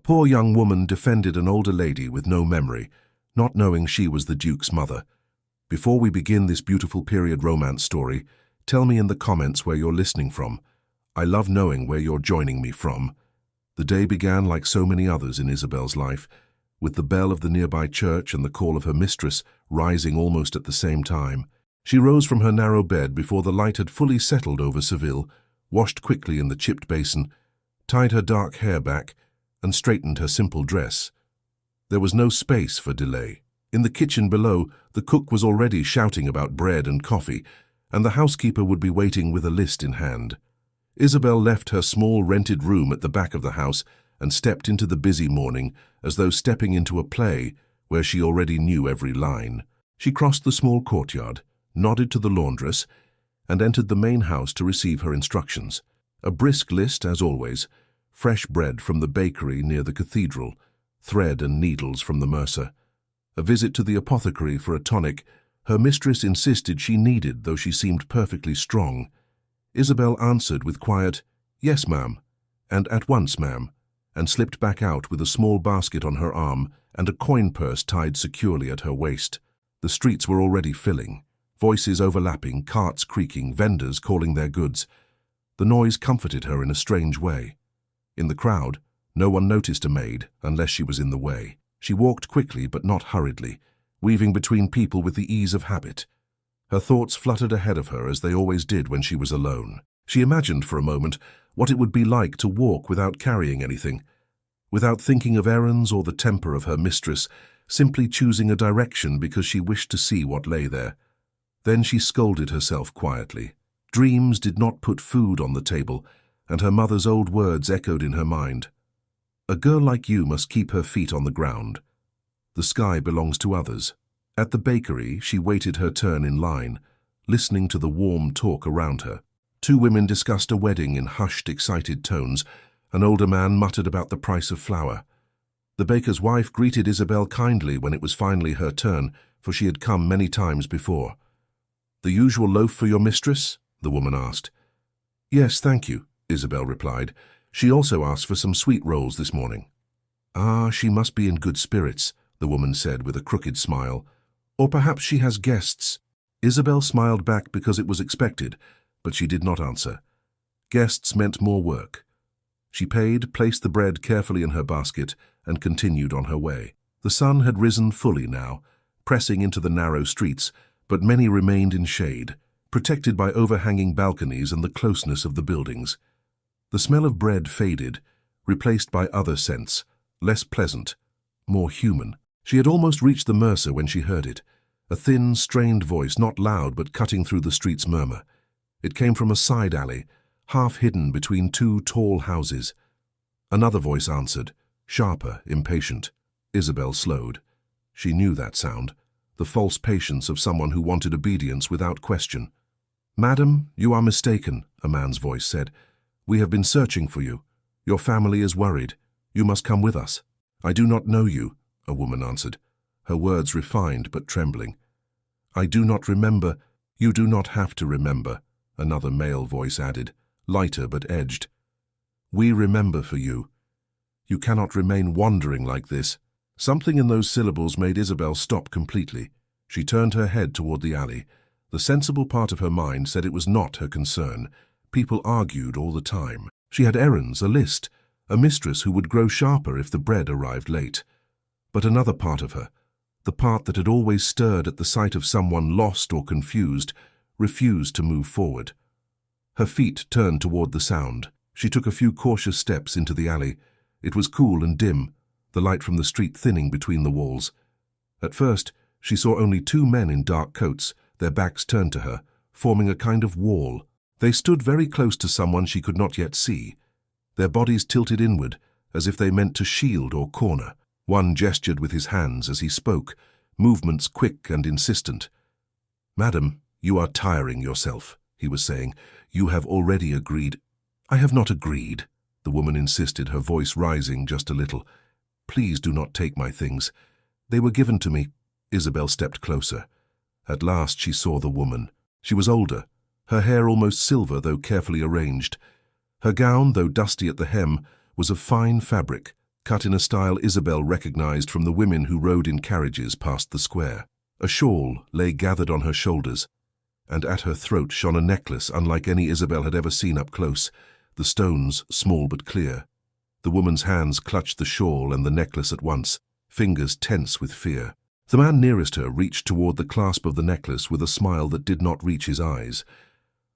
poor young woman defended an older lady with no memory, not knowing she was the Duke's mother. Before we begin this beautiful period romance story, tell me in the comments where you're listening from. I love knowing where you're joining me from. The day began like so many others in Isabel's life, with the bell of the nearby church and the call of her mistress rising almost at the same time. She rose from her narrow bed before the light had fully settled over Seville, washed quickly in the chipped basin, tied her dark hair back, and straightened her simple dress. There was no space for delay. In the kitchen below, the cook was already shouting about bread and coffee, and the housekeeper would be waiting with a list in hand. Isabel left her small rented room at the back of the house and stepped into the busy morning as though stepping into a play where she already knew every line. She crossed the small courtyard, nodded to the laundress, and entered the main house to receive her instructions. A brisk list, as always: fresh bread from the bakery near the cathedral, thread and needles from the mercer. A visit to the apothecary for a tonic her mistress insisted she needed, though she seemed perfectly strong. Isabel answered with quiet, "Yes, ma'am," and "At once, ma'am," and slipped back out with a small basket on her arm and a coin purse tied securely at her waist. The streets were already filling, voices overlapping, carts creaking, vendors calling their goods. The noise comforted her in a strange way. In the crowd, no one noticed a maid unless she was in the way. She walked quickly but not hurriedly, weaving between people with the ease of habit. Her thoughts fluttered ahead of her as they always did when she was alone. She imagined for a moment what it would be like to walk without carrying anything, without thinking of errands or the temper of her mistress, simply choosing a direction because she wished to see what lay there. Then she scolded herself quietly. Dreams did not put food on the table, and her mother's old words echoed in her mind. A girl like you must keep her feet on the ground. The sky belongs to others. At the bakery, she waited her turn in line, listening to the warm talk around her. Two women discussed a wedding in hushed, excited tones. An older man muttered about the price of flour. The baker's wife greeted Isabel kindly when it was finally her turn, for she had come many times before. "The usual loaf for your mistress?" the woman asked. "Yes, thank you," Isabel replied. "She also asked for some sweet rolls this morning." "Ah, she must be in good spirits," the woman said with a crooked smile. "Or perhaps she has guests." Isabel smiled back because it was expected, but she did not answer. Guests meant more work. She paid, placed the bread carefully in her basket, and continued on her way. The sun had risen fully now, pressing into the narrow streets, but many remained in shade, protected by overhanging balconies and the closeness of the buildings. The smell of bread faded, replaced by other scents, less pleasant, more human. She had almost reached the mercer when she heard it, a thin, strained voice, not loud but cutting through the street's murmur. It came from a side alley, half hidden between two tall houses. Another voice answered, sharper, impatient. Isabel slowed. She knew that sound, the false patience of someone who wanted obedience without question. "Madam, you are mistaken," a man's voice said. "We have been searching for you. Your family is worried. You must come with us." "I do not know you," a woman answered, her words refined but trembling. "I do not remember." "You do not have to remember," another male voice added, lighter but edged. "We remember for you. You cannot remain wandering like this." Something in those syllables made Isabel stop completely. She turned her head toward the alley. The sensible part of her mind said it was not her concern. People argued all the time. She had errands, a list, a mistress who would grow sharper if the bread arrived late. But another part of her, the part that had always stirred at the sight of someone lost or confused, refused to move forward. Her feet turned toward the sound. She took a few cautious steps into the alley. It was cool and dim, the light from the street thinning between the walls. At first, she saw only two men in dark coats, their backs turned to her, forming a kind of wall. They stood very close to someone she could not yet see, their bodies tilted inward, as if they meant to shield or corner. One gestured with his hands as he spoke, movements quick and insistent. "Madam, you are tiring yourself," he was saying. "You have already agreed." "I have not agreed," the woman insisted, her voice rising just a little. "Please do not take my things. They were given to me." Isabel stepped closer. At last she saw the woman. She was older, her hair almost silver though carefully arranged. Her gown, though dusty at the hem, was of fine fabric, cut in a style Isabel recognized from the women who rode in carriages past the square. A shawl lay gathered on her shoulders, and at her throat shone a necklace unlike any Isabel had ever seen up close, the stones small but clear. The woman's hands clutched the shawl and the necklace at once, fingers tense with fear. The man nearest her reached toward the clasp of the necklace with a smile that did not reach his eyes.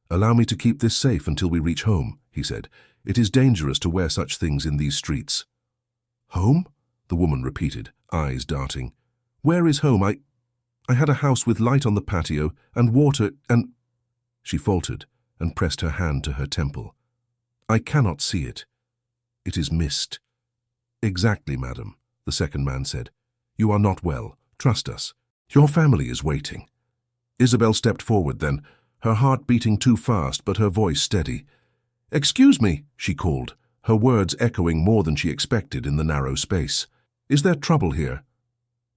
"Allow me to keep this safe until we reach home," he said. "It is dangerous to wear such things in these streets." "Home?" the woman repeated, eyes darting. "Where is home? I had a house with light on the patio, and water, and—" She faltered and pressed her hand to her temple. "I cannot see it. It is mist." "Exactly, madam," the second man said. "You are not well. Trust us. Your family is waiting." Isabel stepped forward then, her heart beating too fast but her voice steady. "Excuse me," she called, her words echoing more than she expected in the narrow space. "Is there trouble here?"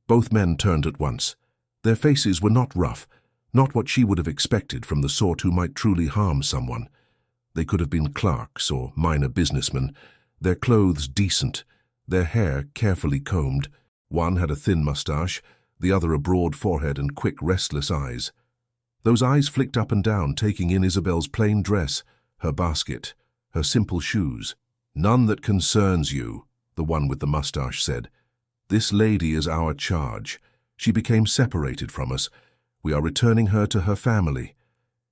Both men turned at once. Their faces were not rough, not what she would have expected from the sort who might truly harm someone. They could have been clerks or minor businessmen, their clothes decent, their hair carefully combed. One had a thin mustache, the other a broad forehead and quick, restless eyes. Those eyes flicked up and down, taking in Isabel's plain dress, her basket, her simple shoes. "None that concerns you," the one with the mustache said. "This lady is our charge. She became separated from us. We are returning her to her family."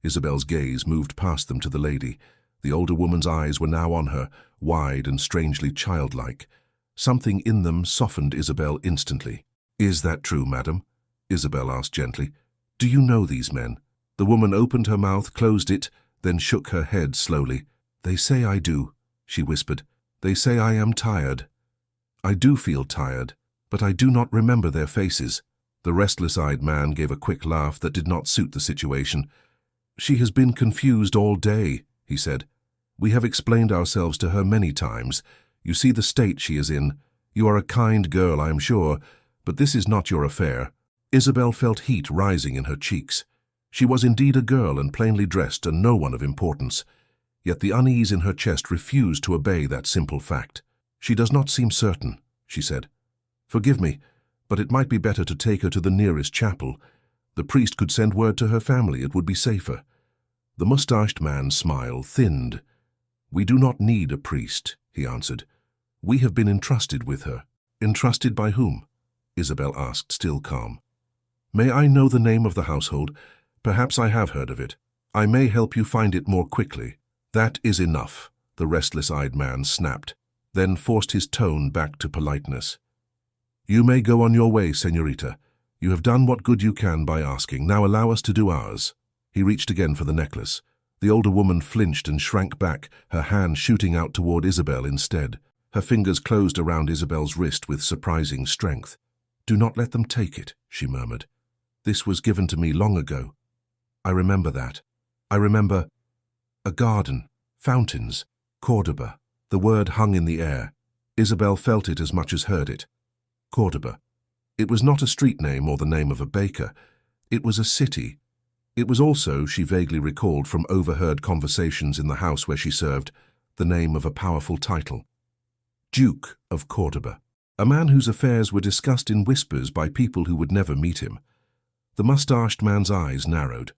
Isabel's gaze moved past them to the lady. The older woman's eyes were now on her, wide and strangely childlike. Something in them softened Isabel instantly. "Is that true, madam?" Isabel asked gently. "Do you know these men?" The woman opened her mouth, closed it, then shook her head slowly. "They say I do," she whispered. "They say I am tired. I do feel tired, but I do not remember their faces." The restless-eyed man gave a quick laugh that did not suit the situation. "She has been confused all day," he said. "We have explained ourselves to her many times. You see the state she is in. You are a kind girl, I am sure, but this is not your affair." Isabel felt heat rising in her cheeks. She was indeed a girl and plainly dressed and no one of importance. Yet the unease in her chest refused to obey that simple fact. "She does not seem certain," she said. "Forgive me, but it might be better to take her to the nearest chapel. The priest could send word to her family. It would be safer." The mustached man's smile thinned. "We do not need a priest," he answered. "We have been entrusted with her." "Entrusted by whom?" Isabel asked, still calm. "May I know the name of the household? Perhaps I have heard of it. I may help you find it more quickly." "That is enough," the restless-eyed man snapped, then forced his tone back to politeness. "You may go on your way, señorita. You have done what good you can by asking. Now allow us to do ours." He reached again for the necklace. The older woman flinched and shrank back, her hand shooting out toward Isabel instead. Her fingers closed around Isabel's wrist with surprising strength. "Do not let them take it," she murmured. "This was given to me long ago. I remember that. I remember a garden, fountains, Cordoba." The word hung in the air. Isabel felt it as much as heard it. Cordoba. It was not a street name or the name of a baker. It was a city. It was also, she vaguely recalled from overheard conversations in the house where she served, the name of a powerful title. Duke of Cordoba. A man whose affairs were discussed in whispers by people who would never meet him. The mustached man's eyes narrowed.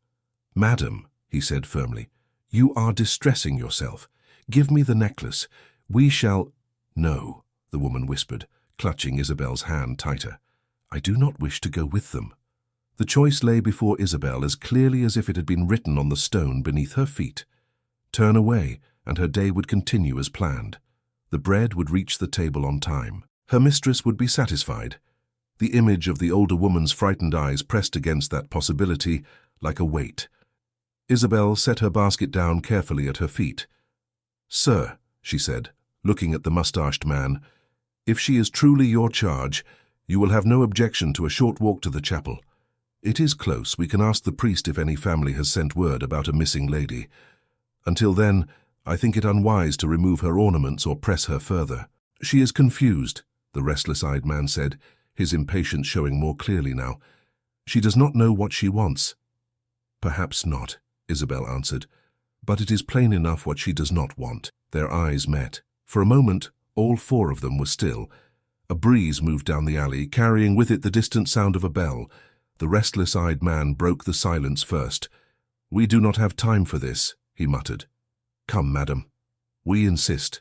"Madam," he said firmly, "you are distressing yourself. Give me the necklace. We shall—" "No," the woman whispered, clutching Isabel's hand tighter. "I do not wish to go with them." The choice lay before Isabel as clearly as if it had been written on the stone beneath her feet. Turn away, and her day would continue as planned. The bread would reach the table on time. Her mistress would be satisfied. The image of the older woman's frightened eyes pressed against that possibility like a weight. Isabel set her basket down carefully at her feet. "Sir," she said, looking at the mustached man, "if she is truly your charge, you will have no objection to a short walk to the chapel. It is close. We can ask the priest if any family has sent word about a missing lady. Until then, I think it unwise to remove her ornaments or press her further." "She is confused," the restless-eyed man said, his impatience showing more clearly now. "She does not know what she wants." "Perhaps not," Isabel answered, "but it is plain enough what she does not want." Their eyes met. For a moment, All four of them were still. A breeze moved down the alley, carrying with it the distant sound of a bell. The restless-eyed man broke the silence first. "We do not have time for this," he muttered. "Come, madam. We insist."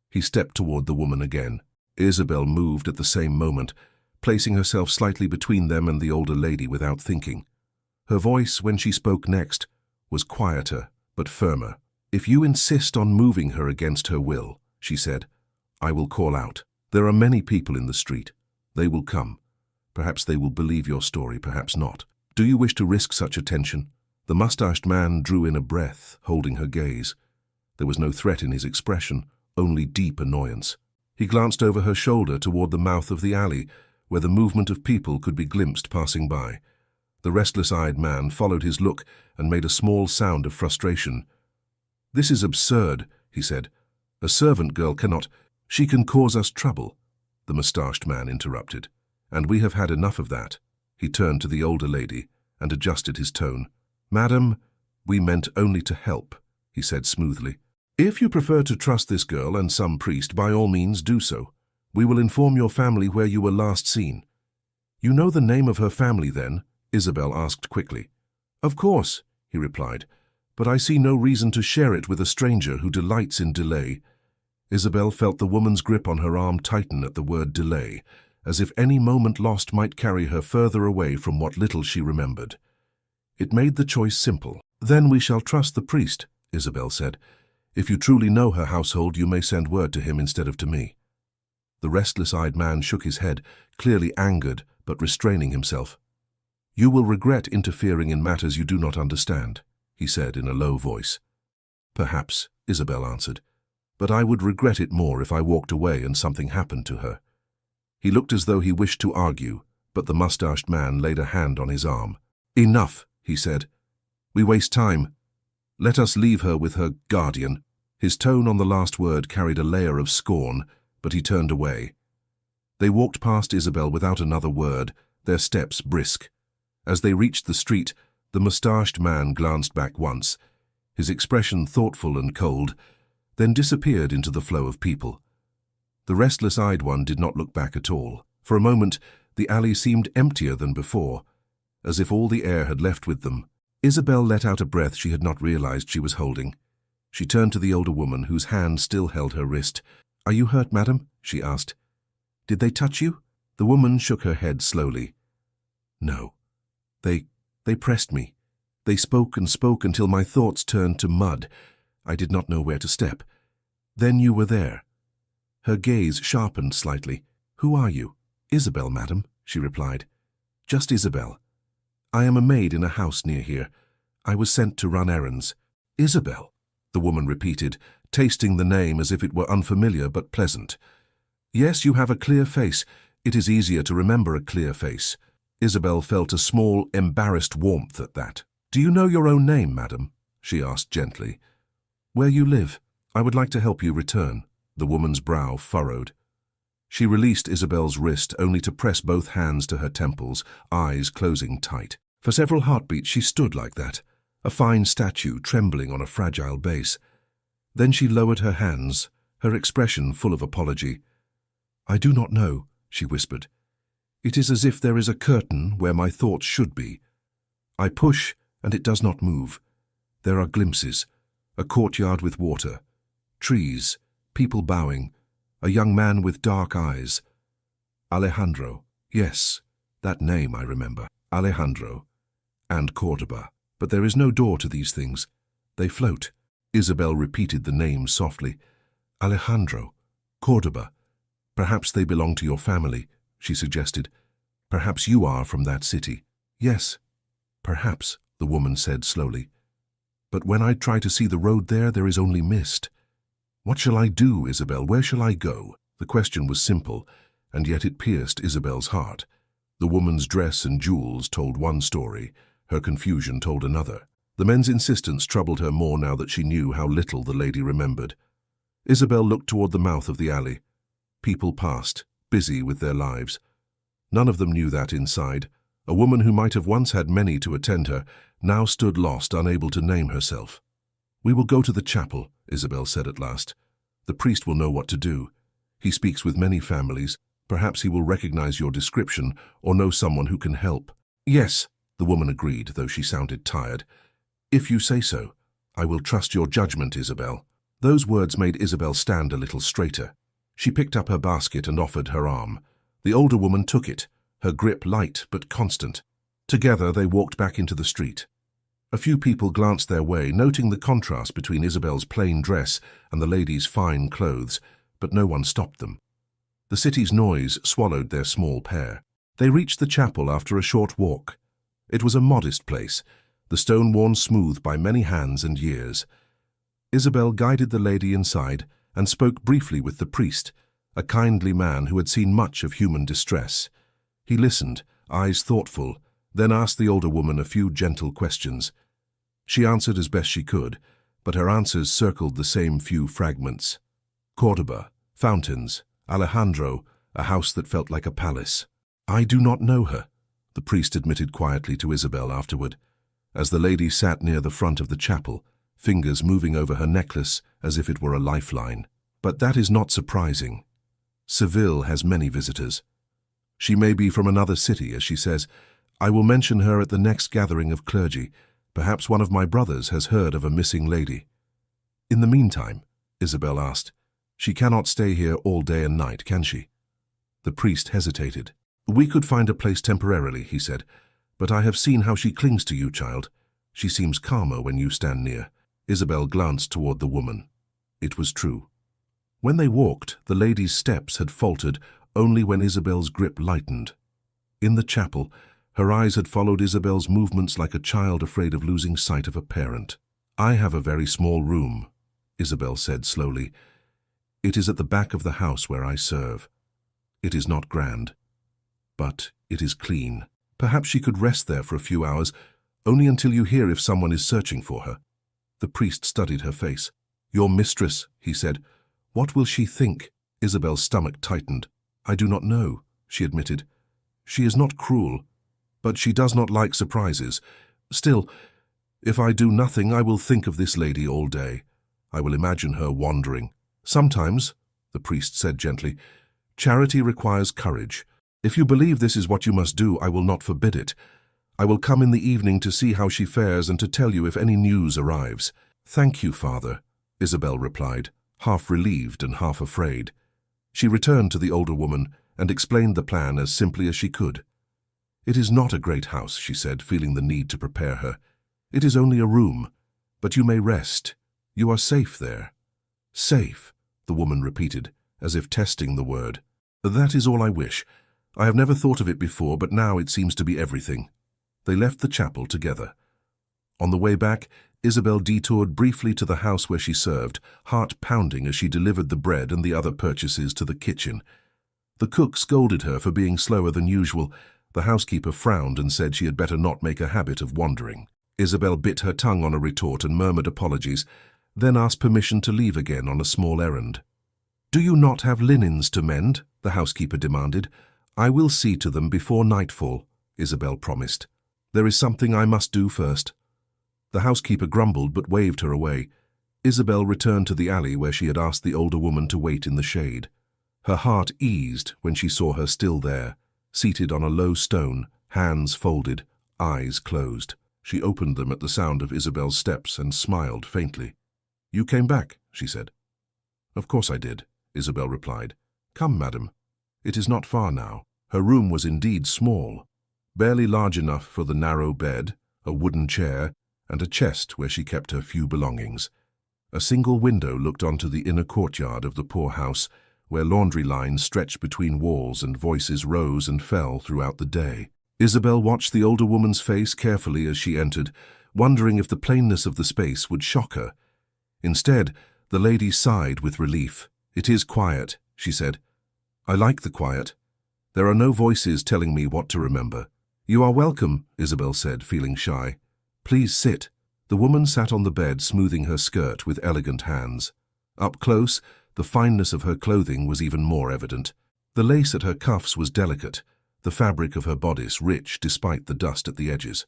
He stepped toward the woman again. Isabel moved at the same moment, placing herself slightly between them and the older lady without thinking. Her voice, when she spoke next, was quieter but firmer. "If you insist on moving her against her will," she said, "I will call out. There are many people in the street. They will come. Perhaps they will believe your story, perhaps not. Do you wish to risk such attention?" The mustached man drew in a breath, holding her gaze. There was no threat in his expression, only deep annoyance. He glanced over her shoulder toward the mouth of the alley, where the movement of people could be glimpsed passing by. The restless-eyed man followed his look and made a small sound of frustration. "This is absurd," he said. "A servant girl cannot— She can cause us trouble," the mustached man interrupted. "And we have had enough of that." He turned to the older lady and adjusted his tone. "Madam, we meant only to help," he said smoothly. "If you prefer to trust this girl and some priest, by all means do so. We will inform your family where you were last seen." "You know the name of her family, then?" Isabel asked quickly. "Of course," he replied, "but I see no reason to share it with a stranger who delights in delay." Isabel felt the woman's grip on her arm tighten at the word delay, as if any moment lost might carry her further away from what little she remembered. It made the choice simple. "Then we shall trust the priest," Isabel said. "If you truly know her household, you may send word to him instead of to me." The restless-eyed man shook his head, clearly angered, but restraining himself. "You will regret interfering in matters you do not understand," he said in a low voice. "Perhaps," Isabel answered, "but I would regret it more if I walked away and something happened to her." He looked as though he wished to argue, but the mustached man laid a hand on his arm. "Enough," he said. "We waste time. Let us leave her with her guardian." His tone on the last word carried a layer of scorn, but he turned away. They walked past Isabel without another word, their steps brisk. As they reached the street, the mustached man glanced back once, his expression thoughtful and cold, then disappeared into the flow of people. The restless-eyed one did not look back at all. For a moment, the alley seemed emptier than before, as if all the air had left with them. Isabel let out a breath she had not realized she was holding. She turned to the older woman, whose hand still held her wrist. "Are you hurt, madam?" she asked. "Did they touch you?" The woman shook her head slowly. "No. They pressed me. They spoke and spoke until my thoughts turned to mud. I did not know where to step. Then you were there." Her gaze sharpened slightly. "Who are you?" "Isabel, madam," she replied. "Just Isabel. I am a maid in a house near here. I was sent to run errands." "Isabel," the woman repeated, tasting the name as if it were unfamiliar but pleasant. "Yes, you have a clear face. It is easier to remember a clear face." Isabel felt a small, embarrassed warmth at that. "Do you know your own name, madam?" she asked gently. "Where you live? I would like to help you return." The woman's brow furrowed. She released Isabel's wrist only to press both hands to her temples, eyes closing tight. For several heartbeats she stood like that, a fine statue trembling on a fragile base. Then she lowered her hands, her expression full of apology. "I do not know," she whispered. "It is as if there is a curtain where my thoughts should be. I push, and it does not move. There are glimpses, a courtyard with water, trees, people bowing, a young man with dark eyes. Alejandro, yes, that name I remember. Alejandro. And Cordoba. But there is no door to these things. They float." Isabel repeated the names softly. "Alejandro, Cordoba. Perhaps they belong to your family," she suggested. "Perhaps you are from that city." "Yes, perhaps," the woman said slowly. "But when I try to see the road there is only mist." "What shall I do, Isabel? Where shall I go?" The question was simple, and yet it pierced Isabel's heart. The woman's dress and jewels told one story, her confusion told another. The men's insistence troubled her more now that she knew how little the lady remembered. Isabel looked toward the mouth of the alley. People passed, busy with their lives. None of them knew that inside, a woman who might have once had many to attend her, now stood lost, unable to name herself. "We will go to the chapel," Isabel said at last. "The priest will know what to do. He speaks with many families. Perhaps he will recognize your description or know someone who can help." "Yes," the woman agreed, though she sounded tired. "If you say so. I will trust your judgment, Isabel." Those words made Isabel stand a little straighter. She picked up her basket and offered her arm. The older woman took it, her grip light but constant. Together they walked back into the street. A few people glanced their way, noting the contrast between Isabel's plain dress and the lady's fine clothes, but no one stopped them. The city's noise swallowed their small pair. They reached the chapel after a short walk. It was a modest place, the stone worn smooth by many hands and years. Isabel guided the lady inside and spoke briefly with the priest, a kindly man who had seen much of human distress. He listened, eyes thoughtful, then asked the older woman a few gentle questions. She answered as best she could, but her answers circled the same few fragments. Cordoba, fountains, Alejandro, a house that felt like a palace. "I do not know her," the priest admitted quietly to Isabel afterward, as the lady sat near the front of the chapel, fingers moving over her necklace as if it were a lifeline. "But that is not surprising. Seville has many visitors. She may be from another city, as she says. I will mention her at the next gathering of clergy. Perhaps one of my brothers has heard of a missing lady." "In the meantime," Isabel asked, "she cannot stay here all day and night, can she?" The priest hesitated. "We could find a place temporarily," he said, "but I have seen how she clings to you, child. She seems calmer when you stand near." Isabel glanced toward the woman. It was true. When they walked, the lady's steps had faltered only when Isabel's grip lightened. In the chapel, her eyes had followed Isabel's movements like a child afraid of losing sight of a parent. "I have a very small room," Isabel said slowly. "It is at the back of the house where I serve. It is not grand, but it is clean. Perhaps she could rest there for a few hours, only until you hear if someone is searching for her." The priest studied her face. "Your mistress," he said. "What will she think?" Isabel's stomach tightened. "I do not know," she admitted. "She is not cruel, but she does not like surprises. Still, if I do nothing, I will think of this lady all day. I will imagine her wandering. Sometimes," the priest said gently, "charity requires courage. If you believe this is what you must do, I will not forbid it. I will come in the evening to see how she fares and to tell you if any news arrives." "Thank you, Father," Isabel replied, half relieved and half afraid. She returned to the older woman and explained the plan as simply as she could. "It is not a great house," she said, feeling the need to prepare her. "It is only a room, but you may rest. You are safe there." "Safe," the woman repeated, as if testing the word. "That is all I wish. I have never thought of it before, but now it seems to be everything." They left the chapel together. On the way back, Isabel detoured briefly to the house where she served, heart pounding as she delivered the bread and the other purchases to the kitchen. The cook scolded her for being slower than usual. The housekeeper frowned and said she had better not make a habit of wandering. Isabel bit her tongue on a retort and murmured apologies, then asked permission to leave again on a small errand. "Do you not have linens to mend?" the housekeeper demanded. "I will see to them before nightfall," Isabel promised. "There is something I must do first." The housekeeper grumbled but waved her away. Isabel returned to the alley where she had asked the older woman to wait in the shade. Her heart eased when she saw her still there, seated on a low stone, hands folded, eyes closed. She opened them at the sound of Isabel's steps and smiled faintly. "You came back," she said. "Of course I did," Isabel replied. "Come, madam. It is not far now." Her room was indeed small, barely large enough for the narrow bed, a wooden chair, and a chest where she kept her few belongings. A single window looked onto the inner courtyard of the poor house, where laundry lines stretched between walls and voices rose and fell throughout the day. Isabel watched the older woman's face carefully as she entered, wondering if the plainness of the space would shock her. Instead, the lady sighed with relief. "It is quiet," she said. "I like the quiet. There are no voices telling me what to remember." "You are welcome," Isabel said, feeling shy. "Please sit." The woman sat on the bed, smoothing her skirt with elegant hands. Up close, the fineness of her clothing was even more evident. The lace at her cuffs was delicate, the fabric of her bodice rich despite the dust at the edges.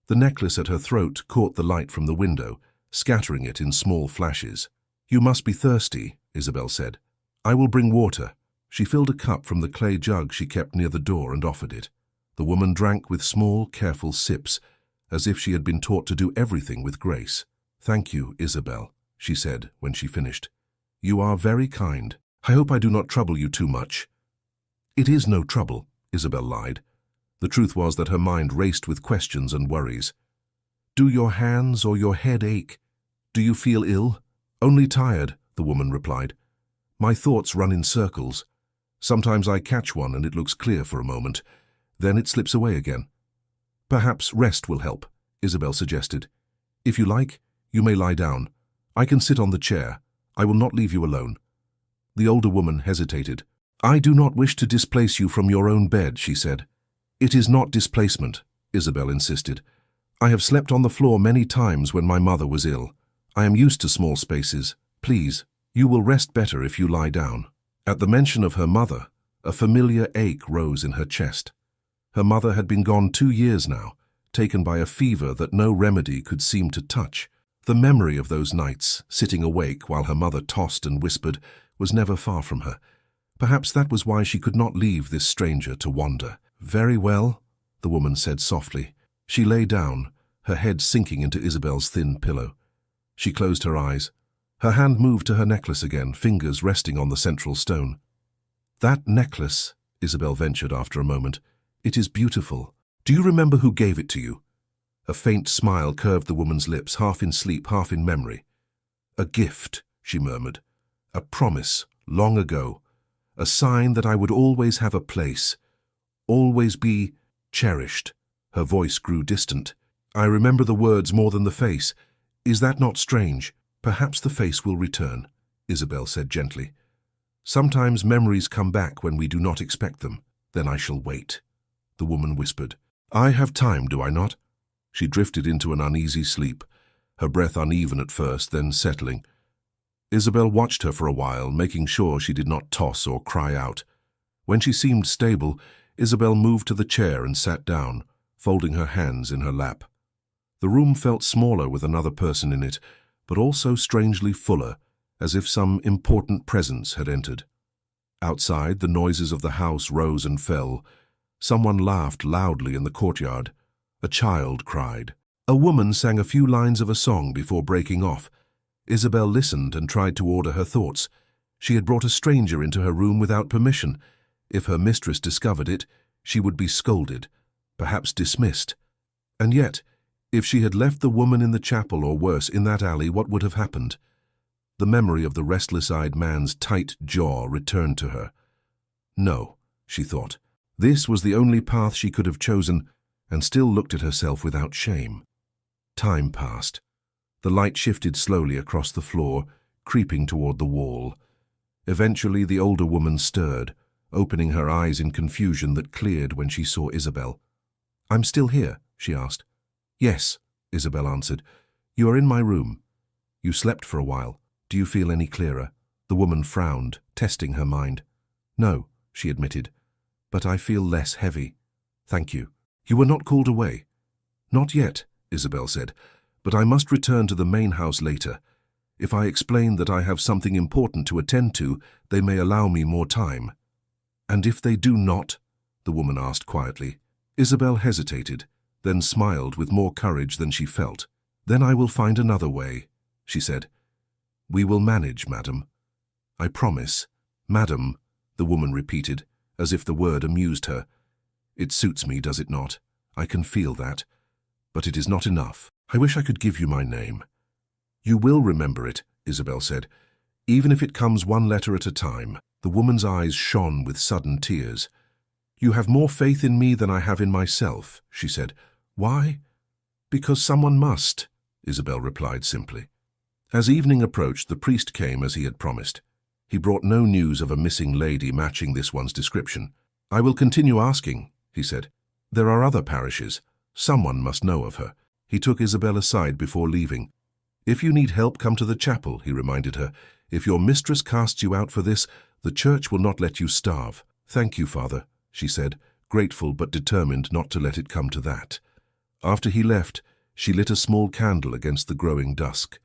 The necklace at her throat caught the light from the window, scattering it in small flashes. "You must be thirsty," Isabel said. I will bring water. She filled a cup from the clay jug she kept near the door and offered it. The woman drank with small, careful sips, as if she had been taught to do everything with grace. Thank you, Isabel, she said when she finished. You are very kind. I hope I do not trouble you too much. It is no trouble, Isabel lied. The truth was that her mind raced with questions and worries. Do your hands or your head ache? Do you feel ill? Only tired, the woman replied. My thoughts run in circles. Sometimes I catch one and it looks clear for a moment. Then it slips away again. Perhaps rest will help, Isabel suggested. If you like, you may lie down. I can sit on the chair. I will not leave you alone. The older woman hesitated. I do not wish to displace you from your own bed, she said. It is not displacement, Isabel insisted. I have slept on the floor many times when my mother was ill. I am used to small spaces. Please, you will rest better if you lie down. At the mention of her mother, a familiar ache rose in her chest. Her mother had been gone 2 years now, taken by a fever that no remedy could seem to touch. The memory of those nights, sitting awake while her mother tossed and whispered, was never far from her. Perhaps that was why she could not leave this stranger to wander. Very well, the woman said softly. She lay down, her head sinking into Isabel's thin pillow. She closed her eyes. Her hand moved to her necklace again, fingers resting on the central stone. That necklace, Isabel ventured after a moment. It is beautiful. Do you remember who gave it to you? A faint smile curved the woman's lips, half in sleep, half in memory. A gift, she murmured. A promise, long ago. A sign that I would always have a place. Always be cherished. Her voice grew distant. I remember the words more than the face. Is that not strange? Perhaps the face will return, Isabel said gently. Sometimes memories come back when we do not expect them. Then I shall wait, the woman whispered. I have time, do I not? She drifted into an uneasy sleep, her breath uneven at first, then settling. Isabel watched her for a while, making sure she did not toss or cry out. When she seemed stable, Isabel moved to the chair and sat down, folding her hands in her lap. The room felt smaller with another person in it, but also strangely fuller, as if some important presence had entered. Outside, the noises of the house rose and fell. Someone laughed loudly in the courtyard. A child cried. A woman sang a few lines of a song before breaking off. Isabel listened and tried to order her thoughts. She had brought a stranger into her room without permission. If her mistress discovered it, she would be scolded, perhaps dismissed. And yet, if she had left the woman in the chapel or worse, in that alley, what would have happened? The memory of the restless-eyed man's tight jaw returned to her. No, she thought. This was the only path she could have chosen, and still looked at herself without shame. Time passed. The light shifted slowly across the floor, creeping toward the wall. Eventually, the older woman stirred, opening her eyes in confusion that cleared when she saw Isabel. I'm still here, she asked. Yes, Isabel answered. You are in my room. You slept for a while. Do you feel any clearer? The woman frowned, testing her mind. No, she admitted, but I feel less heavy. Thank you. You were not called away. Not yet, Isabel said, but I must return to the main house later. If I explain that I have something important to attend to, they may allow me more time. And if they do not? The woman asked quietly. Isabel hesitated, then smiled with more courage than she felt. Then I will find another way, she said. We will manage, madam. I promise. Madam, the woman repeated, as if the word amused her. It suits me, does it not? I can feel that. But it is not enough. I wish I could give you my name. You will remember it, Isabel said, even if it comes one letter at a time. The woman's eyes shone with sudden tears. You have more faith in me than I have in myself, she said. Why? Because someone must, Isabel replied simply. As evening approached, the priest came as he had promised. He brought no news of a missing lady matching this one's description. I will continue asking, he said. There are other parishes. Someone must know of her. He took Isabel aside before leaving. If you need help, come to the chapel, he reminded her. If your mistress casts you out for this, the church will not let you starve. Thank you, Father, she said, grateful but determined not to let it come to that. After he left, she lit a small candle against the growing dusk.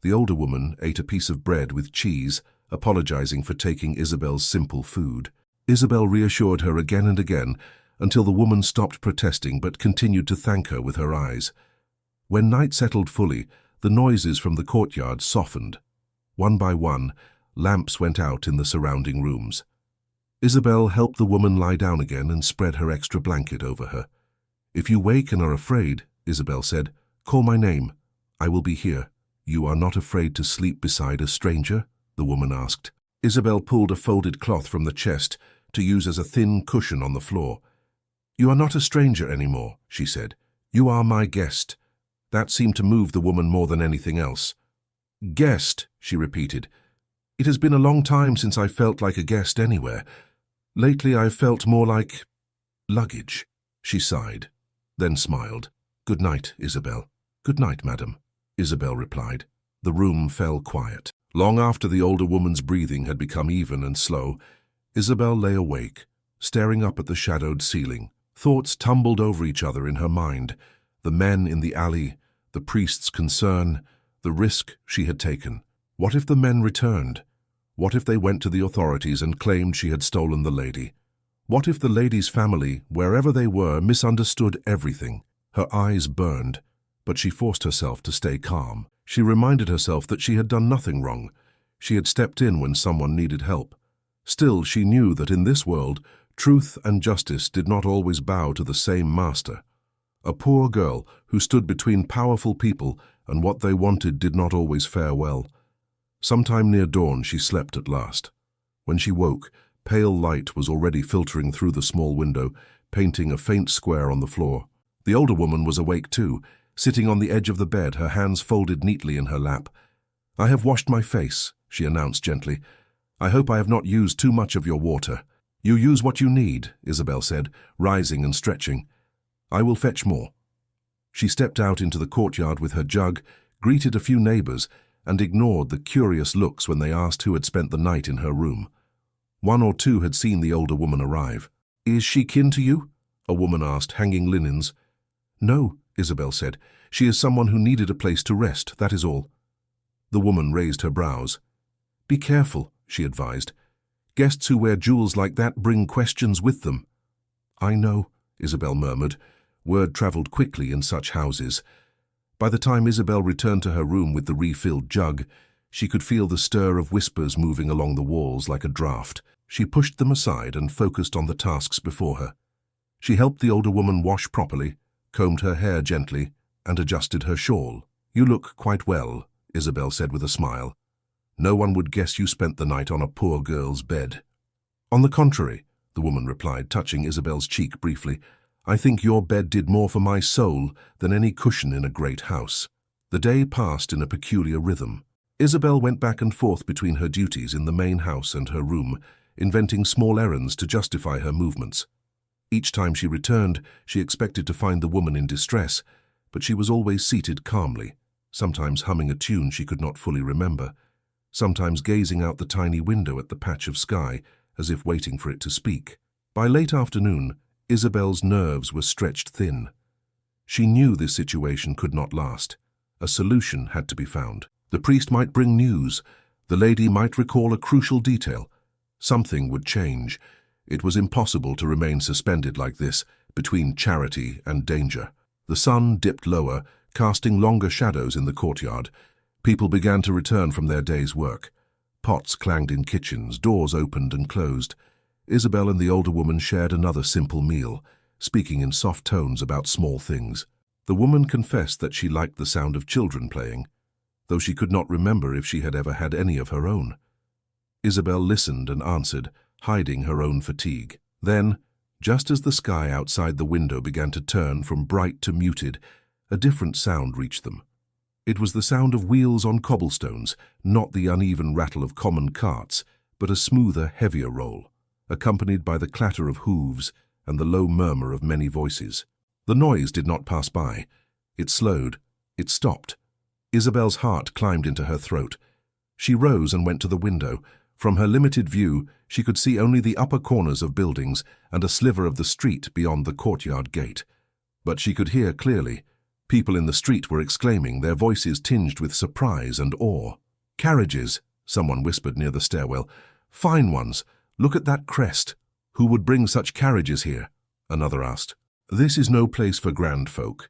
The older woman ate a piece of bread with cheese, apologizing for taking Isabel's simple food. Isabel reassured her again and again until the woman stopped protesting but continued to thank her with her eyes. When night settled fully, the noises from the courtyard softened. One by one, lamps went out in the surrounding rooms. Isabel helped the woman lie down again and spread her extra blanket over her. "If you wake and are afraid," Isabel said, "call my name. I will be here." "You are not afraid to sleep beside a stranger?" the woman asked. Isabel pulled a folded cloth from the chest to use as a thin cushion on the floor. "You are not a stranger anymore," she said. "You are my guest." That seemed to move the woman more than anything else. "Guest," she repeated. "It has been a long time since I felt like a guest anywhere. Lately I've felt more like luggage." She sighed, then smiled. "Good night, Isabel." "Good night, madam," Isabel replied. The room fell quiet. Long after the older woman's breathing had become even and slow, Isabel lay awake, staring up at the shadowed ceiling. Thoughts tumbled over each other in her mind. The men in the alley, the priest's concern, the risk she had taken. What if the men returned? What if they went to the authorities and claimed she had stolen the lady? What if the lady's family, wherever they were, misunderstood everything? Her eyes burned, but she forced herself to stay calm. She reminded herself that she had done nothing wrong. She had stepped in when someone needed help. Still, she knew that in this world, truth and justice did not always bow to the same master. A poor girl who stood between powerful people and what they wanted did not always fare well. Sometime near dawn, she slept at last. When she woke, pale light was already filtering through the small window, painting a faint square on the floor. The older woman was awake too, sitting on the edge of the bed, her hands folded neatly in her lap. "I have washed my face," she announced gently. "I hope I have not used too much of your water." "You use what you need," Isabel said, rising and stretching. "I will fetch more." She stepped out into the courtyard with her jug, greeted a few neighbors, and ignored the curious looks when they asked who had spent the night in her room. One or two had seen the older woman arrive. "Is she kin to you?" a woman asked, hanging linens. "No," Isabel said. "She is someone who needed a place to rest, that is all." The woman raised her brows. "Be careful," she advised. "Guests who wear jewels like that bring questions with them." "I know," Isabel murmured. Word traveled quickly in such houses. By the time Isabel returned to her room with the refilled jug, she could feel the stir of whispers moving along the walls like a draft. She pushed them aside and focused on the tasks before her. She helped the older woman wash properly, combed her hair gently, and adjusted her shawl. "You look quite well," Isabel said with a smile. "No one would guess you spent the night on a poor girl's bed." "On the contrary," the woman replied, touching Isabel's cheek briefly. "I think your bed did more for my soul than any cushion in a great house." The day passed in a peculiar rhythm. Isabel went back and forth between her duties in the main house and her room, inventing small errands to justify her movements. Each time she returned, she expected to find the woman in distress, but she was always seated calmly, sometimes humming a tune she could not fully remember, sometimes gazing out the tiny window at the patch of sky as if waiting for it to speak. By late afternoon, Isabel's nerves were stretched thin. She knew this situation could not last. A solution had to be found. The priest might bring news. The lady might recall a crucial detail. Something would change. It was impossible to remain suspended like this, between charity and danger. The sun dipped lower, casting longer shadows in the courtyard. People began to return from their day's work. Pots clanged in kitchens, doors opened and closed. Isabel and the older woman shared another simple meal, speaking in soft tones about small things. The woman confessed that she liked the sound of children playing, though she could not remember if she had ever had any of her own. Isabel listened and answered, hiding her own fatigue. Then, just as the sky outside the window began to turn from bright to muted, a different sound reached them. It was the sound of wheels on cobblestones, not the uneven rattle of common carts, but a smoother, heavier roll, accompanied by the clatter of hooves and the low murmur of many voices. The noise did not pass by. It slowed. It stopped. Isabel's heart climbed into her throat. She rose and went to the window. From her limited view, she could see only the upper corners of buildings and a sliver of the street beyond the courtyard gate. But she could hear clearly. People in the street were exclaiming, their voices tinged with surprise and awe. "Carriages," someone whispered near the stairwell. "Fine ones. Look at that crest. Who would bring such carriages here?" another asked. "This is no place for grand folk."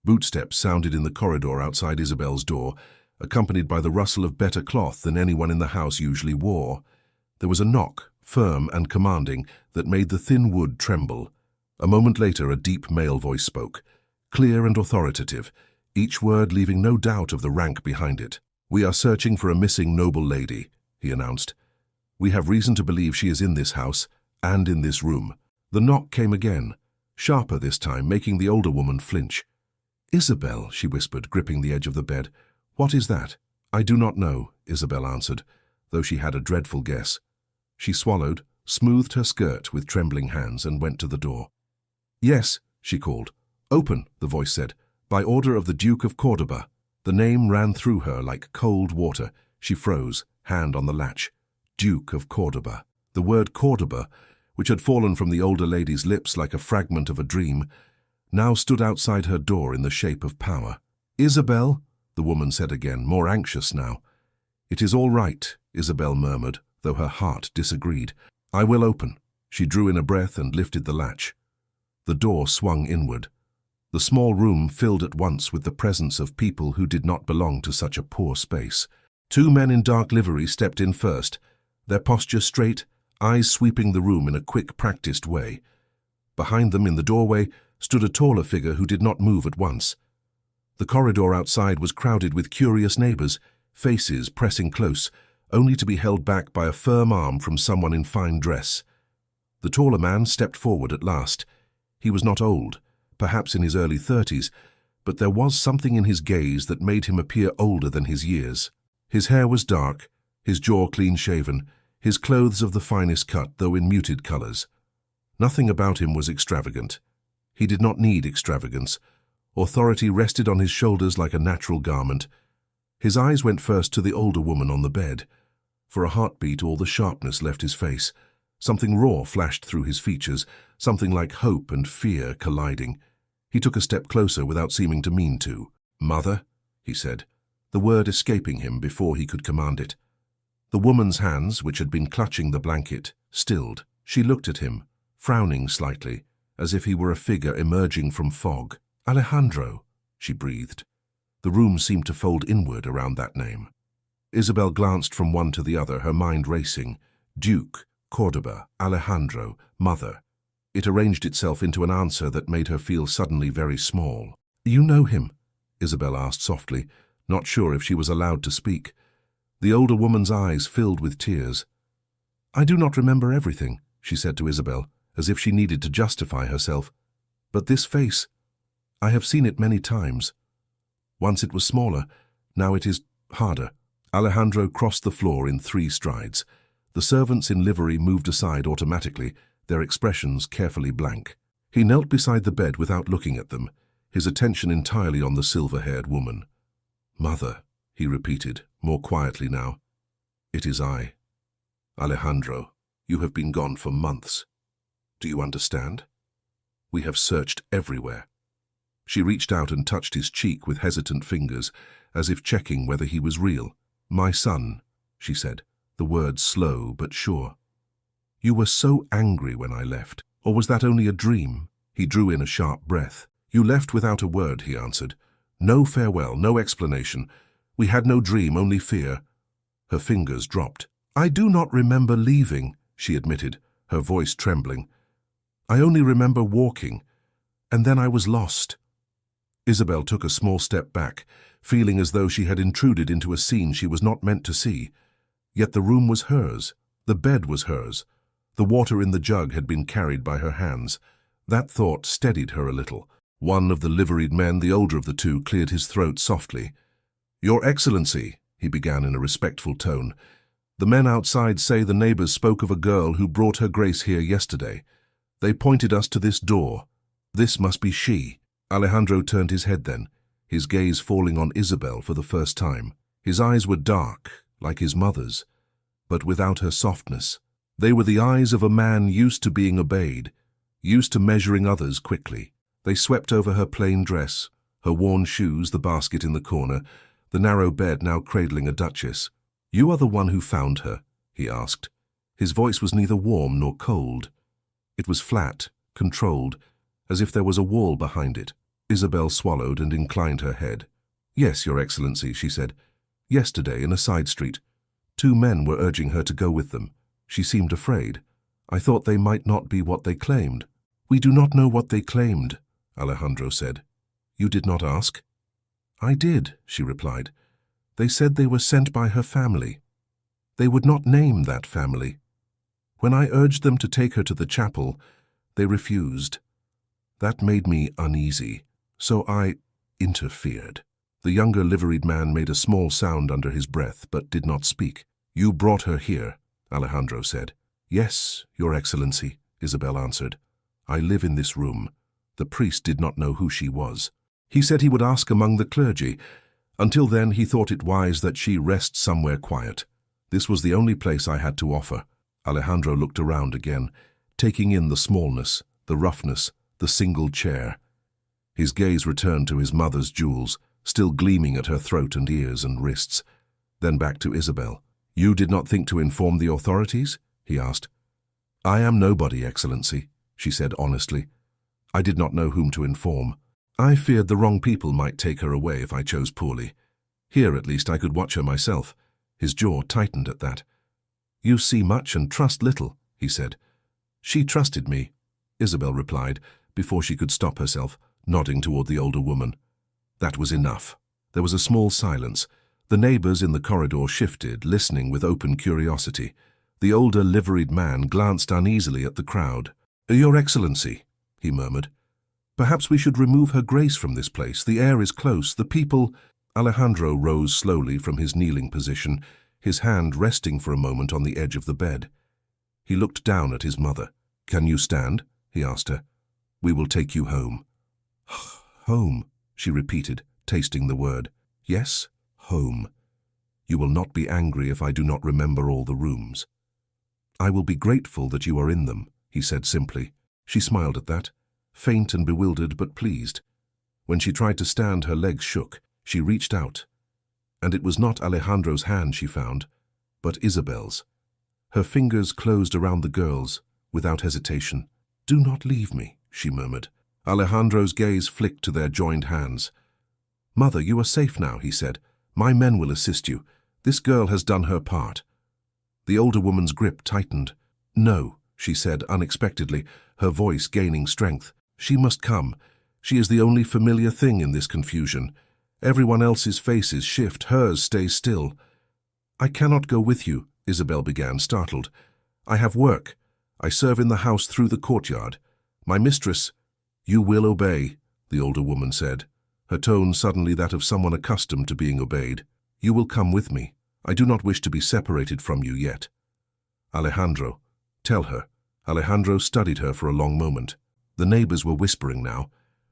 Bootsteps sounded in the corridor outside Isabel's door, accompanied by the rustle of better cloth than anyone in the house usually wore. There was a knock, firm and commanding, that made the thin wood tremble. A moment later, a deep male voice spoke, clear and authoritative, each word leaving no doubt of the rank behind it. "We are searching for a missing noble lady," he announced. "We have reason to believe she is in this house and in this room." The knock came again, sharper this time, making the older woman flinch. "Isabel," she whispered, gripping the edge of the bed. "What is that?" "I do not know," Isabel answered, though she had a dreadful guess. She swallowed, smoothed her skirt with trembling hands, and went to the door. "Yes," she called. "Open," the voice said. "By order of the Duke of Cordoba." The name ran through her like cold water. She froze, hand on the latch. Duke of Cordoba. The word Cordoba, which had fallen from the older lady's lips like a fragment of a dream, now stood outside her door in the shape of power. "Isabel," the woman said again, more anxious now. "It is all right," Isabel murmured, though her heart disagreed. "I will open." She drew in a breath and lifted the latch. The door swung inward. The small room filled at once with the presence of people who did not belong to such a poor space. Two men in dark livery stepped in first, their posture straight, eyes sweeping the room in a quick, practiced way. Behind them, in the doorway, stood a taller figure who did not move at once. The corridor outside was crowded with curious neighbors, faces pressing close, only to be held back by a firm arm from someone in fine dress. The taller man stepped forward at last. He was not old, perhaps in his early 30s, but there was something in his gaze that made him appear older than his years. His hair was dark, his jaw clean-shaven, his clothes of the finest cut, though in muted colors. Nothing about him was extravagant. He did not need extravagance. Authority rested on his shoulders like a natural garment. His eyes went first to the older woman on the bed. For a heartbeat, all the sharpness left his face. Something raw flashed through his features, something like hope and fear colliding. He took a step closer without seeming to mean to. "Mother," he said, the word escaping him before he could command it. The woman's hands, which had been clutching the blanket, stilled. She looked at him, frowning slightly, as if he were a figure emerging from fog. "Alejandro," she breathed. The room seemed to fold inward around that name. Isabel glanced from one to the other, her mind racing. Duke, Cordoba, Alejandro, mother. It arranged itself into an answer that made her feel suddenly very small. "You know him?" Isabel asked softly, not sure if she was allowed to speak. The older woman's eyes filled with tears. "I do not remember everything," she said to Isabel, as if she needed to justify herself. "But this face, I have seen it many times. Once it was smaller, now it is harder." Alejandro crossed the floor in 3 strides. The servants in livery moved aside automatically, their expressions carefully blank. He knelt beside the bed without looking at them, his attention entirely on the silver-haired woman. "Mother," he repeated, more quietly now. "It is I. Alejandro, you have been gone for months. Do you understand? We have searched everywhere." She reached out and touched his cheek with hesitant fingers, as if checking whether he was real. "My son," she said, the words slow but sure. "You were so angry when I left. Or was that only a dream?" He drew in a sharp breath. "You left without a word," he answered. "No farewell, no explanation. We had no dream, only fear." Her fingers dropped. "I do not remember leaving," she admitted, her voice trembling. "I only remember walking, and then I was lost." Isabel took a small step back, feeling as though she had intruded into a scene she was not meant to see. Yet the room was hers, the bed was hers. The water in the jug had been carried by her hands. That thought steadied her a little. One of the liveried men, the older of the two, cleared his throat softly. "Your Excellency," he began in a respectful tone, "the men outside say the neighbors spoke of a girl who brought her grace here yesterday. They pointed us to this door. This must be she." Alejandro turned his head then, his gaze falling on Isabel for the first time. His eyes were dark, like his mother's, but without her softness. They were the eyes of a man used to being obeyed, used to measuring others quickly. They swept over her plain dress, her worn shoes, the basket in the corner, the narrow bed now cradling a duchess. You are the one who found her, he asked. His voice was neither warm nor cold. It was flat, controlled, as if there was a wall behind it. Isabel swallowed and inclined her head. Yes, Your Excellency, she said. Yesterday, in a side street. 2 men were urging her to go with them. She seemed afraid. I thought they might not be what they claimed. We do not know what they claimed, Alejandro said. You did not ask? I did, she replied. They said they were sent by her family. They would not name that family. When I urged them to take her to the chapel, they refused. That made me uneasy, so I interfered. The younger liveried man made a small sound under his breath, but did not speak. You brought her here, Alejandro said. Yes, Your Excellency, Isabel answered. I live in this room. The priest did not know who she was. He said he would ask among the clergy. Until then, he thought it wise that she rest somewhere quiet. This was the only place I had to offer. Alejandro looked around again, taking in the smallness, the roughness, the single chair. His gaze returned to his mother's jewels, still gleaming at her throat and ears and wrists. Then back to Isabel. You did not think to inform the authorities? He asked. I am nobody, Excellency, she said honestly. I did not know whom to inform. I feared the wrong people might take her away if I chose poorly. Here, at least, I could watch her myself. His jaw tightened at that. You see much and trust little, he said. She trusted me, Isabel replied, before she could stop herself, nodding toward the older woman. That was enough. There was a small silence. The neighbors in the corridor shifted, listening with open curiosity. The older liveried man glanced uneasily at the crowd. Your Excellency, he murmured. Perhaps we should remove her grace from this place. The air is close. The people... Alejandro rose slowly from his kneeling position, his hand resting for a moment on the edge of the bed. He looked down at his mother. Can you stand? He asked her. We will take you home. Home, she repeated, tasting the word. Yes, home. You will not be angry if I do not remember all the rooms. I will be grateful that you are in them, he said simply. She smiled at that, faint and bewildered but pleased. When she tried to stand, her legs shook. She reached out, and it was not Alejandro's hand she found, but Isabel's. Her fingers closed around the girl's, without hesitation. Do not leave me, she murmured. Alejandro's gaze flicked to their joined hands. Mother, you are safe now, he said. My men will assist you. This girl has done her part. The older woman's grip tightened. No, she said unexpectedly, her voice gaining strength. She must come. She is the only familiar thing in this confusion. Everyone else's faces shift, hers stays still. I cannot go with you, Isabel began, startled. I have work. I serve in the house through the courtyard. My mistress... You will obey, the older woman said, her tone suddenly that of someone accustomed to being obeyed. You will come with me. I do not wish to be separated from you yet. Alejandro, tell her. Alejandro studied her for a long moment. The neighbors were whispering now,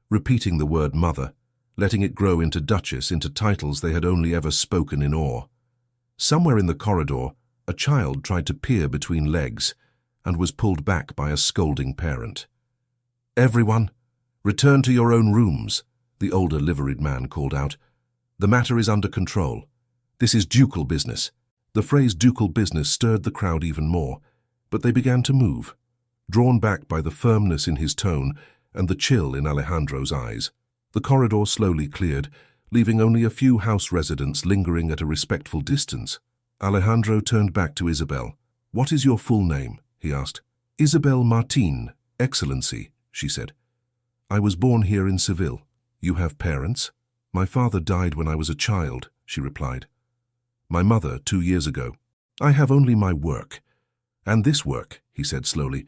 repeating the word mother, letting it grow into duchess, into titles they had only ever spoken in awe. Somewhere in the corridor, a child tried to peer between legs and was pulled back by a scolding parent. Everyone, return to your own rooms, the older liveried man called out. The matter is under control. This is ducal business. The phrase ducal business stirred the crowd even more, but they began to move, drawn back by the firmness in his tone and the chill in Alejandro's eyes. The corridor slowly cleared, leaving only a few house residents lingering at a respectful distance. Alejandro turned back to Isabel. What is your full name? He asked. Isabel Martin, Excellency, she said. I was born here in Seville. You have parents? My father died when I was a child, she replied. My mother 2 years ago. I have only my work. And this work, he said slowly,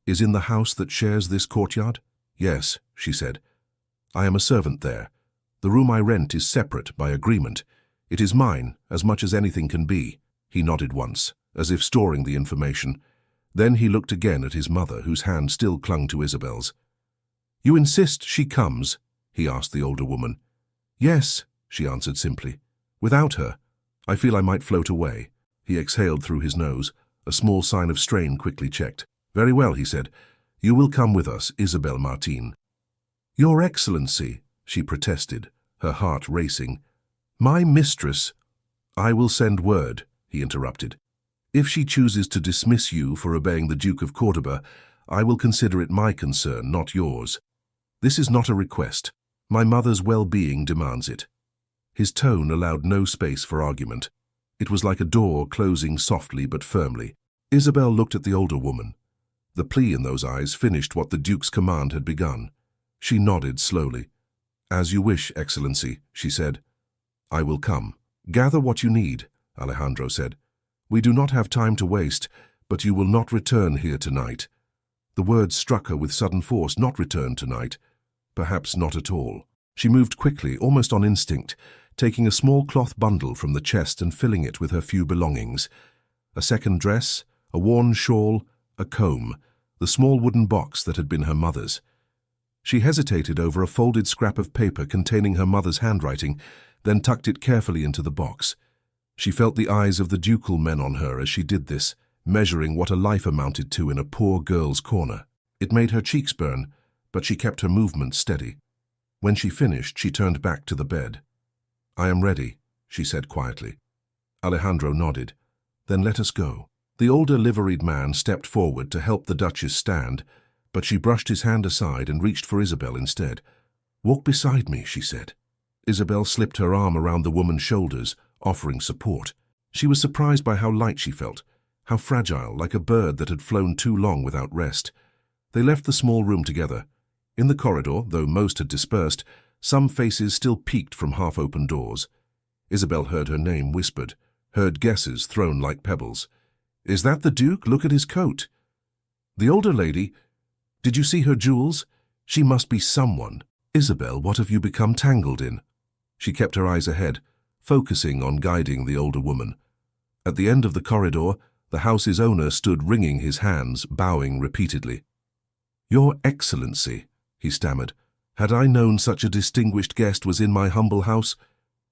is in the house that shares this courtyard? Yes, she said. I am a servant there. The room I rent is separate by agreement. It is mine, as much as anything can be. He nodded once, as if storing the information. Then he looked again at his mother, whose hand still clung to Isabel's. You insist she comes? He asked the older woman. Yes, she answered simply. Without her, I feel I might float away. He exhaled through his nose, a small sign of strain quickly checked. Very well, he said. You will come with us, Isabel Martin. Your Excellency, she protested, her heart racing. My mistress. I will send word, he he interrupted. If she chooses to dismiss you for obeying the Duke of Cordoba, I will consider it my concern, not yours. This is not a request. My mother's well-being demands it. His tone allowed no space for argument. It was like a door closing softly but firmly. Isabel looked at the older woman. The plea in those eyes finished what the Duke's command had begun. She nodded slowly. "As you wish, Excellency," she said. "I will come." "Gather what you need," Alejandro said. "We do not have time to waste, but you will not return here tonight." The words struck her with sudden force. Not return tonight. Perhaps not at all. She moved quickly, almost on instinct, taking a small cloth bundle from the chest and filling it with her few belongings. A second dress, a worn shawl, a comb, the small wooden box that had been her mother's. She hesitated over a folded scrap of paper containing her mother's handwriting, then tucked it carefully into the box. She felt the eyes of the ducal men on her as she did this, measuring what a life amounted to in a poor girl's corner. It made her cheeks burn, but she kept her movements steady. When she finished, she turned back to the bed. "I am ready," she said quietly. Alejandro nodded. "Then let us go." The older liveried man stepped forward to help the Duchess stand, but she brushed his hand aside and reached for Isabel instead. "Walk beside me," she said. Isabel slipped her arm around the woman's shoulders, offering support. She was surprised by how light she felt, how fragile, like a bird that had flown too long without rest. They left the small room together. In the corridor, though most had dispersed, some faces still peeked from half-open doors. Isabel heard her name whispered, heard guesses thrown like pebbles. "Is that the Duke? Look at his coat." The older lady, "Did you see her jewels? She must be someone." "Isabel, what have you become tangled in?" She kept her eyes ahead, focusing on guiding the older woman. At the end of the corridor, the house's owner stood wringing his hands, bowing repeatedly. "Your Excellency," he stammered, "had I known such a distinguished guest was in my humble house—"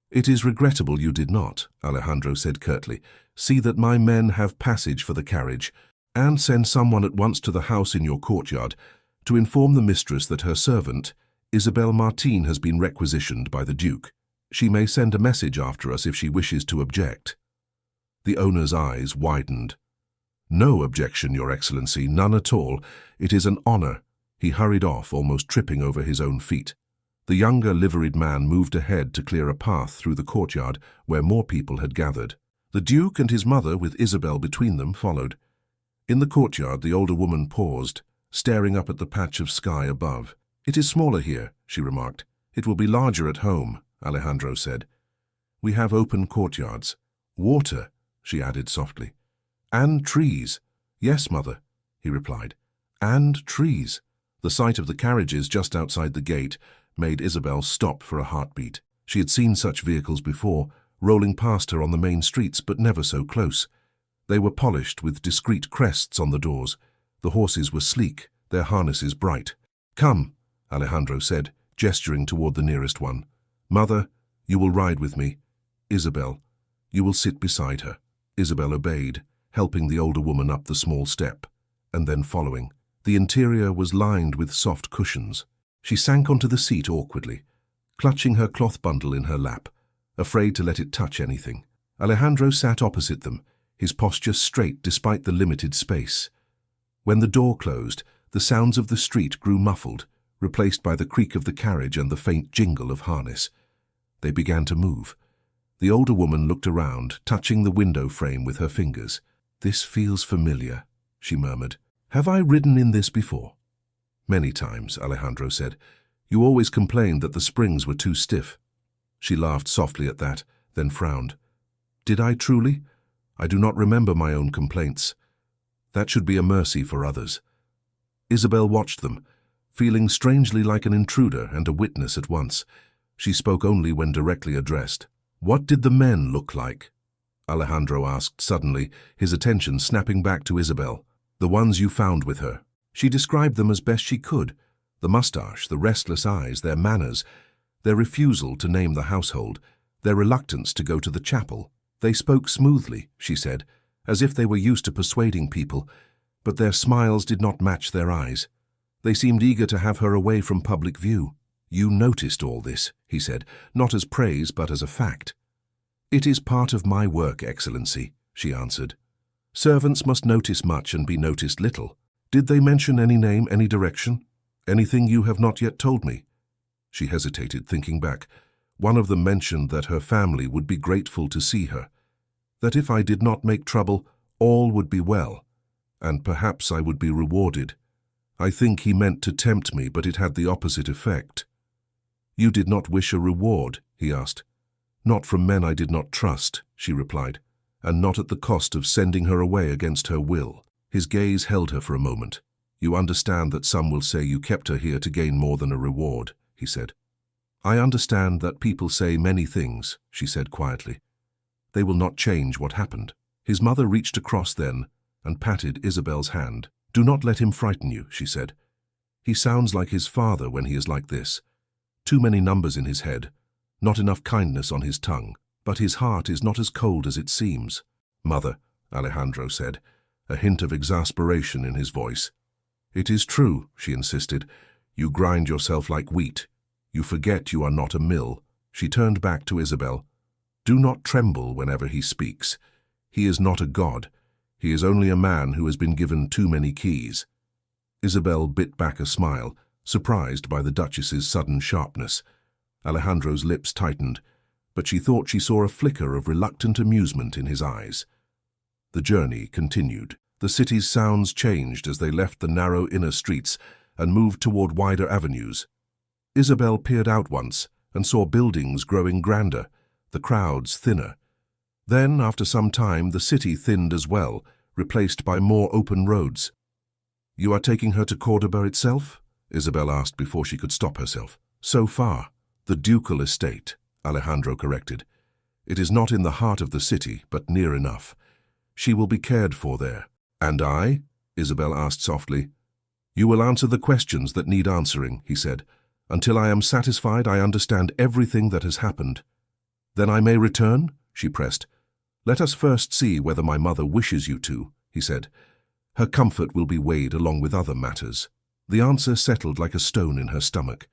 "It is regrettable you did not," Alejandro said curtly. "See that my men have passage for the carriage, and send someone at once to the house in your courtyard to inform the mistress that her servant, Isabel Martin, has been requisitioned by the Duke. She may send a message after us if she wishes to object." The owner's eyes widened. "No objection, Your Excellency, none at all. It is an honor." He hurried off, almost tripping over his own feet. The younger liveried man moved ahead to clear a path through the courtyard where more people had gathered. The Duke and his mother, with Isabel between them, followed. In the courtyard, the older woman paused, staring up at the patch of sky above. "It is smaller here," she remarked. "It will be larger at home," Alejandro said. "We have open courtyards. Water," she added softly. "And trees." "Yes, mother," he replied. "And trees." The sight of the carriages just outside the gate made Isabel stop for a heartbeat. She had seen such vehicles before, rolling past her on the main streets, but never so close. They were polished with discreet crests on the doors. The horses were sleek, their harnesses bright. "Come," Alejandro said, gesturing toward the nearest one. "Mother, you will ride with me. Isabel, you will sit beside her." Isabel obeyed, helping the older woman up the small step, and then following. The interior was lined with soft cushions. She sank onto the seat awkwardly, clutching her cloth bundle in her lap, afraid to let it touch anything. Alejandro sat opposite them, his posture straight despite the limited space. When the door closed, the sounds of the street grew muffled, replaced by the creak of the carriage and the faint jingle of harness. They began to move. The older woman looked around, touching the window frame with her fingers. "This feels familiar," she murmured. "Have I ridden in this before?" "Many times," Alejandro said. "You always complained that the springs were too stiff." She laughed softly at that, then frowned. "Did I truly? I do not remember my own complaints. That should be a mercy for others." Isabel watched them, feeling strangely like an intruder and a witness at once. She spoke only when directly addressed. "What did the men look like?" Alejandro asked suddenly, his attention snapping back to Isabel. "The ones you found with her." She described them as best she could. The mustache, the restless eyes, their manners, their refusal to name the household, their reluctance to go to the chapel. "They spoke smoothly," she said, as if they were used to persuading people, but their smiles did not match their eyes. They seemed eager to have her away from public view. "You noticed all this," he said, not as praise but as a fact. "It is part of my work, Excellency," she answered. Servants must notice much and be noticed little. Did they mention any name, any direction? Anything you have not yet told me? She hesitated, thinking back. One of them mentioned that her family would be grateful to see her, that if I did not make trouble, all would be well, and perhaps I would be rewarded. I think he meant to tempt me, but it had the opposite effect. You did not wish a reward, he asked. Not from men I did not trust, she replied, and not at the cost of sending her away against her will. His gaze held her for a moment. You understand that some will say you kept her here to gain more than a reward, he said. I understand that people say many things, she said quietly. They will not change what happened. His mother reached across then and patted Isabel's hand. Do not let him frighten you, she said. He sounds like his father when he is like this. Too many numbers in his head, not enough kindness on his tongue, but his heart is not as cold as it seems. Mother, Alejandro said, a hint of exasperation in his voice. It is true, she insisted. You grind yourself like wheat. You forget you are not a mill. She turned back to Isabel. Do not tremble whenever he speaks. He is not a god. He is only a man who has been given too many keys. Isabel bit back a smile, surprised by the Duchess's sudden sharpness. Alejandro's lips tightened, but she thought she saw a flicker of reluctant amusement in his eyes. The journey continued. The city's sounds changed as they left the narrow inner streets and moved toward wider avenues. Isabel peered out once and saw buildings growing grander, the crowds thinner. Then, after some time, the city thinned as well, replaced by more open roads. You are taking her to Córdoba itself? Isabel asked before she could stop herself. So far. The ducal estate, Alejandro corrected. It is not in the heart of the city, but near enough. She will be cared for there. And I? Isabel asked softly. You will answer the questions that need answering, he said. Until I am satisfied I understand everything that has happened. Then I may return? She pressed. Let us first see whether my mother wishes you to, he said. Her comfort will be weighed along with other matters. The answer settled like a stone in her stomach.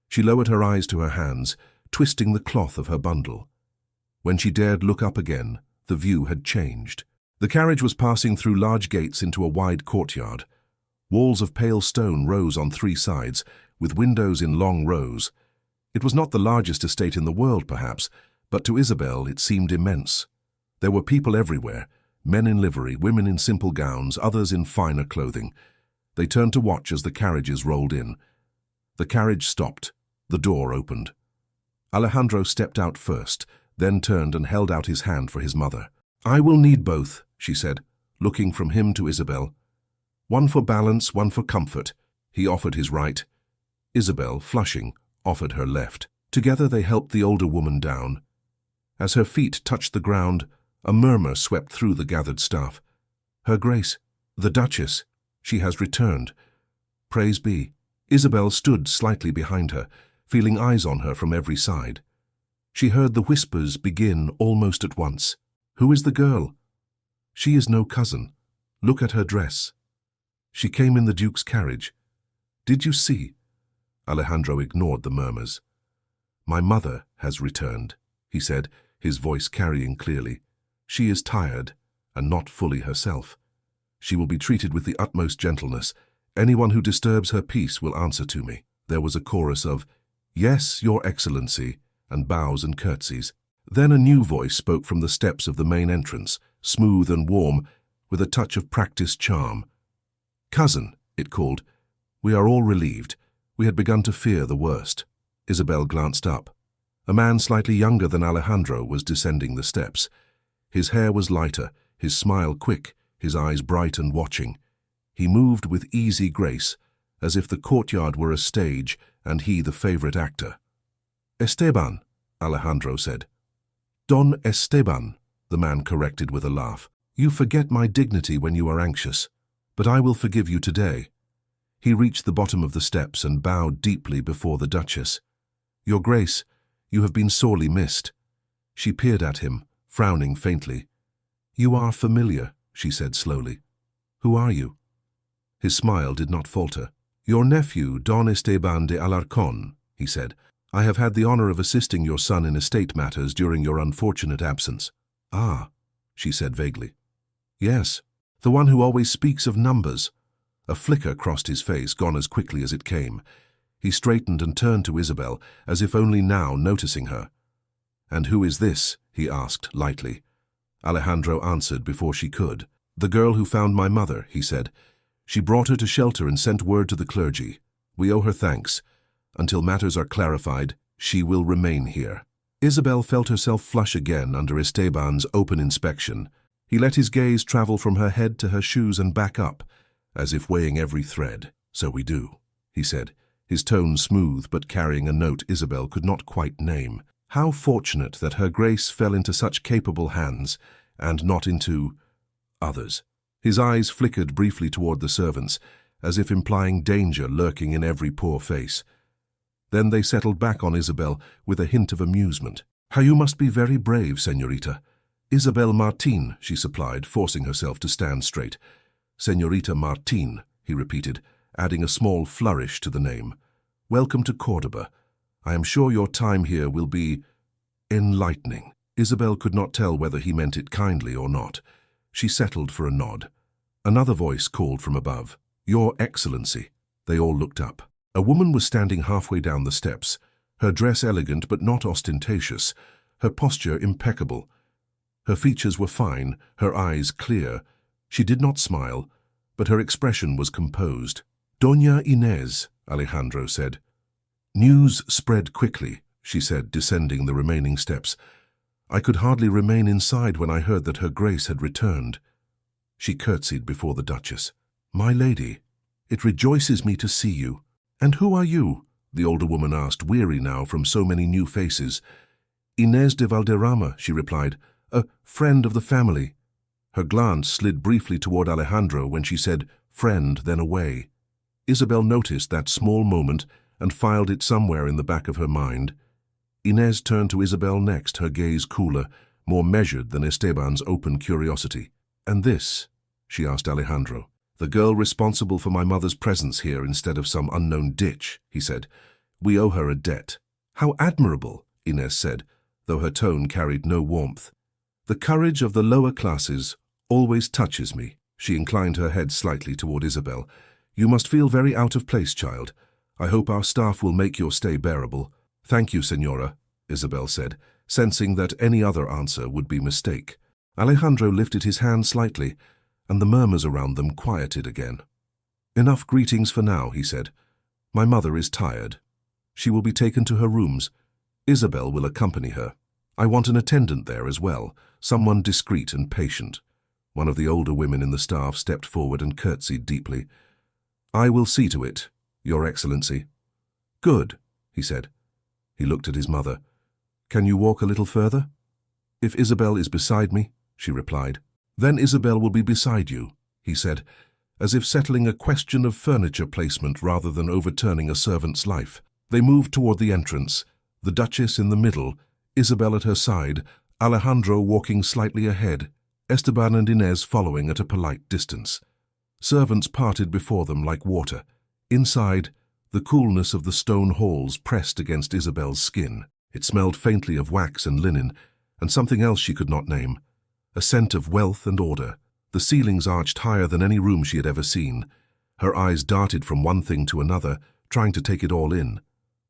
She lowered her eyes to her hands, twisting the cloth of her bundle. When she dared look up again, the view had changed. The carriage was passing through large gates into a wide courtyard. Walls of pale stone rose on three sides, with windows in long rows. It was not the largest estate in the world, perhaps, but to Isabel it seemed immense. There were people everywhere, men in livery, women in simple gowns, others in finer clothing. They turned to watch as the carriages rolled in. The carriage stopped. The door opened. Alejandro stepped out first, then turned and held out his hand for his mother. I will need both, she said, looking from him to Isabel. One for balance, one for comfort. He offered his right. Isabel, flushing, offered her left. Together they helped the older woman down. As her feet touched the ground, a murmur swept through the gathered staff. Her Grace, the Duchess, she has returned. Praise be. Isabel stood slightly behind her, feeling eyes on her from every side. She heard the whispers begin almost at once. Who is the girl? She is no cousin. Look at her dress. She came in the Duke's carriage. Did you see? Alejandro ignored the murmurs. My mother has returned, he said, his voice carrying clearly. She is tired, and not fully herself. She will be treated with the utmost gentleness. Anyone who disturbs her peace will answer to me. There was a chorus of, Yes, Your Excellency, and bows and curtsies. Then a new voice spoke from the steps of the main entrance, smooth and warm, with a touch of practiced charm. Cousin, it called. We are all relieved. We had begun to fear the worst. Isabel glanced up. A man slightly younger than Alejandro was descending the steps. His hair was lighter, his smile quick, his eyes bright and watching. He moved with easy grace, as if the courtyard were a stage and he the favorite actor. Esteban, Alejandro said. Don Esteban, the man corrected with a laugh. You forget my dignity when you are anxious, but I will forgive you today. He reached the bottom of the steps and bowed deeply before the Duchess. Your Grace, you have been sorely missed. She peered at him, frowning faintly. You are familiar, she said slowly. Who are you? His smile did not falter. Your nephew, Don Esteban de Alarcón, he said. I have had the honor of assisting your son in estate matters during your unfortunate absence. Ah, she said vaguely. Yes, the one who always speaks of numbers. A flicker crossed his face, gone as quickly as it came. He straightened and turned to Isabel, as if only now noticing her. "And who is this?" he asked lightly. Alejandro answered before she could. "The girl who found my mother," he said. "She brought her to shelter and sent word to the clergy. We owe her thanks. Until matters are clarified, she will remain here." Isabel felt herself flush again under Esteban's open inspection. He let his gaze travel from her head to her shoes and back up, as if weighing every thread. "So we do," he said, his tone smooth but carrying a note Isabel could not quite name. How fortunate that her grace fell into such capable hands, and not into others. His eyes flickered briefly toward the servants, as if implying danger lurking in every poor face. Then they settled back on Isabel with a hint of amusement. "How you must be very brave, señorita." "Isabel Martin," she supplied, forcing herself to stand straight. "Señorita Martin," he repeated, adding a small flourish to the name. "Welcome to Córdoba. I am sure your time here will be enlightening." Isabel could not tell whether he meant it kindly or not. She settled for a nod. Another voice called from above. "Your Excellency." They all looked up. A woman was standing halfway down the steps, her dress elegant but not ostentatious, her posture impeccable. Her features were fine, her eyes clear. She did not smile, but her expression was composed. "Doña Inés," Alejandro said. "News spread quickly," she said, descending the remaining steps. "I could hardly remain inside when I heard that her grace had returned." She curtsied before the Duchess. "My lady, it rejoices me to see you." "And who are you?" the older woman asked, weary now from so many new faces. "Inés de Valderrama," she replied, "a friend of the family." Her glance slid briefly toward Alejandro when she said, "friend," then away. Isabel noticed that small moment and filed it somewhere in the back of her mind. Inés turned to Isabel next, her gaze cooler, more measured than Esteban's open curiosity. "And this?" she asked Alejandro. "The girl responsible for my mother's presence here instead of some unknown ditch," he said. "We owe her a debt." "How admirable," Inés said, though her tone carried no warmth. "The courage of the lower classes always touches me." She inclined her head slightly toward Isabel. "You must feel very out of place, child. I hope our staff will make your stay bearable." "Thank you, Señora," Isabel said, sensing that any other answer would be mistake. Alejandro lifted his hand slightly, and the murmurs around them quieted again. "Enough greetings for now," he said. "My mother is tired. She will be taken to her rooms. Isabel will accompany her. I want an attendant there as well, someone discreet and patient." One of the older women in the staff stepped forward and curtsied deeply. "I will see to it, Your Excellency." "Good," he said. He looked at his mother. "Can you walk a little further?" "If Isabel is beside me," she replied. "Then Isabel will be beside you," he said, as if settling a question of furniture placement rather than overturning a servant's life. They moved toward the entrance, the Duchess in the middle, Isabel at her side, Alejandro walking slightly ahead, Esteban and Inés following at a polite distance. Servants parted before them like water. Inside, the coolness of the stone halls pressed against Isabel's skin. It smelled faintly of wax and linen, and something else she could not name. A scent of wealth and order. The ceilings arched higher than any room she had ever seen. Her eyes darted from one thing to another, trying to take it all in.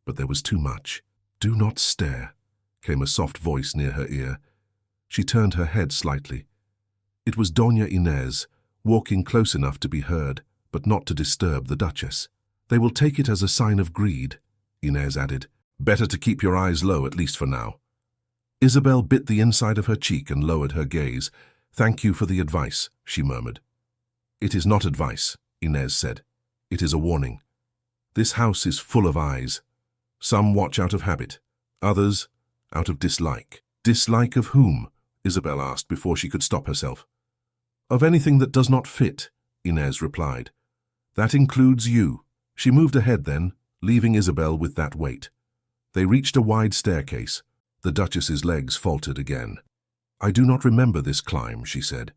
But there was too much. "Do not stare," came a soft voice near her ear. She turned her head slightly. It was Doña Inés, walking close enough to be heard, but not to disturb the Duchess. "They will take it as a sign of greed," Inés added. "Better to keep your eyes low, at least for now." Isabel bit the inside of her cheek and lowered her gaze. "Thank you for the advice," she murmured. "It is not advice," Inés said. "It is a warning. This house is full of eyes. Some watch out of habit, others out of dislike." "Dislike of whom?" Isabel asked before she could stop herself. "Of anything that does not fit," Inés replied. "That includes you." She moved ahead then, leaving Isabel with that weight. They reached a wide staircase. The Duchess's legs faltered again. "I do not remember this climb," she said.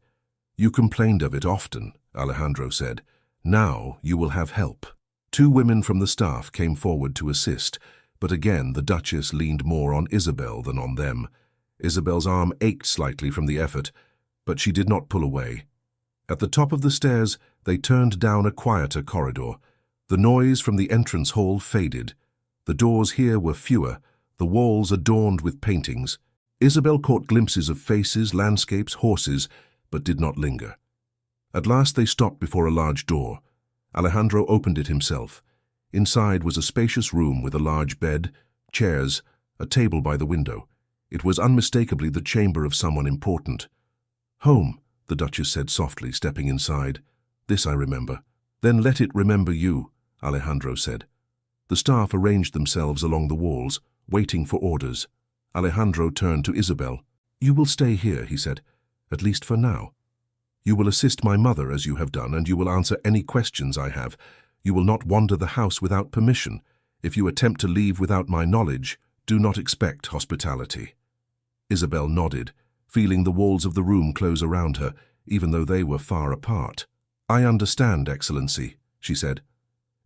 "You complained of it often," Alejandro said. "Now you will have help." Two women from the staff came forward to assist, but again the Duchess leaned more on Isabel than on them. Isabel's arm ached slightly from the effort, But she did not pull away. At the top of the stairs, they turned down a quieter corridor. The noise from the entrance hall faded. The doors here were fewer, the walls adorned with paintings. Isabel caught glimpses of faces, landscapes, horses, but did not linger. At last they stopped before a large door. Alejandro opened it himself. Inside was a spacious room with a large bed, chairs, a table by the window. It was unmistakably the chamber of someone important. "Home," the Duchess said softly, stepping inside. "This I remember." "Then let it remember you," Alejandro said. The staff arranged themselves along the walls, waiting for orders. Alejandro turned to Isabel. "You will stay here," he said, "at least for now. You will assist my mother as you have done, and you will answer any questions I have. You will not wander the house without permission. If you attempt to leave without my knowledge, do not expect hospitality." Isabel nodded, feeling the walls of the room close around her, even though they were far apart. "I understand, Excellency," she said.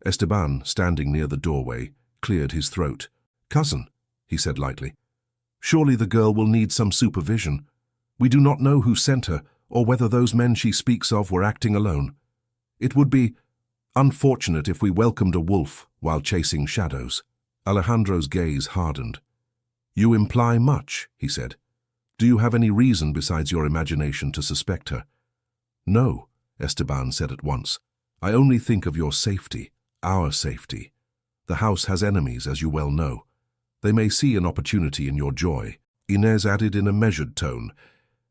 Esteban, standing near the doorway, cleared his throat. "Cousin," he said lightly, "surely the girl will need some supervision. We do not know who sent her, or whether those men she speaks of were acting alone. It would be unfortunate if we welcomed a wolf while chasing shadows." Alejandro's gaze hardened. "You imply much," he said. "Do you have any reason besides your imagination to suspect her?" "No," Esteban said at once. "I only think of your safety, our safety. The house has enemies, as you well know. They may see an opportunity in your joy." Inez added in a measured tone,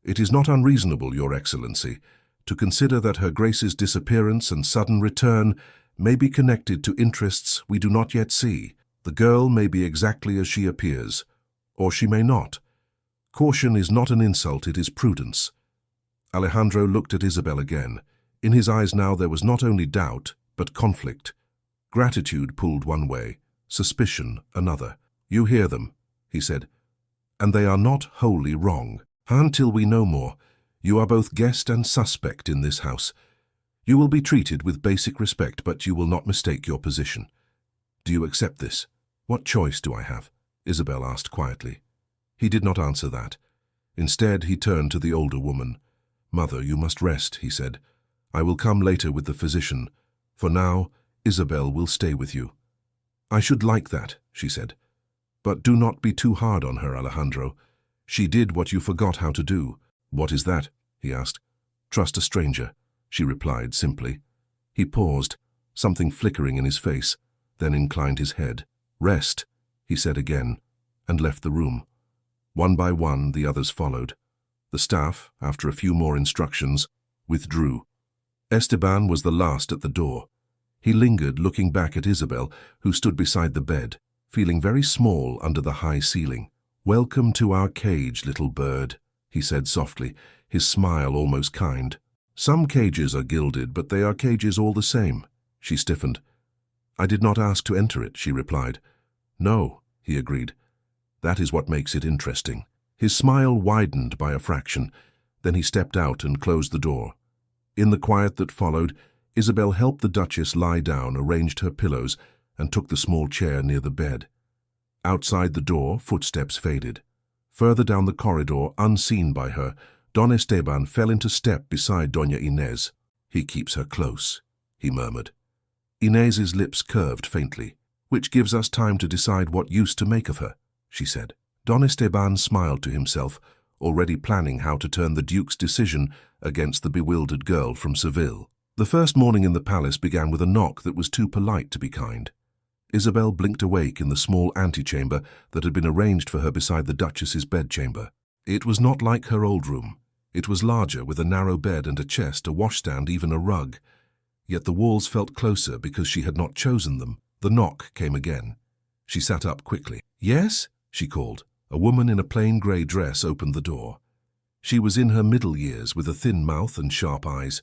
"It is not unreasonable, Your Excellency, to consider that Her Grace's disappearance and sudden return may be connected to interests we do not yet see. The girl may be exactly as she appears, or she may not. Caution is not an insult, it is prudence." Alejandro looked at Isabel again. In his eyes now there was not only doubt, but conflict. Gratitude pulled one way, suspicion another. "You hear them," he said, "and they are not wholly wrong. Until we know more, you are both guest and suspect in this house. You will be treated with basic respect, but you will not mistake your position. Do you accept this?" "What choice do I have?" Isabel asked quietly. He did not answer that. Instead, he turned to the older woman. "Mother, you must rest," he said. "I will come later with the physician. For now, Isabel will stay with you." "I should like that," she said. "But do not be too hard on her, Alejandro. She did what you forgot how to do." "What is that?" he asked. "Trust a stranger," she replied simply. He paused, something flickering in his face, then inclined his head. "Rest," he said again, and left the room. One by one, the others followed. The staff, after a few more instructions, withdrew. Esteban was the last at the door. He lingered, looking back at Isabel, who stood beside the bed, feeling very small under the high ceiling. "Welcome to our cage, little bird," he said softly, his smile almost kind. "Some cages are gilded, but they are cages all the same." She stiffened. "I did not ask to enter it," she replied. "No," he agreed. "That is what makes it interesting." His smile widened by a fraction. Then he stepped out and closed the door. In the quiet that followed, Isabel helped the Duchess lie down, arranged her pillows, and took the small chair near the bed. Outside the door, footsteps faded. Further down the corridor, unseen by her, Don Esteban fell into step beside Doña Inés. "He keeps her close," he murmured. Inés's lips curved faintly. "Which gives us time to decide what use to make of her," she said. Don Esteban smiled to himself, already planning how to turn the Duke's decision against the bewildered girl from Seville. The first morning in the palace began with a knock that was too polite to be kind. Isabel blinked awake in the small antechamber that had been arranged for her beside the Duchess's bedchamber. It was not like her old room. It was larger, with a narrow bed and a chest, a washstand, even a rug. Yet the walls felt closer because she had not chosen them. The knock came again. She sat up quickly. "Yes?" she called. A woman in a plain grey dress opened the door. She was in her middle years, with a thin mouth and sharp eyes.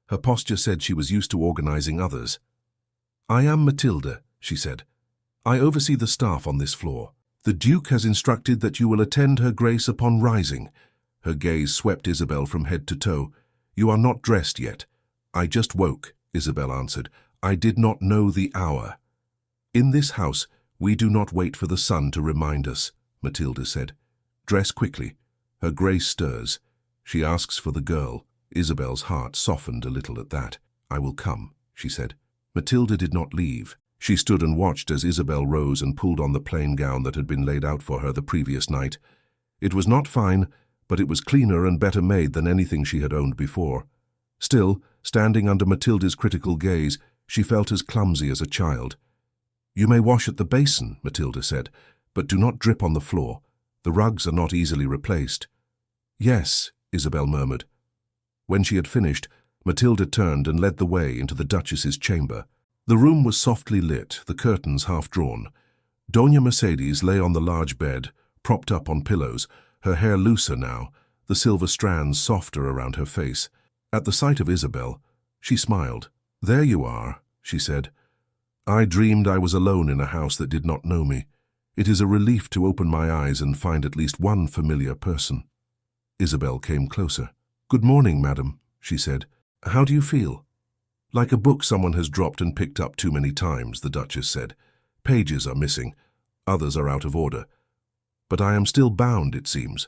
Her posture said she was used to organizing others. "I am Matilda," she said. "I oversee the staff on this floor. The Duke has instructed that you will attend Her Grace upon rising." Her gaze swept Isabel from head to toe. "You are not dressed yet." "I just woke," Isabel answered. "I did not know the hour." "In this house, we do not wait for the sun to remind us," Matilda said. "Dress quickly. Her Grace stirs. She asks for the girl. Isabel's heart softened a little at that. I will come, she said. Matilda did not leave. She stood and watched as Isabel rose and pulled on the plain gown that had been laid out for her the previous night. It was not fine, but it was cleaner and better made than anything she had owned before. Still, standing under Matilda's critical gaze, she felt as clumsy as a child. You may wash at the basin, Matilda said, but do not drip on the floor. The rugs are not easily replaced. Yes, Isabel murmured. When she had finished, Matilda turned and led the way into the Duchess's chamber. The room was softly lit, the curtains half drawn. Doña Mercedes lay on the large bed, propped up on pillows, her hair looser now, the silver strands softer around her face. At the sight of Isabel, she smiled. There you are, she said. I dreamed I was alone in a house that did not know me. It is a relief to open my eyes and find at least one familiar person. Isabel came closer. Good morning, madam, she said. How do you feel? Like a book someone has dropped and picked up too many times, the Duchess said. Pages are missing, others are out of order. But I am still bound, it seems.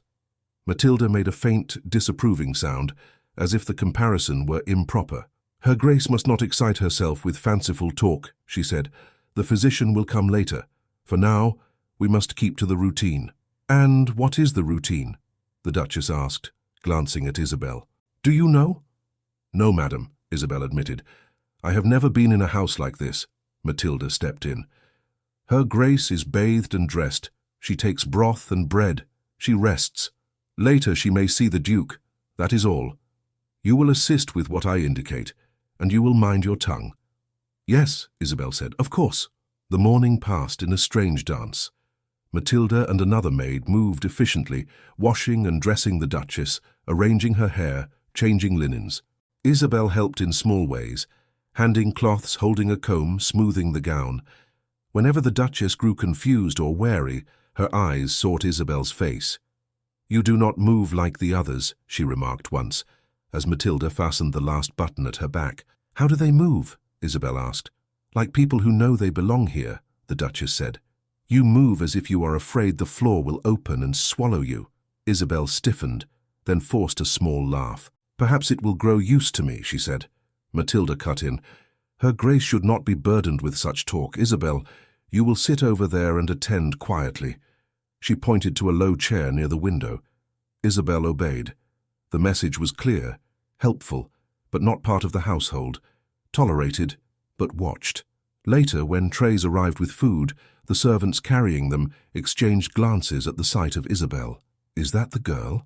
Matilda made a faint, disapproving sound, as if the comparison were improper. Her Grace must not excite herself with fanciful talk, she said. The physician will come later. For now, we must keep to the routine. And what is the routine? The Duchess asked, glancing at Isabel. Do you know? No, madam, Isabel admitted. I have never been in a house like this. Matilda stepped in. Her Grace is bathed and dressed. She takes broth and bread. She rests. Later she may see the Duke. That is all. You will assist with what I indicate, and you will mind your tongue. Yes, Isabel said, of course. The morning passed in a strange dance. Matilda and another maid moved efficiently, washing and dressing the Duchess, arranging her hair, changing linens. Isabel helped in small ways, handing cloths, holding a comb, smoothing the gown. Whenever the Duchess grew confused or wary, her eyes sought Isabel's face. You do not move like the others, she remarked once, as Matilda fastened the last button at her back. How do they move? Isabel asked. Like people who know they belong here, the Duchess said. You move as if you are afraid the floor will open and swallow you. Isabel stiffened, then forced a small laugh. Perhaps it will grow used to me, she said. Matilda cut in. Her Grace should not be burdened with such talk. Isabel, you will sit over there and attend quietly. She pointed to a low chair near the window. Isabel obeyed. The message was clear, helpful, but not part of the household. Tolerated, but watched. Later, when trays arrived with food, the servants carrying them exchanged glances at the sight of Isabel. Is that the girl?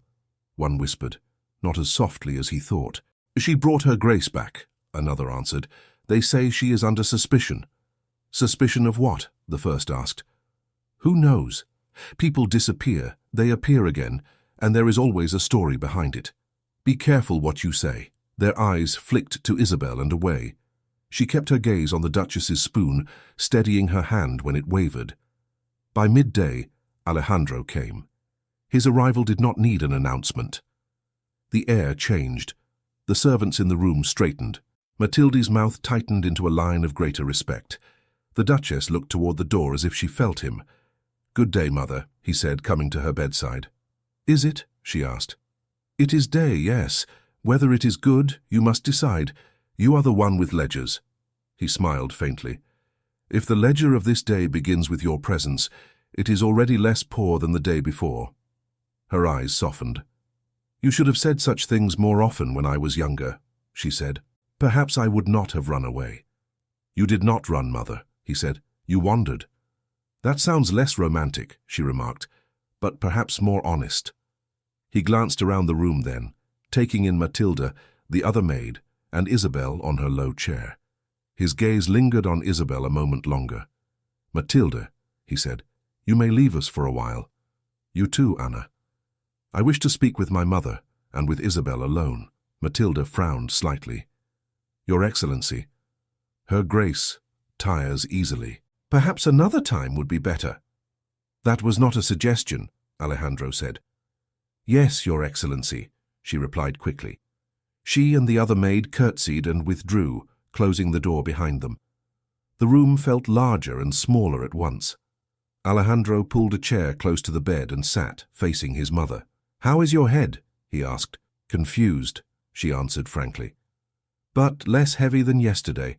One whispered, not as softly as he thought. She brought her Grace back, another answered. They say she is under suspicion. Suspicion of what? The first asked. Who knows? People disappear, they appear again, and there is always a story behind it. Be careful what you say. Their eyes flicked to Isabel and away. She kept her gaze on the Duchess's spoon, steadying her hand when it wavered. By midday, Alejandro came. His arrival did not need an announcement. The air changed. The servants in the room straightened. Matilda's mouth tightened into a line of greater respect. The Duchess looked toward the door as if she felt him. Good day, mother, he said, coming to her bedside. Is it? She asked. It is day, yes. Whether it is good, you must decide. You are the one with ledgers. He smiled faintly. If the ledger of this day begins with your presence, it is already less poor than the day before. Her eyes softened. You should have said such things more often when I was younger, she said. Perhaps I would not have run away. You did not run, mother, he said. You wandered. That sounds less romantic, she remarked, but perhaps more honest. He glanced around the room then, taking in Matilda, the other maid, and Isabel on her low chair. His gaze lingered on Isabel a moment longer. Matilda, he said, you may leave us for a while. You too, Anna. I wish to speak with my mother, and with Isabel alone. Matilda frowned slightly. Your Excellency. Her Grace tires easily. Perhaps another time would be better. That was not a suggestion, Alejandro said. Yes, Your Excellency, she replied quickly. She and the other maid curtsied and withdrew, closing the door behind them. The room felt larger and smaller at once. Alejandro pulled a chair close to the bed and sat, facing his mother. How is your head? He asked. Confused, she answered frankly. But less heavy than yesterday.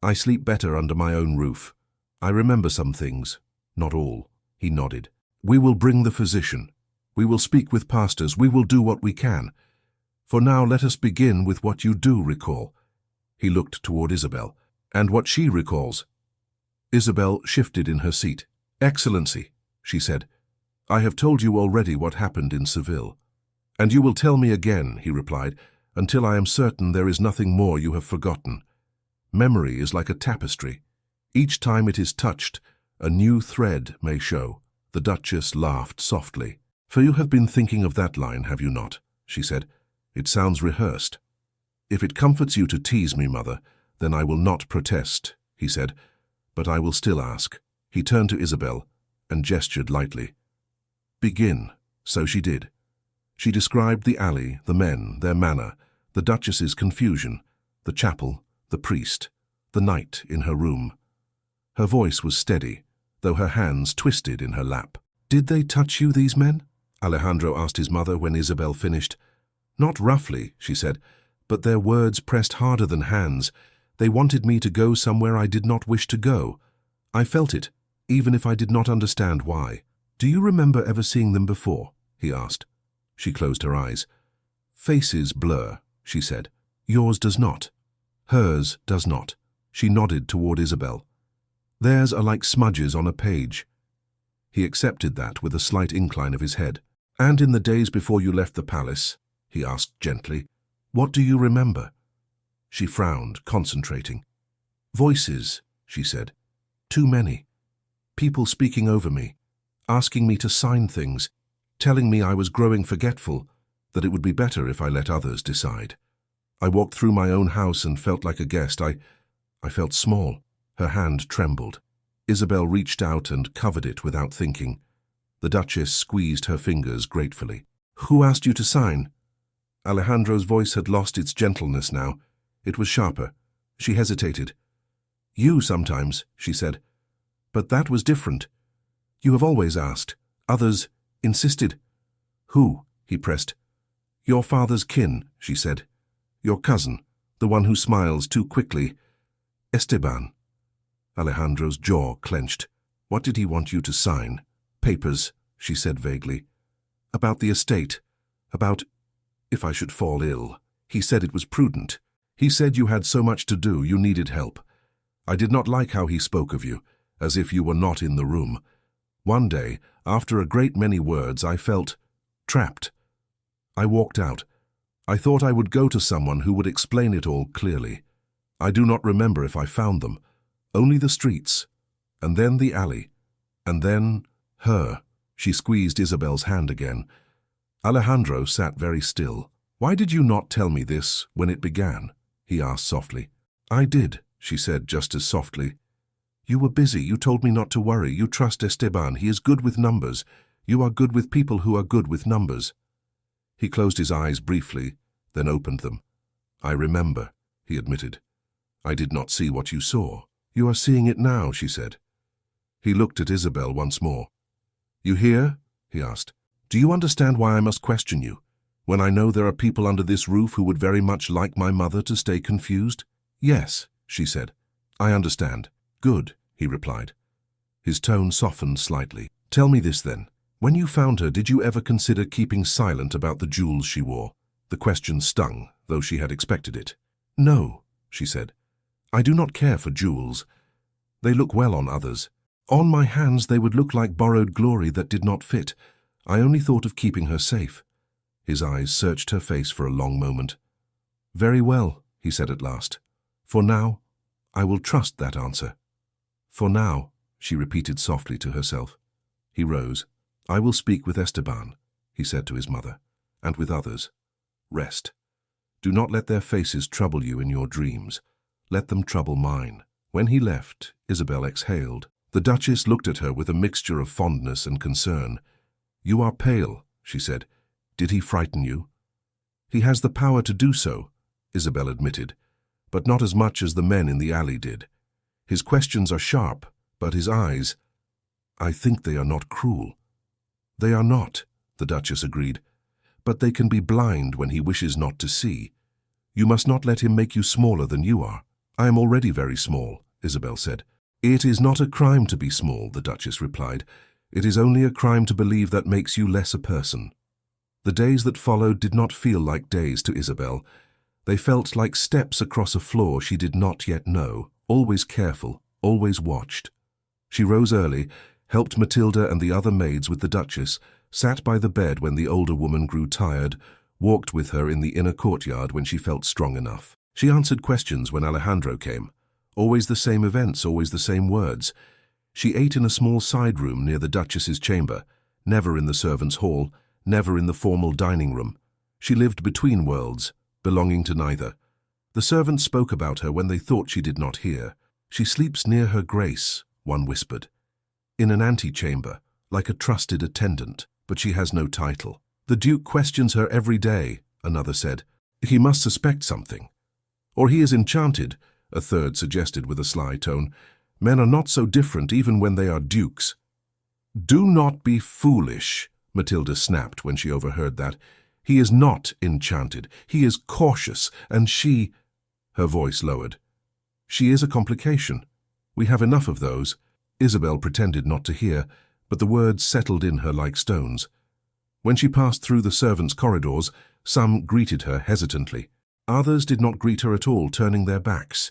I sleep better under my own roof. I remember some things, not all. He nodded. We will bring the physician. We will speak with pastors. We will do what we can. For now, let us begin with what you do recall. He looked toward Isabel, and what she recalls. Isabel shifted in her seat. Excellency, she said, I have told you already what happened in Seville. And you will tell me again, he replied, until I am certain there is nothing more you have forgotten. Memory is like a tapestry. Each time it is touched, a new thread may show. The Duchess laughed softly. For you have been thinking of that line, have you not? She said. It sounds rehearsed. If it comforts you to tease me, mother, then I will not protest, he said, but I will still ask. He turned to Isabel and gestured lightly. Begin. So she did. She described the alley, the men, their manner, the Duchess's confusion, the chapel, the priest, the night in her room. Her voice was steady, though her hands twisted in her lap. Did they touch you, these men? Alejandro asked his mother when Isabel finished. Not roughly, she said, but their words pressed harder than hands. They wanted me to go somewhere I did not wish to go. I felt it, even if I did not understand why. Do you remember ever seeing them before? He asked. She closed her eyes. Faces blur, she said. Yours does not. Hers does not. She nodded toward Isabel. Theirs are like smudges on a page. He accepted that with a slight incline of his head. And in the days before you left the palace, he asked gently, what do you remember? She frowned, concentrating. Voices, she said. Too many. People speaking over me, asking me to sign things, telling me I was growing forgetful, that it would be better if I let others decide. I walked through my own house and felt like a guest. I felt small. Her hand trembled. Isabel reached out and covered it without thinking. The Duchess squeezed her fingers gratefully. Who asked you to sign? Alejandro's voice had lost its gentleness now. It was sharper. She hesitated. You sometimes, she said. But that was different. You have always asked. Others insisted. Who? He pressed. Your father's kin, she said. Your cousin, the one who smiles too quickly. Esteban. Alejandro's jaw clenched. What did he want you to sign? Papers, she said vaguely. About the estate. About if I should fall ill. He said it was prudent. He said you had so much to do, you needed help. I did not like how he spoke of you, as if you were not in the room. One day, after a great many words, I felt trapped. I walked out. I thought I would go to someone who would explain it all clearly. I do not remember if I found them. Only the streets, and then the alley, and then her. She squeezed Isabel's hand again. Alejandro sat very still. Why did you not tell me this when it began? He asked softly. I did, she said just as softly. You were busy. You told me not to worry. You trust Esteban. He is good with numbers. You are good with people who are good with numbers. He closed his eyes briefly, then opened them. I remember, he admitted. I did not see what you saw. You are seeing it now, she said. He looked at Isabel once more. You hear? He asked. Do you understand why I must question you, when I know there are people under this roof who would very much like my mother to stay confused? Yes, she said. I understand. Good, he replied. His tone softened slightly. Tell me this then. When you found her, did you ever consider keeping silent about the jewels she wore? The question stung, though she had expected it. No, she said. I do not care for jewels. They look well on others. On my hands they would look like borrowed glory that did not fit. I only thought of keeping her safe. His eyes searched her face for a long moment. Very well, he said at last. For now, I will trust that answer. For now, she repeated softly to herself. He rose. I will speak with Esteban, he said to his mother, and with others. Rest. Do not let their faces trouble you in your dreams. Let them trouble mine. When he left, Isabel exhaled. The Duchess looked at her with a mixture of fondness and concern. You are pale, she said. Did he frighten you? He has the power to do so, Isabel admitted, but not as much as the men in the alley did. His questions are sharp, but his eyes, I think they are not cruel. They are not, the Duchess agreed, but they can be blind when he wishes not to see. You must not let him make you smaller than you are. I am already very small, Isabel said. It is not a crime to be small, the Duchess replied. It is only a crime to believe that makes you less a person. The days that followed did not feel like days to Isabel. They felt like steps across a floor she did not yet know, always careful, always watched. She rose early, helped Matilda and the other maids with the Duchess, sat by the bed when the older woman grew tired, walked with her in the inner courtyard when she felt strong enough. She answered questions when Alejandro came. Always the same events, always the same words. She ate in a small side room near the Duchess's chamber, never in the servants' hall, never in the formal dining room. She lived between worlds, belonging to neither. The servants spoke about her when they thought she did not hear. She sleeps near her grace, one whispered. In an antechamber, like a trusted attendant, but she has no title. The Duke questions her every day, another said. He must suspect something. Or he is enchanted, a third suggested with a sly tone. Men are not so different even when they are dukes. Do not be foolish, Matilda snapped when she overheard that. He is not enchanted. He is cautious, and she— Her voice lowered. She is a complication. We have enough of those. Isabel pretended not to hear, but the words settled in her like stones. When she passed through the servants' corridors, some greeted her hesitantly. Others did not greet her at all, turning their backs.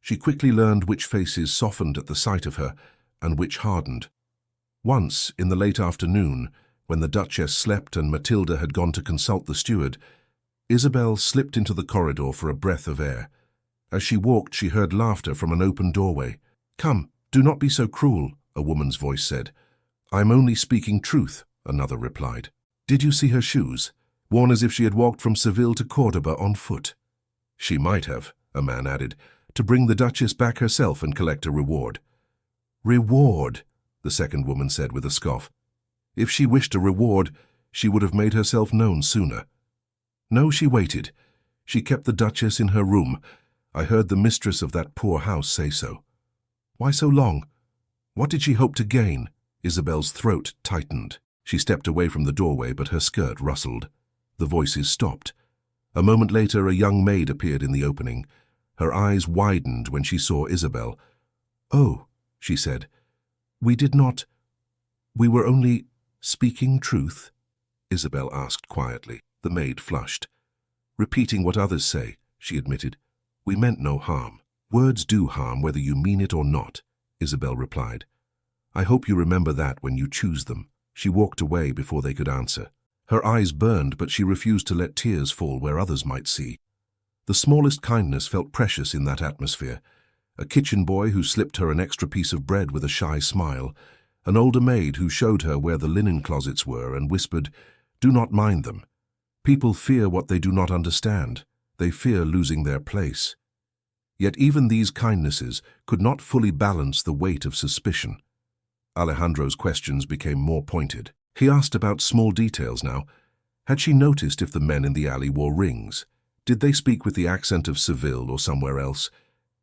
She quickly learned which faces softened at the sight of her, and which hardened. Once, in the late afternoon, when the Duchess slept and Matilda had gone to consult the steward, Isabel slipped into the corridor for a breath of air. As she walked, she heard laughter from an open doorway. Come, do not be so cruel, a woman's voice said. I am only speaking truth, another replied. Did you see her shoes? Worn as if she had walked from Seville to Cordoba on foot. She might have, a man added, to bring the Duchess back herself and collect a reward. Reward, the second woman said with a scoff. If she wished a reward, she would have made herself known sooner. No, she waited. She kept the Duchess in her room. I heard the mistress of that poor house say so. Why so long? What did she hope to gain? Isabel's throat tightened. She stepped away from the doorway, but her skirt rustled. The voices stopped. A moment later, a young maid appeared in the opening. Her eyes widened when she saw Isabel. Oh, she said. We were only speaking truth? Isabel asked quietly. The maid flushed. Repeating what others say, she admitted. We meant no harm. Words do harm whether you mean it or not, Isabel replied. I hope you remember that when you choose them. She walked away before they could answer. Her eyes burned, but she refused to let tears fall where others might see. The smallest kindness felt precious in that atmosphere. A kitchen boy who slipped her an extra piece of bread with a shy smile, an older maid who showed her where the linen closets were and whispered, Do not mind them. People fear what they do not understand. They fear losing their place. Yet even these kindnesses could not fully balance the weight of suspicion. Alejandro's questions became more pointed. He asked about small details now. Had she noticed if the men in the alley wore rings? Did they speak with the accent of Seville or somewhere else?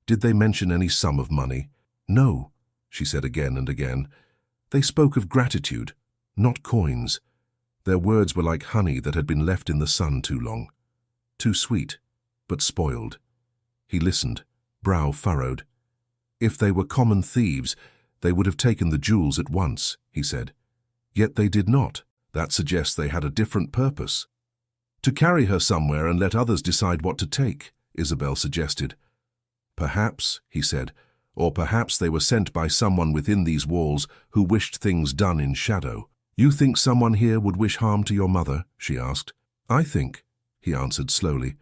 Did they mention any sum of money? No, she said again and again. They spoke of gratitude, not coins. Their words were like honey that had been left in the sun too long. Too sweet, but spoiled. He listened, brow furrowed. If they were common thieves, they would have taken the jewels at once, he said. Yet they did not. That suggests they had a different purpose. To carry her somewhere and let others decide what to take, Isabel suggested. Perhaps, he said, or perhaps they were sent by someone within these walls who wished things done in shadow. You think someone here would wish harm to your mother? She asked. I think, he answered slowly,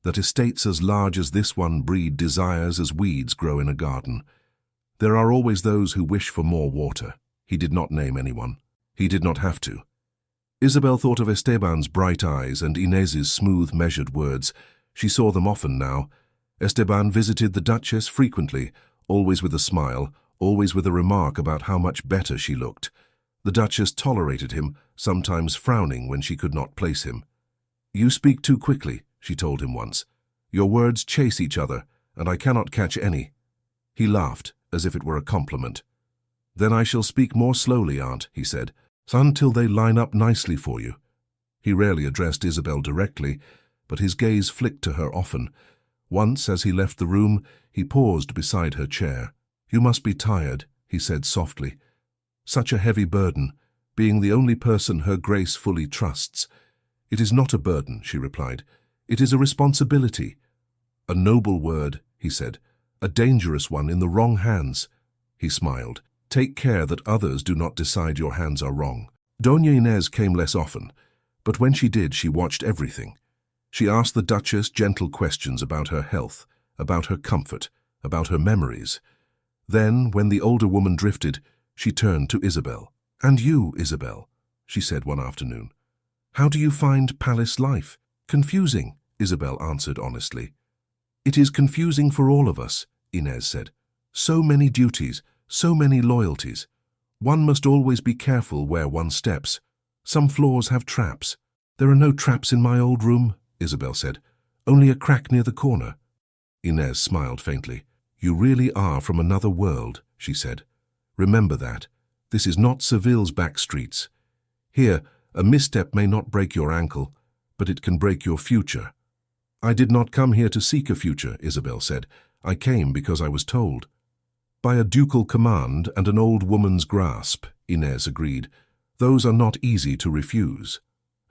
that estates as large as this one breed desires as weeds grow in a garden. There are always those who wish for more water. He did not name anyone. He did not have to. Isabel thought of Esteban's bright eyes and Inez's smooth, measured words. She saw them often now. Esteban visited the Duchess frequently, always with a smile, always with a remark about how much better she looked. The Duchess tolerated him, sometimes frowning when she could not place him. You speak too quickly, she told him once. Your words chase each other, and I cannot catch any. He laughed, as if it were a compliment. Then I shall speak more slowly, Aunt, he said, until they line up nicely for you. He rarely addressed Isabel directly, but his gaze flicked to her often. Once, as he left the room, he paused beside her chair. "You must be tired," he said softly. "Such a heavy burden, being the only person Her Grace fully trusts." "It is not a burden," she replied. "It is a responsibility." "A noble word," he said. "A dangerous one in the wrong hands." He smiled. "Take care that others do not decide your hands are wrong." Doña Inés came less often, but when she did, she watched everything. She asked the Duchess gentle questions about her health, about her comfort, about her memories. Then, when the older woman drifted, she turned to Isabel. "And you, Isabel," she said one afternoon. "How do you find palace life?" "Confusing," Isabel answered honestly. "It is confusing for all of us," Inés said. "So many duties, so many loyalties. One must always be careful where one steps. Some floors have traps." "There are no traps in my old room," Isabel said. "Only a crack near the corner." Inés smiled faintly. "You really are from another world," she said. "Remember that. This is not Seville's back streets. Here, a misstep may not break your ankle, but it can break your future." "I did not come here to seek a future," Isabel said. "I came because I was told." "By a ducal command and an old woman's grasp," Inés agreed. "Those are not easy to refuse."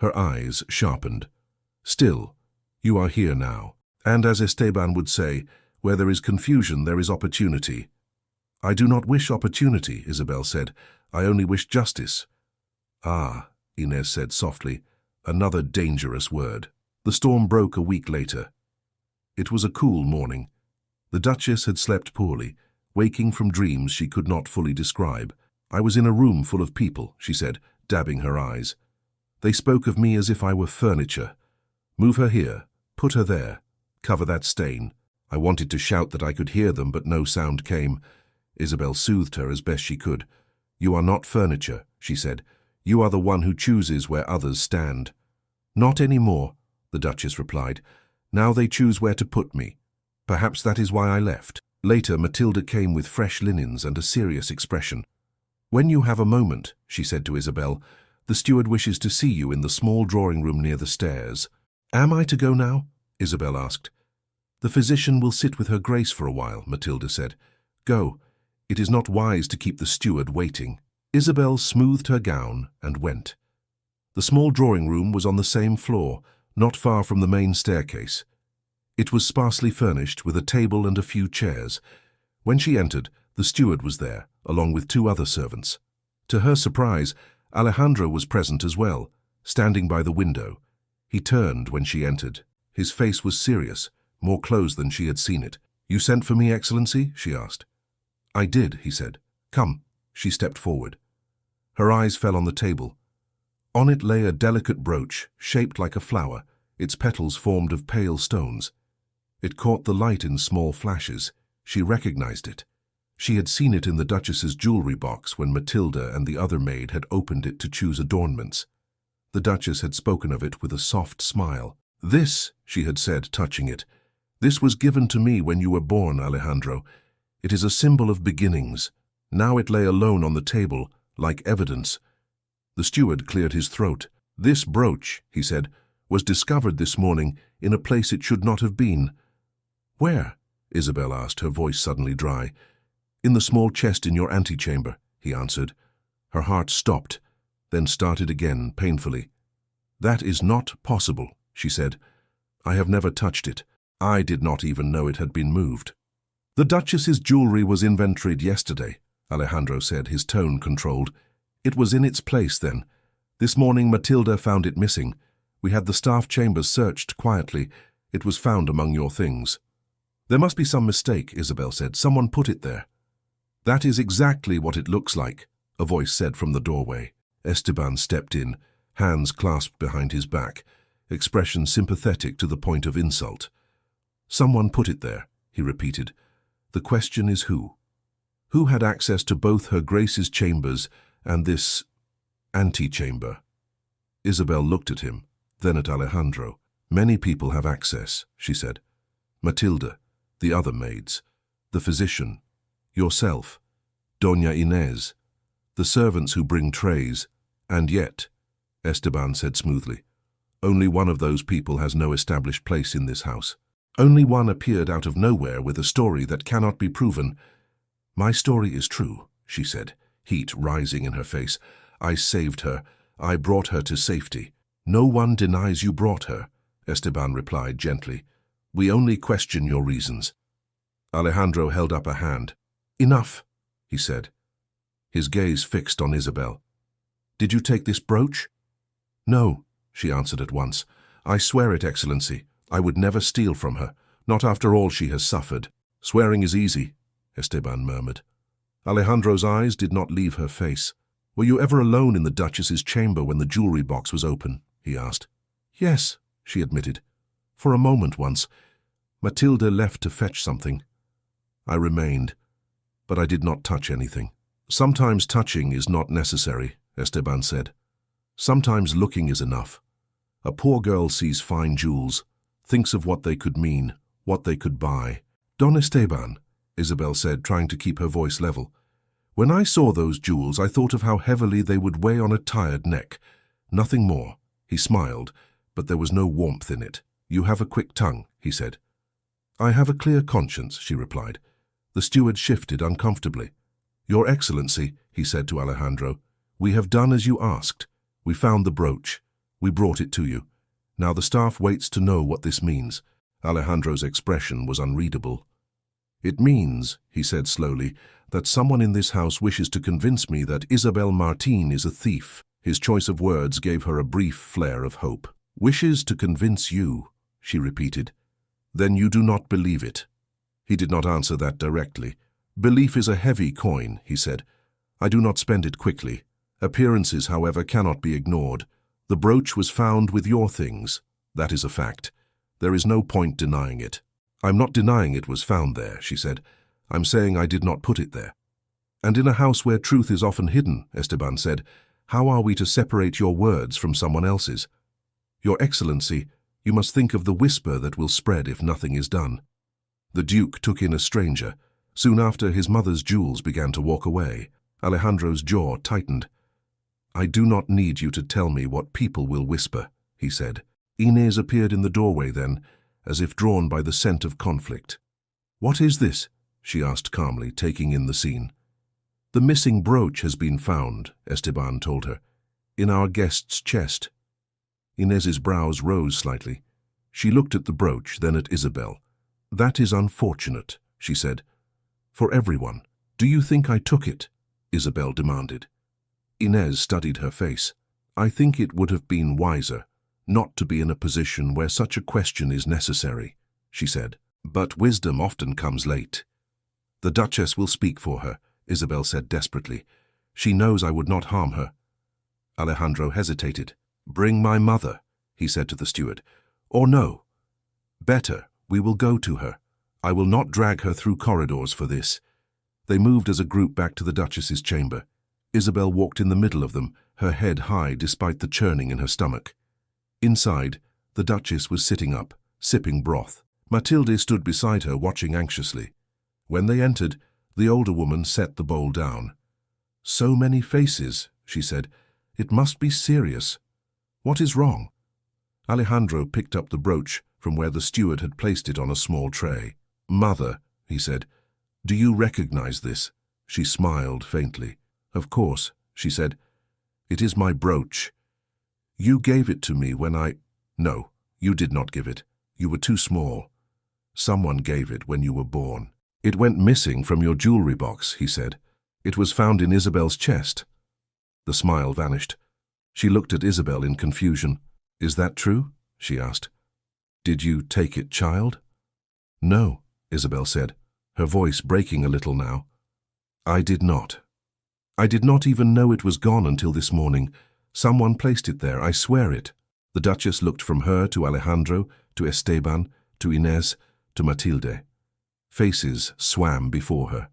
Her eyes sharpened. "Still, you are here now. And as Esteban would say, where there is confusion, there is opportunity." "I do not wish opportunity," Isabel said. "I only wish justice." "Ah," Inés said softly, "another dangerous word." The storm broke a week later. It was a cool morning. The Duchess had slept poorly, waking from dreams she could not fully describe. "I was in a room full of people," she said, dabbing her eyes. "They spoke of me as if I were furniture. Move her here, put her there, cover that stain." I wanted to shout that I could hear them, but no sound came. Isabel soothed her as best she could. "You are not furniture," she said. "You are the one who chooses where others stand." "Not anymore," the Duchess replied. "Now they choose where to put me. Perhaps that is why I left." Later, Matilda came with fresh linens and a serious expression. "When you have a moment," she said to Isabel, "the steward wishes to see you in the small drawing room near the stairs." "Am I to go now?" Isabel asked. "The physician will sit with Her Grace for a while," Matilda said. "Go. It is not wise to keep the steward waiting." Isabel smoothed her gown and went. The small drawing room was on the same floor, not far from the main staircase. It was sparsely furnished with a table and a few chairs. When she entered, the steward was there, along with two other servants. To her surprise, Alejandro was present as well, standing by the window. He turned when she entered. His face was serious, more closed than she had seen it. "You sent for me, Excellency?" she asked. "I did," he said. "Come." She stepped forward. Her eyes fell on the table. On it lay a delicate brooch, shaped like a flower, its petals formed of pale stones. It caught the light in small flashes. She recognized it. She had seen it in the Duchess's jewelry box when Matilda and the other maid had opened it to choose adornments. The Duchess had spoken of it with a soft smile. "This," she had said, touching it, "this was given to me when you were born, Alejandro. It is a symbol of beginnings." Now it lay alone on the table, like evidence. The steward cleared his throat. "This brooch," he said, "was discovered this morning in a place it should not have been." "Where?" Isabel asked, her voice suddenly dry. "In the small chest in your antechamber," he answered. Her heart stopped, then started again painfully. "That is not possible," she said. "I have never touched it. I did not even know it had been moved." "The Duchess's jewelry was inventoried yesterday," Alejandro said, his tone controlled. "It was in its place then. This morning Matilda found it missing. We had the staff chambers searched quietly. It was found among your things." "There must be some mistake," Isabel said. "Someone put it there." "That is exactly what it looks like," a voice said from the doorway. Esteban stepped in, hands clasped behind his back, expression sympathetic to the point of insult. "Someone put it there," he repeated. "The question is who? Who had access to both Her Grace's chambers and this antechamber?" Isabel looked at him, then at Alejandro. "Many people have access," she said. "Matilda, the other maids, the physician, yourself, Doña Inés, the servants who bring trays, and yet," Esteban said smoothly, Only one of those people has no established place in this house. Only one appeared out of nowhere with a story that cannot be proven. My story is true, she said, heat rising in her face. I saved her. I brought her to safety. No one denies you brought her, Esteban replied gently. We only question your reasons. Alejandro held up a hand. Enough, he said, his gaze fixed on Isabel. Did you take this brooch? No, she answered at once. I swear it, Excellency. I would never steal from her, not after all she has suffered. Swearing is easy, Esteban murmured. Alejandro's eyes did not leave her face. Were you ever alone in the Duchess's chamber when the jewelry box was open? He asked. Yes, she admitted. For a moment once. Matilda left to fetch something. I remained, but I did not touch anything. Sometimes touching is not necessary, Esteban said. Sometimes looking is enough. A poor girl sees fine jewels, thinks of what they could mean, what they could buy. Don Esteban, Isabel said, trying to keep her voice level. When I saw those jewels, I thought of how heavily they would weigh on a tired neck. Nothing more. He smiled, but there was no warmth in it. You have a quick tongue, he said. I have a clear conscience, she replied. The steward shifted uncomfortably. Your Excellency, he said to Alejandro, we have done as you asked. We found the brooch. We brought it to you. Now the staff waits to know what this means. Alejandro's expression was unreadable. It means, he said slowly, that someone in this house wishes to convince me that Isabel Martín is a thief. His choice of words gave her a brief flare of hope. Wishes to convince you, she repeated. Then you do not believe it. He did not answer that directly. Belief is a heavy coin, he said. I do not spend it quickly. Appearances, however, cannot be ignored. The brooch was found with your things. That is a fact. There is no point denying it. I'm not denying it was found there, she said. I'm saying I did not put it there. And in a house where truth is often hidden, Esteban said, how are we to separate your words from someone else's? Your Excellency, you must think of the whisper that will spread if nothing is done. The Duke took in a stranger. Soon after, his mother's jewels began to walk away. Alejandro's jaw tightened. I do not need you to tell me what people will whisper, he said. Inez appeared in the doorway then, as if drawn by the scent of conflict. What is this? She asked calmly, taking in the scene. The missing brooch has been found, Esteban told her, in our guest's chest. Inez's brows rose slightly. She looked at the brooch, then at Isabel. That is unfortunate, she said. For everyone. Do you think I took it? Isabel demanded. Inez studied her face. I think it would have been wiser not to be in a position where such a question is necessary, she said. But wisdom often comes late. The Duchess will speak for her, Isabel said desperately. She knows I would not harm her. Alejandro hesitated. Bring my mother, he said to the steward. Or no. Better, we will go to her. I will not drag her through corridors for this. They moved as a group back to the Duchess's chamber. Isabel walked in the middle of them, her head high despite the churning in her stomach. Inside, the Duchess was sitting up, sipping broth. Matilde stood beside her, watching anxiously. When they entered, the older woman set the bowl down. So many faces, she said. It must be serious. What is wrong? Alejandro picked up the brooch from where the steward had placed it on a small tray. Mother, he said, do you recognize this? She smiled faintly. Of course, she said. It is my brooch. You gave it to me when I... No, you did not give it. You were too small. Someone gave it when you were born. It went missing from your jewelry box, he said. It was found in Isabel's chest. The smile vanished. She looked at Isabel in confusion. Is that true? She asked. Did you take it, child? No, Isabel said, her voice breaking a little now. I did not. I did not even know it was gone until this morning. Someone placed it there, I swear it. The Duchess looked from her to Alejandro, to Esteban, to Inez, to Matilde. Faces swam before her.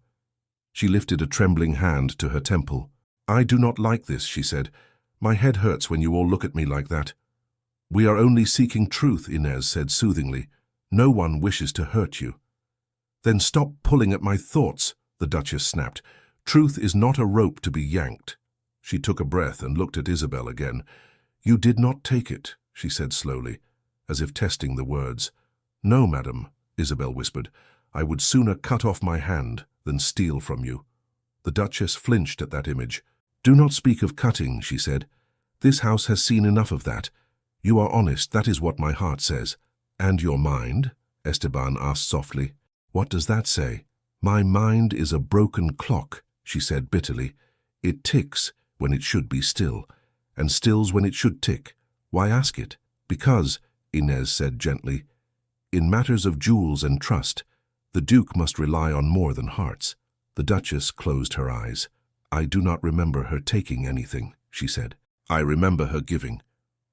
She lifted a trembling hand to her temple. I do not like this, she said. My head hurts when you all look at me like that. We are only seeking truth, Inez said soothingly. No one wishes to hurt you. Then stop pulling at my thoughts, the Duchess snapped. Truth is not a rope to be yanked. She took a breath and looked at Isabel again. You did not take it, she said slowly, as if testing the words. No, madam, Isabel whispered. I would sooner cut off my hand than steal from you. The Duchess flinched at that image. Do not speak of cutting, she said. This house has seen enough of that. You are honest, that is what my heart says. And your mind? Esteban asked softly. What does that say? My mind is a broken clock, she said bitterly. It ticks when it should be still, and stills when it should tick. Why ask it? Because, Inez said gently, in matters of jewels and trust, the Duke must rely on more than hearts. The Duchess closed her eyes. I do not remember her taking anything, she said. I remember her giving.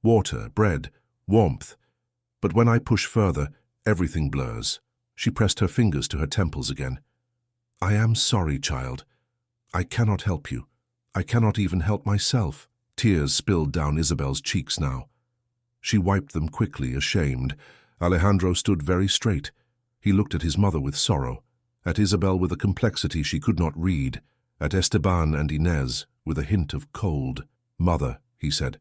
Water, bread, warmth. But when I push further, everything blurs. She pressed her fingers to her temples again. I am sorry, child. I cannot help you. I cannot even help myself. Tears spilled down Isabel's cheeks now. She wiped them quickly, ashamed. Alejandro stood very straight. He looked at his mother with sorrow, at Isabel with a complexity she could not read, at Esteban and Inez with a hint of cold. Mother, he said,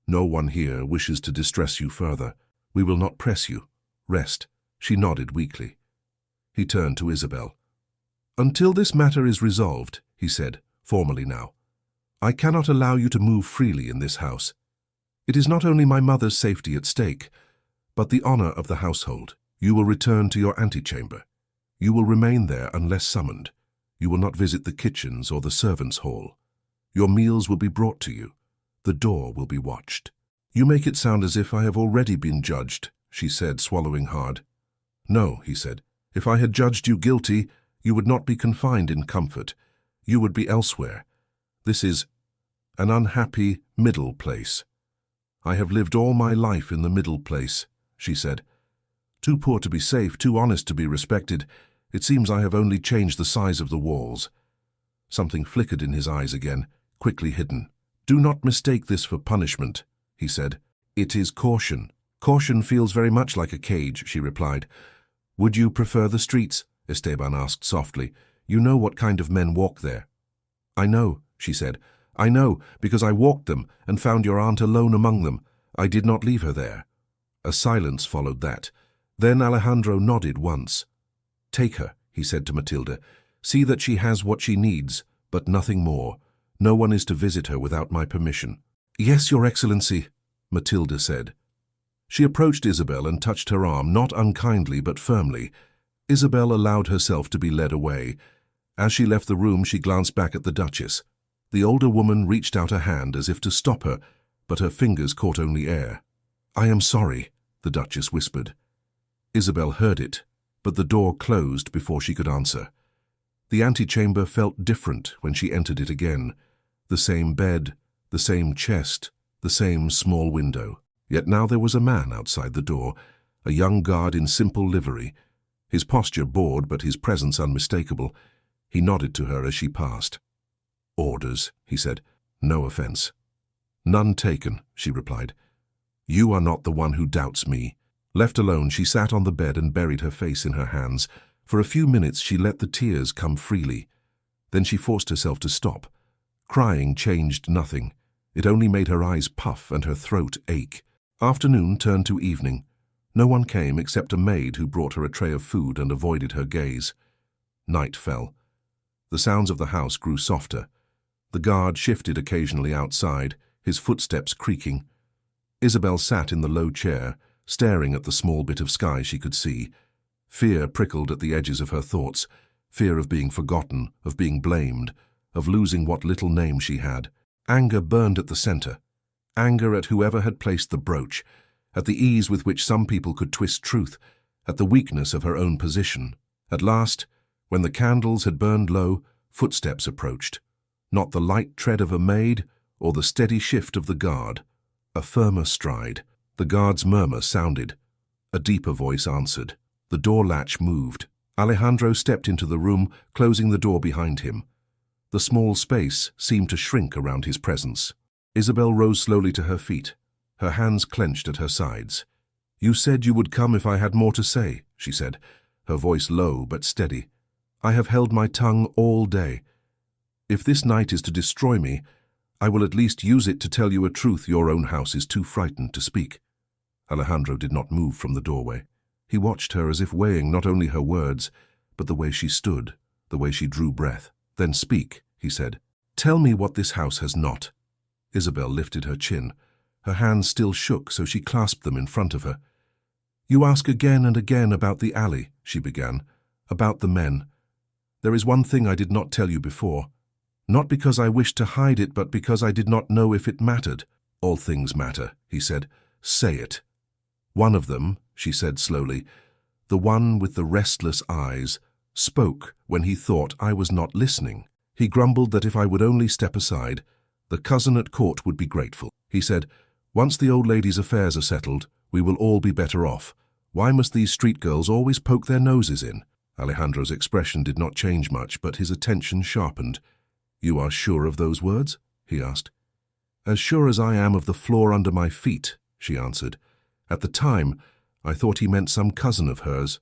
no one here wishes to distress you further. We will not press you. Rest. She nodded weakly. He turned to Isabel. Until this matter is resolved, he said, formally now, I cannot allow you to move freely in this house. It is not only my mother's safety at stake, but the honor of the household. You will return to your antechamber. You will remain there unless summoned. You will not visit the kitchens or the servants' hall. Your meals will be brought to you. The door will be watched. You make it sound as if I have already been judged, she said, swallowing hard. No, he said. If I had judged you guilty, you would not be confined in comfort. You would be elsewhere. This is an unhappy middle place. I have lived all my life in the middle place, she said. Too poor to be safe, too honest to be respected. It seems I have only changed the size of the walls. Something flickered in his eyes again, quickly hidden. Do not mistake this for punishment, he said. It is caution. Caution feels very much like a cage, she replied. Would you prefer the streets? Esteban asked softly. You know what kind of men walk there. I know, she said. I know, because I walked them and found your aunt alone among them. I did not leave her there. A silence followed that. Then Alejandro nodded once. Take her, he said to Matilda. See that she has what she needs, but nothing more. No one is to visit her without my permission. Yes, Your Excellency, Matilda said. She approached Isabel and touched her arm, not unkindly but firmly. Isabel allowed herself to be led away. As she left the room, she glanced back at the Duchess. The older woman reached out a hand as if to stop her, but her fingers caught only air. I am sorry, the Duchess whispered. Isabel heard it, but the door closed before she could answer. The antechamber felt different when she entered it again. The same bed, the same chest, the same small window. Yet now there was a man outside the door, a young guard in simple livery. His posture bored, but his presence unmistakable. He nodded to her as she passed. Orders, he said. No offense. None taken, she replied. You are not the one who doubts me. Left alone, she sat on the bed and buried her face in her hands. For a few minutes she let the tears come freely. Then she forced herself to stop. Crying changed nothing. It only made her eyes puff and her throat ache. Afternoon turned to evening. No one came except a maid who brought her a tray of food and avoided her gaze. Night fell. The sounds of the house grew softer. The guard shifted occasionally outside, his footsteps creaking. Isabel sat in the low chair, staring at the small bit of sky she could see. Fear prickled at the edges of her thoughts, fear of being forgotten, of being blamed, of losing what little name she had. Anger burned at the center. Anger at whoever had placed the brooch, at the ease with which some people could twist truth, at the weakness of her own position. At last, when the candles had burned low, footsteps approached. Not the light tread of a maid or the steady shift of the guard. A firmer stride. The guard's murmur sounded. A deeper voice answered. The door latch moved. Alejandro stepped into the room, closing the door behind him. The small space seemed to shrink around his presence. Isabel rose slowly to her feet, her hands clenched at her sides. You said you would come if I had more to say, she said, her voice low but steady. I have held my tongue all day. If this night is to destroy me, I will at least use it to tell you a truth your own house is too frightened to speak. Alejandro did not move from the doorway. He watched her as if weighing not only her words, but the way she stood, the way she drew breath. "Then speak," he said. "Tell me what this house has not." Isabel lifted her chin. Her hands still shook, so she clasped them in front of her. "You ask again and again about the alley," she began, "about the men. There is one thing I did not tell you before. Not because I wished to hide it, but because I did not know if it mattered." "All things matter," he said. "Say it." "One of them," she said slowly, "the one with the restless eyes, spoke when he thought I was not listening. He grumbled that if I would only step aside, the cousin at court would be grateful. He said, 'Once the old lady's affairs are settled, we will all be better off. Why must these street girls always poke their noses in?'" Alejandro's expression did not change much, but his attention sharpened. "You are sure of those words?" he asked. "As sure as I am of the floor under my feet," she answered. "At the time, I thought he meant some cousin of hers,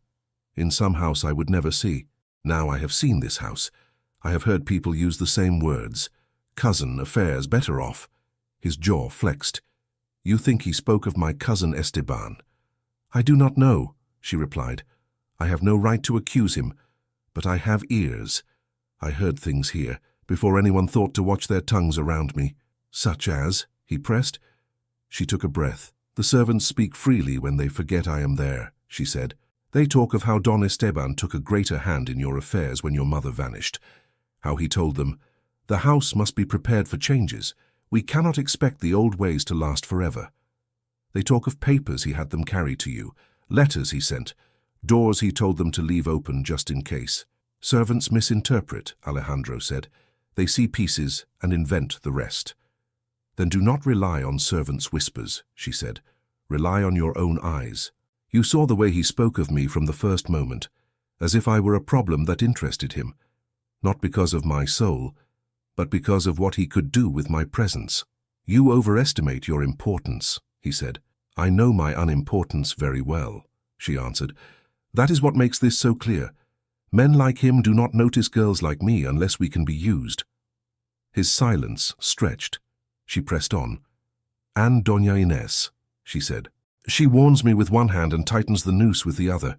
in some house I would never see. Now I have seen this house. I have heard people use the same words. Cousin, affairs, better off." His jaw flexed. "You think he spoke of my cousin Esteban?" "I do not know," she replied. "I have no right to accuse him, but I have ears. I heard things here, before anyone thought to watch their tongues around me." "Such as?" he pressed. She took a breath. "The servants speak freely when they forget I am there," she said. "They talk of how Don Esteban took a greater hand in your affairs when your mother vanished. How he told them, 'The house must be prepared for changes. We cannot expect the old ways to last forever.' They talk of papers he had them carry to you, letters he sent, doors he told them to leave open just in case. Servants misinterpret," Alejandro said. "They see pieces and invent the rest." "Then do not rely on servants' whispers," she said. "Rely on your own eyes. You saw the way he spoke of me from the first moment, as if I were a problem that interested him, not because of my soul, but because of what he could do with my presence." "You overestimate your importance," he said. "I know my unimportance very well," she answered. "That is what makes this so clear. Men like him do not notice girls like me unless we can be used." His silence stretched. She pressed on. "And Doña Inés," she said. "She warns me with one hand and tightens the noose with the other.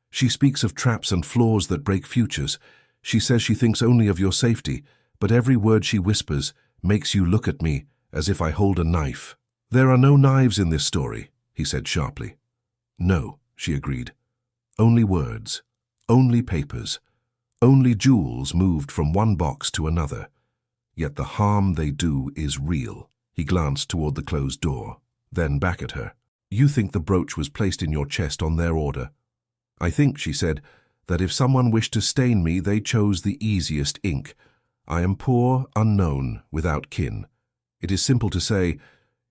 She speaks of traps and flaws that break futures. She says she thinks only of your safety, but every word she whispers makes you look at me as if I hold a knife." "There are no knives in this story," he said sharply. "No," she agreed. "Only words, only papers, only jewels moved from one box to another. Yet the harm they do is real." He glanced toward the closed door, then back at her. "You think the brooch was placed in your chest on their order?" "I think," she said, "that if someone wished to stain me, they chose the easiest ink. I am poor, unknown, without kin. It is simple to say,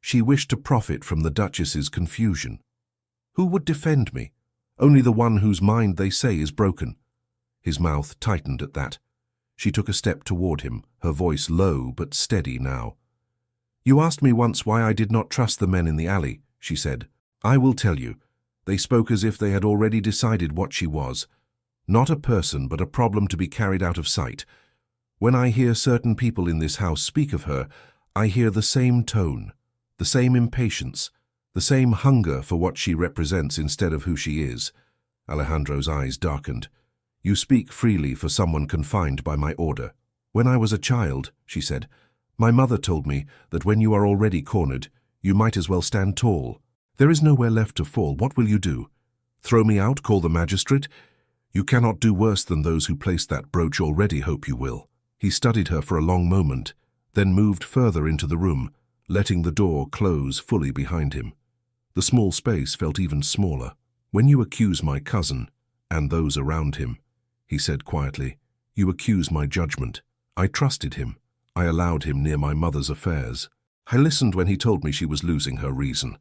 she wished to profit from the Duchess's confusion. Who would defend me? Only the one whose mind they say is broken." His mouth tightened at that. She took a step toward him, her voice low but steady now. "You asked me once why I did not trust the men in the alley," she said. "I will tell you. They spoke as if they had already decided what she was. Not a person, but a problem to be carried out of sight. When I hear certain people in this house speak of her, I hear the same tone, the same impatience, the same hunger for what she represents instead of who she is." Alejandro's eyes darkened. "You speak freely for someone confined by my order." "When I was a child," she said, "my mother told me that when you are already cornered, you might as well stand tall. There is nowhere left to fall. What will you do? Throw me out, call the magistrate? You cannot do worse than those who placed that brooch already hope you will." He studied her for a long moment, then moved further into the room, letting the door close fully behind him. The small space felt even smaller. "When you accuse my cousin, and those around him," he said quietly, "you accuse my judgment. I trusted him. I allowed him near my mother's affairs. I listened when he told me she was losing her reason,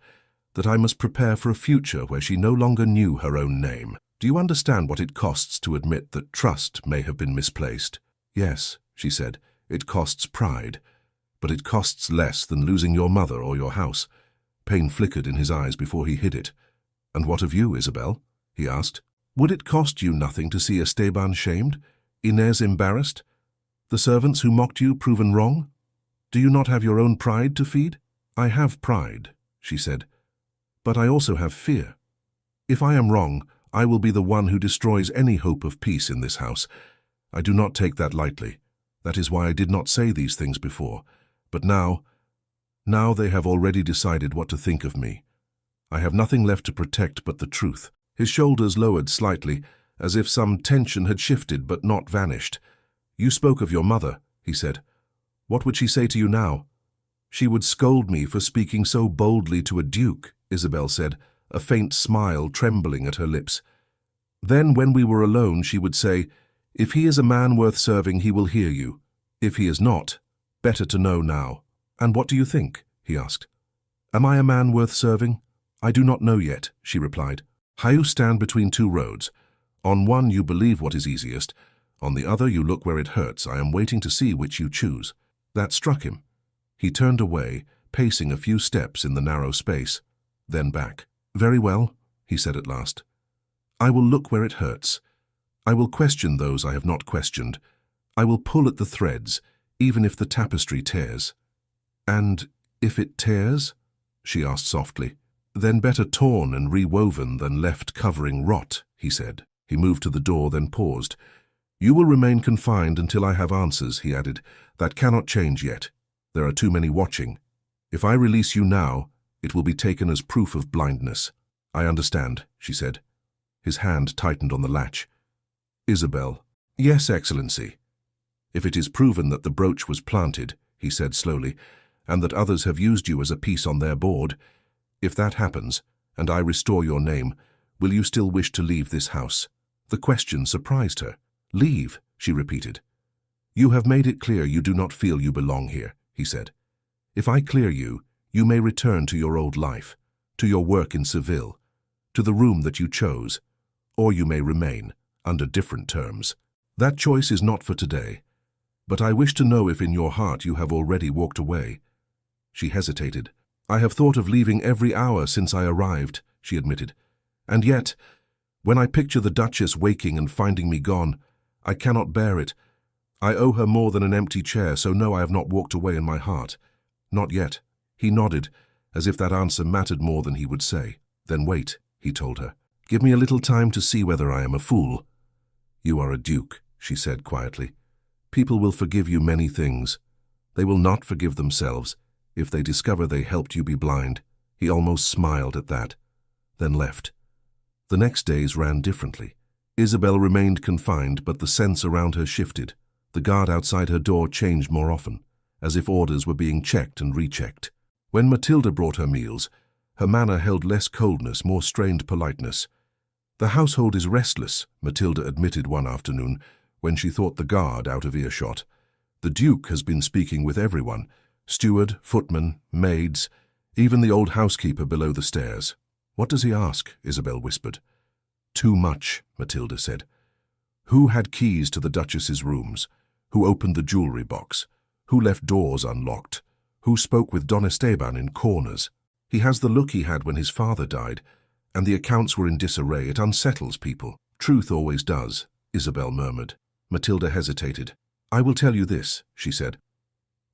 that I must prepare for a future where she no longer knew her own name. Do you understand what it costs to admit that trust may have been misplaced?" "Yes," she said, "it costs pride, but it costs less than losing your mother or your house." Pain flickered in his eyes before he hid it. "And what of you, Isabel?" he asked. "Would it cost you nothing to see Esteban shamed, Inés embarrassed, the servants who mocked you proven wrong? Do you not have your own pride to feed?" "I have pride," she said, But I also have fear. If I am wrong, I will be the one who destroys any hope of peace in this house. I do not take that lightly. That is why I did not say these things before. But now they have already decided what to think of me. I have nothing left to protect but the truth." His shoulders lowered slightly, as if some tension had shifted but not vanished. "You spoke of your mother," he said. "What would she say to you now?" "She would scold me for speaking so boldly to a duke," Isabel said, a faint smile trembling at her lips. "Then when we were alone, she would say, 'If he is a man worth serving, he will hear you. If he is not, better to know now.' And what do you think?" he asked. "Am I a man worth serving?" "I do not know yet," she replied. "You stand between two roads. On one you believe what is easiest. On the other you look where it hurts. I am waiting to see which you choose." That struck him. He turned away, pacing a few steps in the narrow space, then back. "Very well," he said at last. "I will look where it hurts. I will question those I have not questioned. I will pull at the threads, even if the tapestry tears." "And if it tears?" she asked softly. "Then better torn and rewoven than left covering rot," he said. He moved to the door, then paused. "You will remain confined until I have answers," he added. "That cannot change yet. There are too many watching. If I release you now, it will be taken as proof of blindness." "I understand," she said. His hand tightened on the latch. "Isabel." "Yes, Excellency." "If it is proven that the brooch was planted," he said slowly, "and that others have used you as a piece on their board, if that happens, and I restore your name, will you still wish to leave this house?" The question surprised her. "Leave," she repeated. "You have made it clear you do not feel you belong here," he said. "If I clear you, you may return to your old life, to your work in Seville, to the room that you chose, or you may remain, under different terms. That choice is not for today. But I wish to know if in your heart you have already walked away." She hesitated. "I have thought of leaving every hour since I arrived," she admitted. "And yet, when I picture the Duchess waking and finding me gone, I cannot bear it. I owe her more than an empty chair, so no, I have not walked away in my heart. Not yet." He nodded, as if that answer mattered more than he would say. "Then wait," he told her. "Give me a little time to see whether I am a fool." "You are a duke," she said quietly. "People will forgive you many things. They will not forgive themselves if they discover they helped you be blind." He almost smiled at that, then left. The next days ran differently. Isabel remained confined, but the sense around her shifted. The guard outside her door changed more often, as if orders were being checked and rechecked. When Matilda brought her meals, her manner held less coldness, more strained politeness. "The household is restless," Matilda admitted one afternoon, when she thought the guard out of earshot. "The Duke has been speaking with everyone, steward, footman, maids, even the old housekeeper below the stairs." "What does he ask?" Isabel whispered. "Too much," Matilda said. "Who had keys to the Duchess's rooms? Who opened the jewelry box? Who left doors unlocked? Who spoke with Don Esteban in corners? He has the look he had when his father died, and the accounts were in disarray. It unsettles people." "Truth always does," Isabel murmured. Matilda hesitated. "I will tell you this," she said.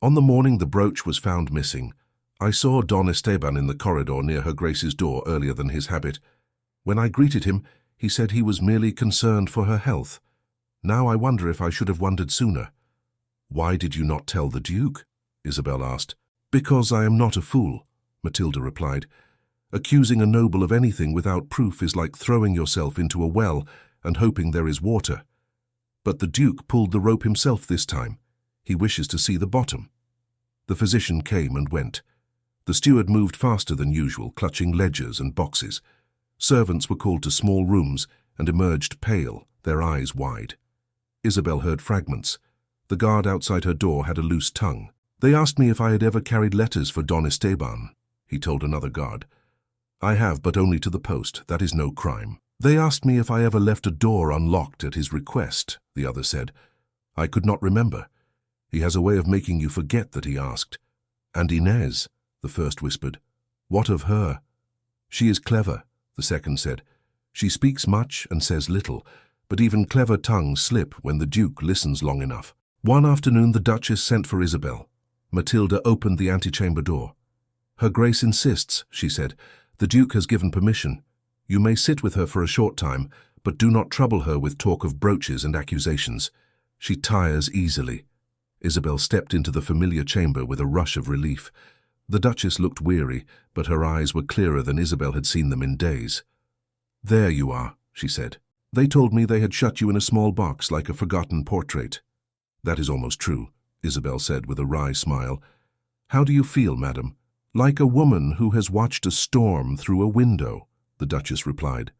"On the morning the brooch was found missing, I saw Don Esteban in the corridor near Her Grace's door earlier than his habit. When I greeted him, he said he was merely concerned for her health. Now I wonder if I should have wondered sooner." "Why did you not tell the Duke?" Isabel asked. "Because I am not a fool," Matilda replied. "Accusing a noble of anything without proof is like throwing yourself into a well and hoping there is water. But the Duke pulled the rope himself this time. He wishes to see the bottom." The physician came and went. The steward moved faster than usual, clutching ledgers and boxes. Servants were called to small rooms and emerged pale, their eyes wide. Isabel heard fragments. The guard outside her door had a loose tongue. "They asked me if I had ever carried letters for Don Esteban," he told another guard. "I have, but only to the post. That is no crime." "They asked me if I ever left a door unlocked at his request," the other said. "I could not remember. He has a way of making you forget that he asked." "And Inez," the first whispered. "What of her?" "She is clever," the second said. "She speaks much and says little, but even clever tongues slip when the Duke listens long enough." One afternoon the Duchess sent for Isabel. Matilda opened the antechamber door. "Her Grace insists," she said, The Duke has given permission. You may sit with her for a short time, but do not trouble her with talk of brooches and accusations. She tires easily. Isabel stepped into the familiar chamber with a rush of relief. The Duchess looked weary, but her eyes were clearer than Isabel had seen them in days. "There you are," she said. "They told me they had shut you in a small box like a forgotten portrait." "That is almost true," Isabel said with a wry smile. "How do you feel, madam?" "Like a woman who has watched a storm through a window," the Duchess replied.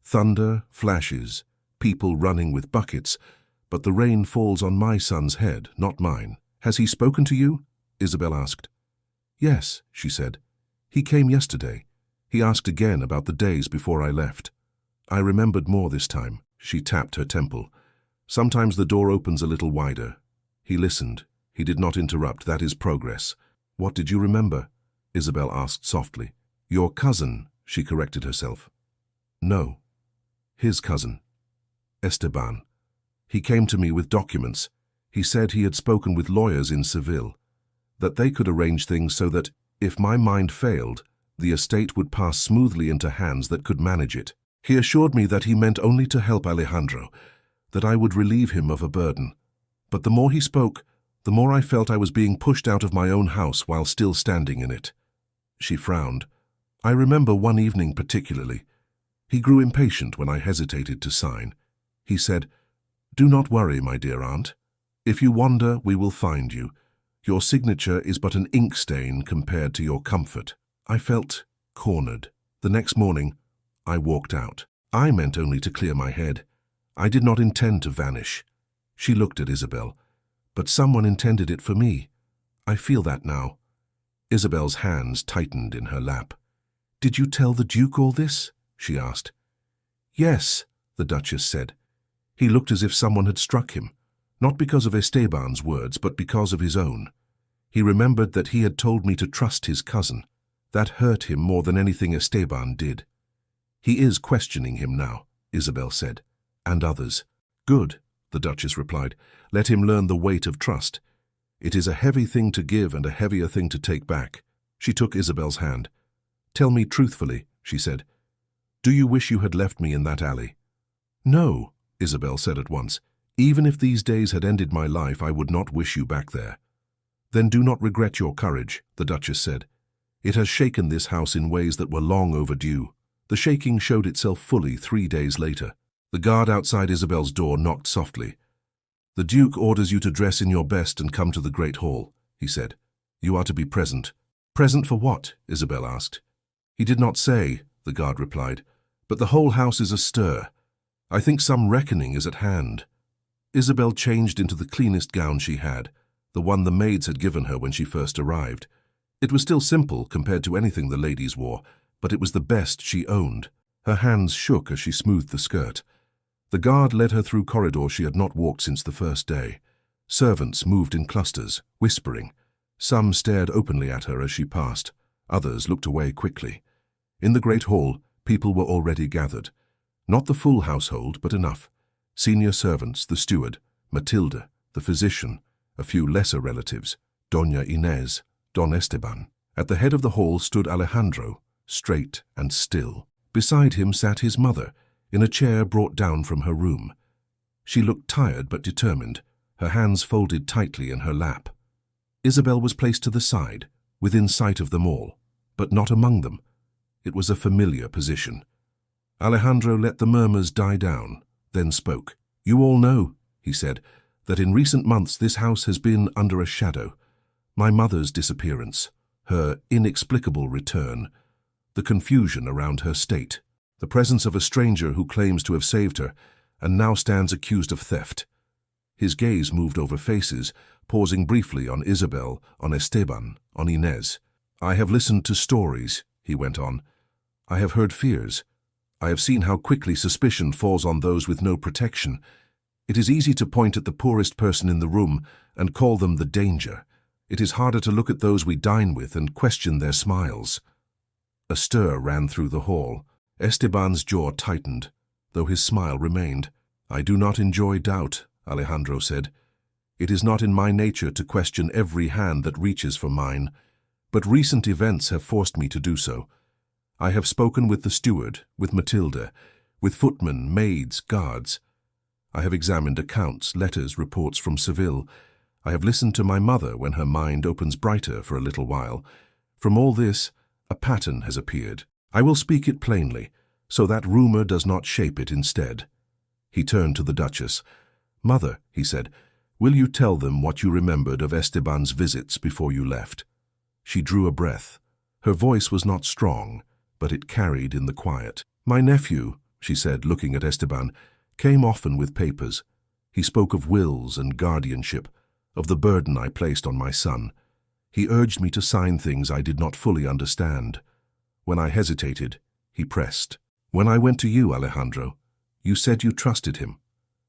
"Thunder, flashes, people running with buckets, but the rain falls on my son's head, not mine." "Has he spoken to you?" Isabel asked. "Yes," she said. "He came yesterday. He asked again about the days before I left. I remembered more this time." She tapped her temple. "Sometimes the door opens a little wider." He listened. He did not interrupt. "That is progress." "What did you remember?" Isabel asked softly. "Your cousin," she corrected herself. "No. His cousin. Esteban. He came to me with documents. He said he had spoken with lawyers in Seville, that they could arrange things so that, if my mind failed, the estate would pass smoothly into hands that could manage it. He assured me that he meant only to help Alejandro, that I would relieve him of a burden. But the more he spoke, the more I felt I was being pushed out of my own house while still standing in it." She frowned. "I remember one evening particularly. He grew impatient when I hesitated to sign. He said, 'Do not worry, my dear aunt. If you wander, we will find you. Your signature is but an ink stain compared to your comfort.' I felt cornered. The next morning, I walked out. I meant only to clear my head. I did not intend to vanish." She looked at Isabel. "But someone intended it for me. I feel that now." Isabel's hands tightened in her lap. "Did you tell the Duke all this?" she asked. "Yes," the Duchess said. He looked as if someone had struck him, not because of Esteban's words, but because of his own. He remembered that he had told me to trust his cousin. That hurt him more than anything Esteban did. "He is questioning him now," Isabel said, "and others." "Good," the Duchess replied. "Let him learn the weight of trust. It is a heavy thing to give and a heavier thing to take back." She took Isabel's hand. "Tell me truthfully," she said. "Do you wish you had left me in that alley?" "No," Isabel said at once. "Even if these days had ended my life, I would not wish you back there." "Then do not regret your courage," the Duchess said. "It has shaken this house in ways that were long overdue." The shaking showed itself fully 3 days later. The guard outside Isabel's door knocked softly. "The Duke orders you to dress in your best and come to the Great Hall," he said. "You are to be present." "Present for what?" Isabel asked. "He did not say," the guard replied, "but the whole house is astir. I think some reckoning is at hand." Isabel changed into the cleanest gown she had, the one the maids had given her when she first arrived. It was still simple compared to anything the ladies wore, but it was the best she owned. Her hands shook as she smoothed the skirt. The guard led her through corridors she had not walked since the first day. Servants moved in clusters, whispering. Some stared openly at her as she passed. Others looked away quickly. In the great hall, people were already gathered. Not the full household, but enough. Senior servants, the steward, Matilda, the physician, a few lesser relatives, Doña Inés, Don Esteban. At the head of the hall stood Alejandro, straight and still. Beside him sat his mother, in a chair brought down from her room. She looked tired but determined, her hands folded tightly in her lap. Isabel was placed to the side, within sight of them all, but not among them. It was a familiar position. Alejandro let the murmurs die down, then spoke. "You all know," he said, "that in recent months this house has been under a shadow. My mother's disappearance, her inexplicable return, the confusion around her state, the presence of a stranger who claims to have saved her and now stands accused of theft." His gaze moved over faces, pausing briefly on Isabel, on Esteban, on Inés. "I have listened to stories," he went on. "I have heard fears. I have seen how quickly suspicion falls on those with no protection. It is easy to point at the poorest person in the room and call them the danger. It is harder to look at those we dine with and question their smiles." A stir ran through the hall. Esteban's jaw tightened, though his smile remained. "I do not enjoy doubt," Alejandro said. "It is not in my nature to question every hand that reaches for mine, but recent events have forced me to do so. I have spoken with the steward, with Matilda, with footmen, maids, guards. I have examined accounts, letters, reports from Seville. I have listened to my mother when her mind opens brighter for a little while. From all this, a pattern has appeared. I will speak it plainly, so that rumor does not shape it instead." He turned to the Duchess. "Mother," he said, "will you tell them what you remembered of Esteban's visits before you left?" She drew a breath. Her voice was not strong, but it carried in the quiet. "My nephew," she said, looking at Esteban, "came often with papers. He spoke of wills and guardianship, of the burden I placed on my son. He urged me to sign things I did not fully understand. When I hesitated, he pressed. When I went to you, Alejandro, you said you trusted him,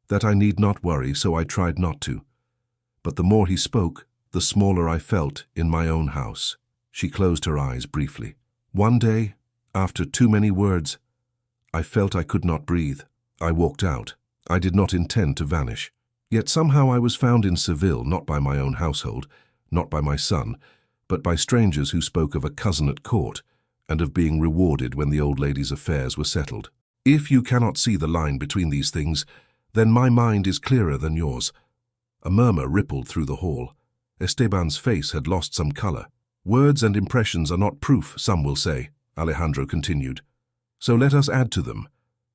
that I need not worry, so I tried not to. But the more he spoke, the smaller I felt in my own house." She closed her eyes briefly. "One day, after too many words, I felt I could not breathe. I walked out. I did not intend to vanish. Yet somehow I was found in Seville, not by my own household, not by my son, but by strangers who spoke of a cousin at court and of being rewarded when the old lady's affairs were settled. If you cannot see the line between these things, then my mind is clearer than yours." A murmur rippled through the hall. Esteban's face had lost some color. "Words and impressions are not proof, some will say," Alejandro continued. "So let us add to them.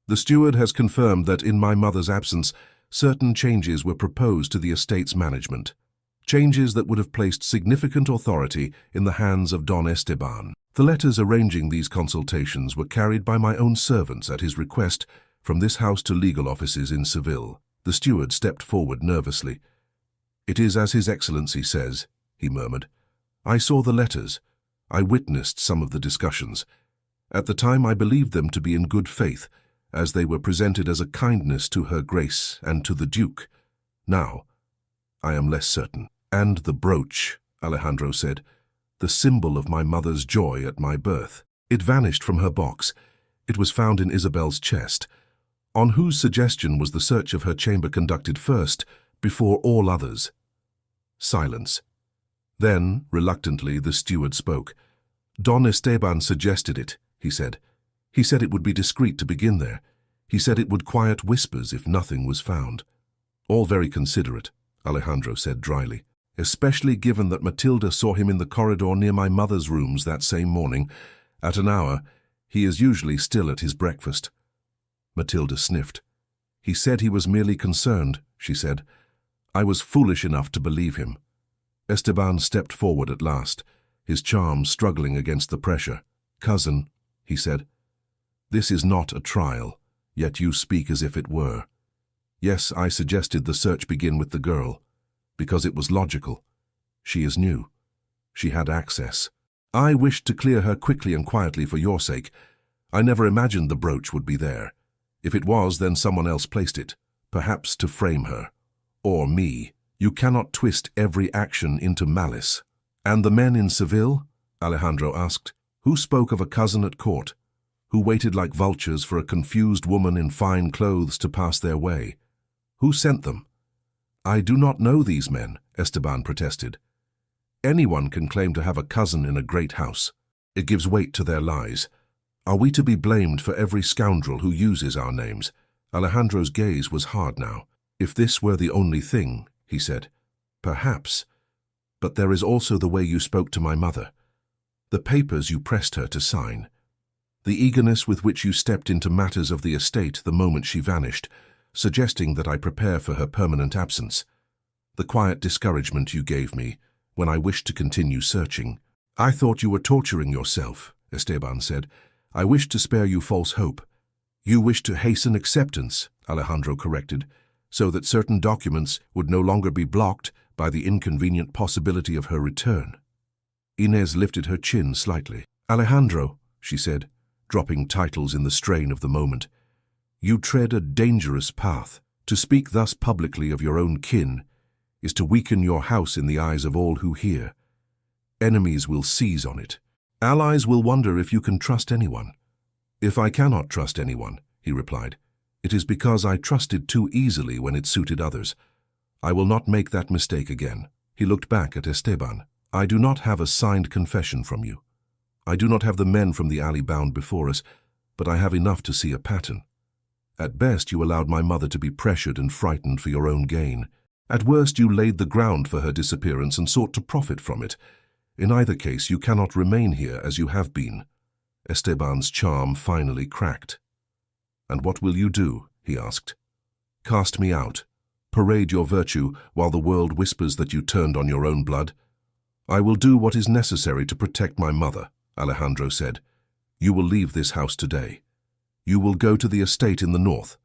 The steward has confirmed that in my mother's absence, certain changes were proposed to the estate's management. Changes that would have placed significant authority in the hands of Don Esteban. The letters arranging these consultations were carried by my own servants at his request from this house to legal offices in Seville." The steward stepped forward nervously. "It is as His Excellency says," he murmured. "I saw the letters. I witnessed some of the discussions. At the time I believed them to be in good faith, as they were presented as a kindness to Her Grace and to the Duke. Now, I am less certain." "And the brooch," Alejandro said, "the symbol of my mother's joy at my birth. It vanished from her box. It was found in Isabel's chest. On whose suggestion was the search of her chamber conducted first, before all others?" Silence. Then, reluctantly, the steward spoke. "Don Esteban suggested it," he said. "He said it would be discreet to begin there. He said it would quiet whispers if nothing was found." "All very considerate," Alejandro said dryly, "especially given that Matilda saw him in the corridor near my mother's rooms that same morning. At an hour, he is usually still at his breakfast." Matilda sniffed. "He said he was merely concerned," she said. "I was foolish enough to believe him." Esteban stepped forward at last, his charm struggling against the pressure. "Cousin," he said, "this is not a trial, yet you speak as if it were. Yes, I suggested the search begin with the girl, because it was logical. She is new. She had access. I wished to clear her quickly and quietly for your sake. I never imagined the brooch would be there. If it was, then someone else placed it, perhaps to frame her. Or me. You cannot twist every action into malice." "And the men in Seville?" Alejandro asked. "Who spoke of a cousin at court? Who waited like vultures for a confused woman in fine clothes to pass their way? Who sent them?" "I do not know these men," Esteban protested. "Anyone can claim to have a cousin in a great house. It gives weight to their lies. Are we to be blamed for every scoundrel who uses our names?" Alejandro's gaze was hard now. "If this were the only thing," he said, "perhaps. But there is also the way you spoke to my mother, the papers you pressed her to sign, the eagerness with which you stepped into matters of the estate the moment she vanished, suggesting that I prepare for her permanent absence, the quiet discouragement you gave me when I wished to continue searching." "I thought you were torturing yourself," Esteban said. "I wished to spare you false hope." "You wished to hasten acceptance," Alejandro corrected, "so that certain documents would no longer be blocked by the inconvenient possibility of her return." Inez lifted her chin slightly. "Alejandro," she said, dropping titles in the strain of the moment, "you tread a dangerous path. To speak thus publicly of your own kin is to weaken your house in the eyes of all who hear. Enemies will seize on it. Allies will wonder if you can trust anyone." "If I cannot trust anyone," he replied, "it is because I trusted too easily when it suited others. I will not make that mistake again." He looked back at Esteban. "I do not have a signed confession from you. I do not have the men from the alley bound before us, but I have enough to see a pattern. At best, you allowed my mother to be pressured and frightened for your own gain. At worst, you laid the ground for her disappearance and sought to profit from it. In either case, you cannot remain here as you have been. Esteban's charm finally cracked. And what will you do? He asked. Cast me out. Parade your virtue while the world whispers that you turned on your own blood? I will do what is necessary to protect my mother, Alejandro said. You will leave this house today. You will go to the estate in the north.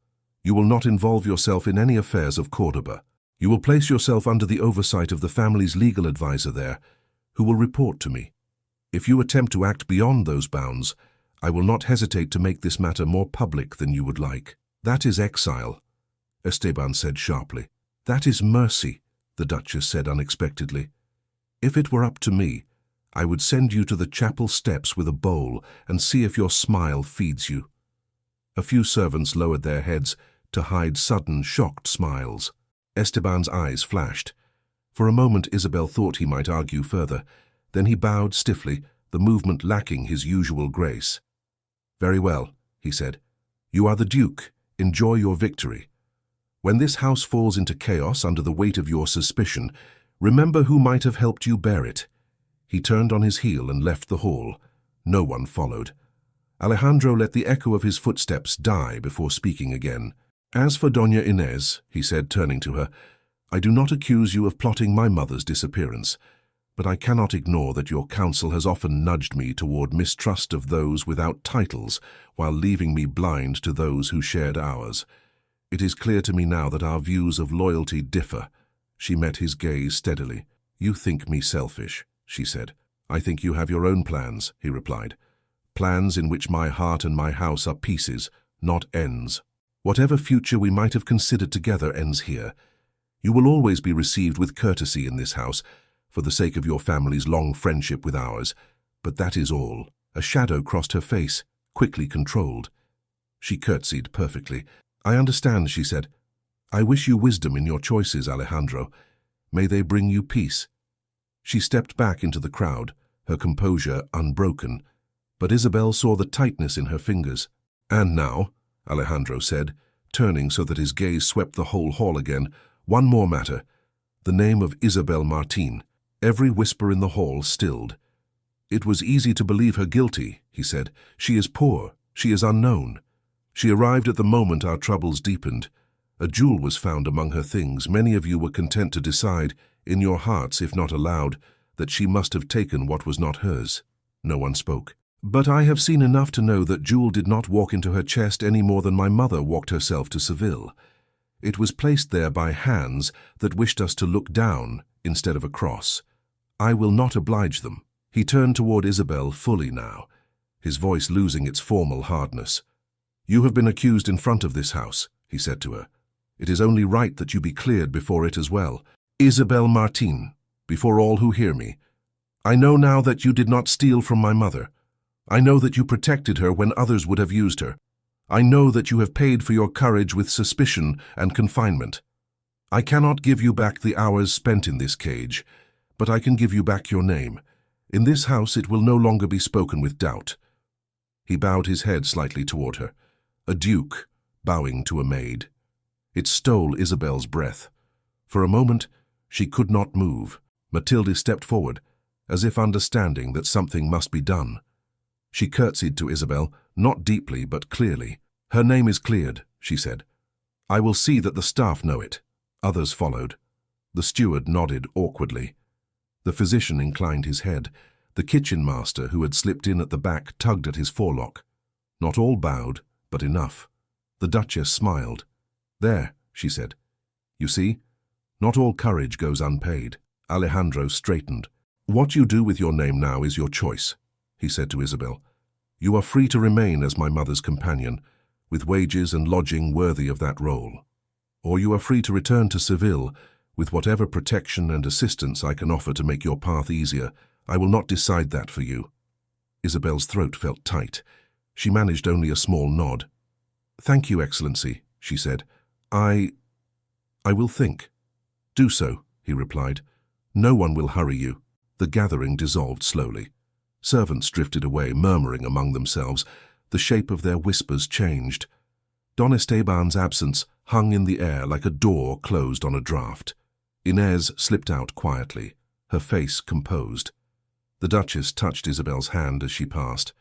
You will not involve yourself in any affairs of Cordoba. You will place yourself under the oversight of the family's legal advisor there, who will report to me. If you attempt to act beyond those bounds, I will not hesitate to make this matter more public than you would like. That is exile, Esteban said sharply. That is mercy, the Duchess said unexpectedly. If it were up to me, I would send you to the chapel steps with a bowl and see if your smile feeds you. A few servants lowered their heads to hide sudden, shocked smiles. Esteban's eyes flashed. For a moment Isabel thought he might argue further. Then he bowed stiffly, the movement lacking his usual grace. Very well, he said. You are the Duke. Enjoy your victory. When this house falls into chaos under the weight of your suspicion, remember who might have helped you bear it. He turned on his heel and left the hall. No one followed. Alejandro let the echo of his footsteps die before speaking again. As for Doña Inés, he said, turning to her, I do not accuse you of plotting my mother's disappearance, but I cannot ignore that your counsel has often nudged me toward mistrust of those without titles while leaving me blind to those who shared ours. It is clear to me now that our views of loyalty differ. She met his gaze steadily. You think me selfish, she said. I think you have your own plans, he replied. Plans in which my heart and my house are pieces, not ends. Whatever future we might have considered together ends here. You will always be received with courtesy in this house, for the sake of your family's long friendship with ours. But that is all. A shadow crossed her face, quickly controlled. She curtsied perfectly. I understand, she said. I wish you wisdom in your choices, Alejandro. May they bring you peace. She stepped back into the crowd, her composure unbroken, but Isabel saw the tightness in her fingers. And now, Alejandro said, turning so that his gaze swept the whole hall again, one more matter. The name of Isabel Martín. Every whisper in the hall stilled. It was easy to believe her guilty, he said. She is poor. She is unknown. She arrived at the moment our troubles deepened. A jewel was found among her things. Many of you were content to decide, in your hearts if not aloud, that she must have taken what was not hers. No one spoke. But I have seen enough to know that Jewel did not walk into her chest any more than my mother walked herself to Seville. It was placed there by hands that wished us to look down instead of across. I will not oblige them. He turned toward Isabel fully now, his voice losing its formal hardness. You have been accused in front of this house, he said to her. It is only right that you be cleared before it as well. Isabel Martín, before all who hear me. I know now that you did not steal from my mother. I know that you protected her when others would have used her. I know that you have paid for your courage with suspicion and confinement. I cannot give you back the hours spent in this cage, but I can give you back your name. In this house it will no longer be spoken with doubt. He bowed his head slightly toward her, a duke bowing to a maid. It stole Isabel's breath. For a moment, she could not move. Matilde stepped forward, as if understanding that something must be done. She curtsied to Isabel, not deeply but clearly. Her name is cleared, she said. I will see that the staff know it. Others followed. The steward nodded awkwardly. The physician inclined his head. The kitchen master, who had slipped in at the back, tugged at his forelock. Not all bowed, but enough. The Duchess smiled. There, she said. You see, not all courage goes unpaid. Alejandro straightened. What you do with your name now is your choice, he said to Isabel. You are free to remain as my mother's companion, with wages and lodging worthy of that role. Or you are free to return to Seville, with whatever protection and assistance I can offer to make your path easier. I will not decide that for you. Isabel's throat felt tight. She managed only a small nod. Thank you, Excellency, she said. I will think. Do so, he replied. No one will hurry you. The gathering dissolved slowly. Servants drifted away, murmuring among themselves. The shape of their whispers changed. Don Esteban's absence hung in the air like a door closed on a draught. Inez slipped out quietly, her face composed. The Duchess touched Isabel's hand as she passed.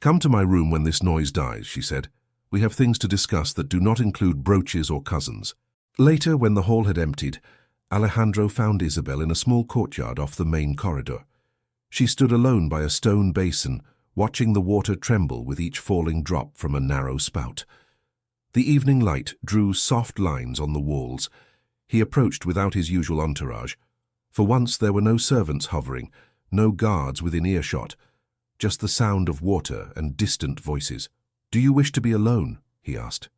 "Come to my room when this noise dies," she said. "We have things to discuss that do not include brooches or cousins." Later, when the hall had emptied, Alejandro found Isabel in a small courtyard off the main corridor. She stood alone by a stone basin, watching the water tremble with each falling drop from a narrow spout. The evening light drew soft lines on the walls. He approached without his usual entourage. For once there were no servants hovering, no guards within earshot, just the sound of water and distant voices. "Do you wish to be alone?" he asked.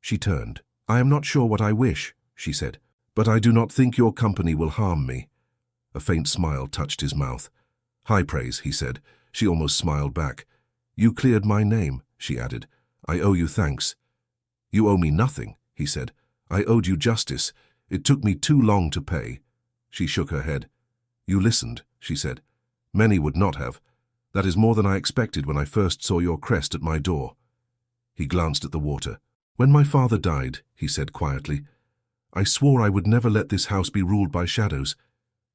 She turned. "I am not sure what I wish," she said, "but I do not think your company will harm me." A faint smile touched his mouth. "High praise," he said. She almost smiled back. "You cleared my name," she added. "I owe you thanks." "You owe me nothing," he said. "I owed you justice. It took me too long to pay." She shook her head. "You listened," she said. "Many would not have. That is more than I expected when I first saw your crest at my door." He glanced at the water. "When my father died," he said quietly, "I swore I would never let this house be ruled by shadows.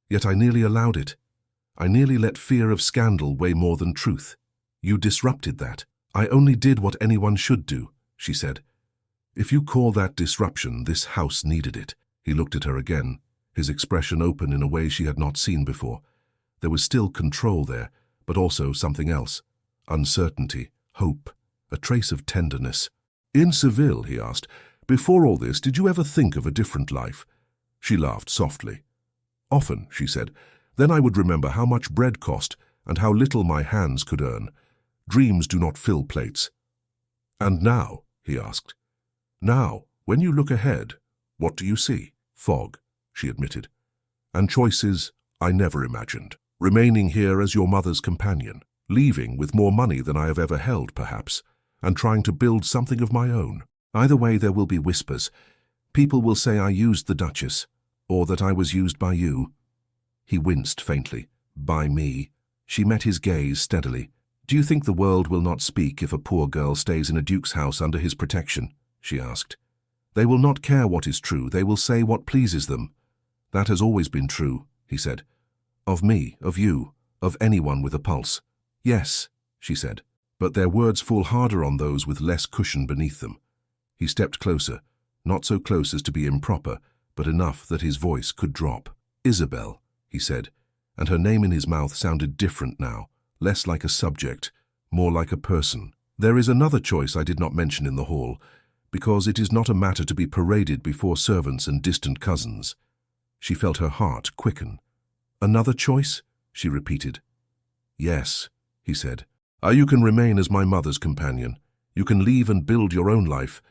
Yet I nearly allowed it. I nearly let fear of scandal weigh more than truth. You disrupted that." "I only did what anyone should do," she said. "If you call that disruption, this house needed it." He looked at her again, his expression open in a way she had not seen before. There was still control there, but also something else. Uncertainty, hope, a trace of tenderness. "In Seville," he asked, "before all this, did you ever think of a different life?" She laughed softly. "Often," she said. "Then I would remember how much bread cost and how little my hands could earn. Dreams do not fill plates." "And now?" he asked. "Now, when you look ahead, what do you see?" "Fog," she admitted. "And choices I never imagined. Remaining here as your mother's companion, leaving with more money than I have ever held, perhaps, and trying to build something of my own. Either way, there will be whispers. People will say I used the Duchess, or that I was used by you." He winced faintly. "By me?" She met his gaze steadily. "Do you think the world will not speak if a poor girl stays in a duke's house under his protection?" she asked. "They will not care what is true. They will say what pleases them." "That has always been true," he said. "Of me, of you, of anyone with a pulse." "Yes," she said, but their words fall harder on those with less cushion beneath them. He stepped closer, not so close as to be improper, but enough that his voice could drop. "Isabel," he said, and her name in his mouth sounded different now, less like a subject, more like a person. "There is another choice I did not mention in the hall, because it is not a matter to be paraded before servants and distant cousins." She felt her heart quicken. "Another choice?" she repeated. "Yes," he said. You can remain as my mother's companion. You can leave and build your own life.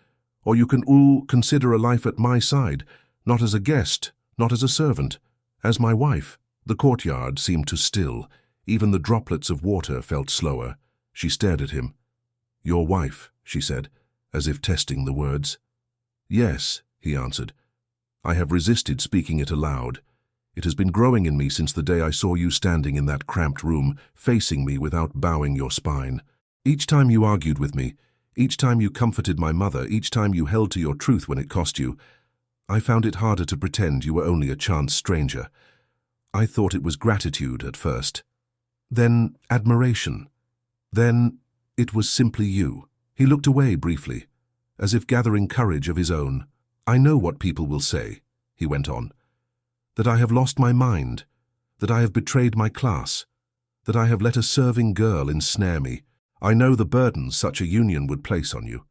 Or you can consider a life at my side, not as a guest, not as a servant, as my wife." The courtyard seemed to still. Even the droplets of water felt slower. She stared at him. "Your wife," she said, as if testing the words. "Yes," he answered. "I have resisted speaking it aloud. It has been growing in me since the day I saw you standing in that cramped room, facing me without bowing your spine. Each time you argued with me, each time you comforted my mother, each time you held to your truth when it cost you, I found it harder to pretend you were only a chance stranger. I thought it was gratitude at first. Then admiration. Then it was simply you." He looked away briefly, as if gathering courage of his own. "I know what people will say," he went on. "That I have lost my mind, that I have betrayed my class, that I have let a serving girl ensnare me. I know the burdens such a union would place on you.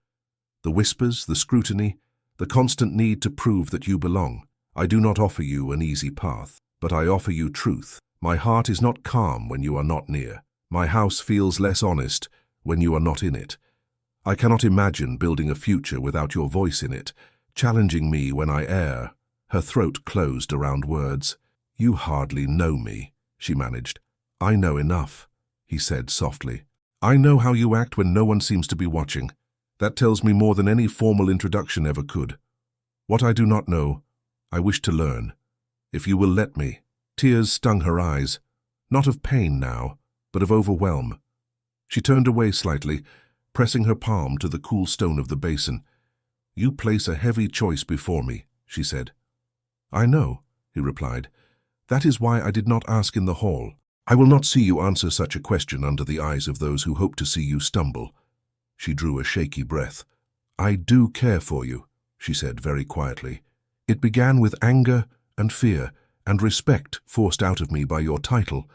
The whispers, the scrutiny, the constant need to prove that you belong. I do not offer you an easy path, but I offer you truth. My heart is not calm when you are not near. My house feels less honest when you are not in it. I cannot imagine building a future without your voice in it, challenging me when I err." Her throat closed around words. "You hardly know me," she managed. "I know enough," he said softly. "I know how you act when no one seems to be watching. That tells me more than any formal introduction ever could. What I do not know, I wish to learn. If you will let me." Tears stung her eyes, not of pain now, but of overwhelm. She turned away slightly, pressing her palm to the cool stone of the basin. "You place a heavy choice before me," she said. "I know," he replied. "That is why I did not ask in the hall. I will not see you answer such a question under the eyes of those who hope to see you stumble." She drew a shaky breath. "I do care for you," she said very quietly. "It began with anger and fear and respect forced out of me by your title,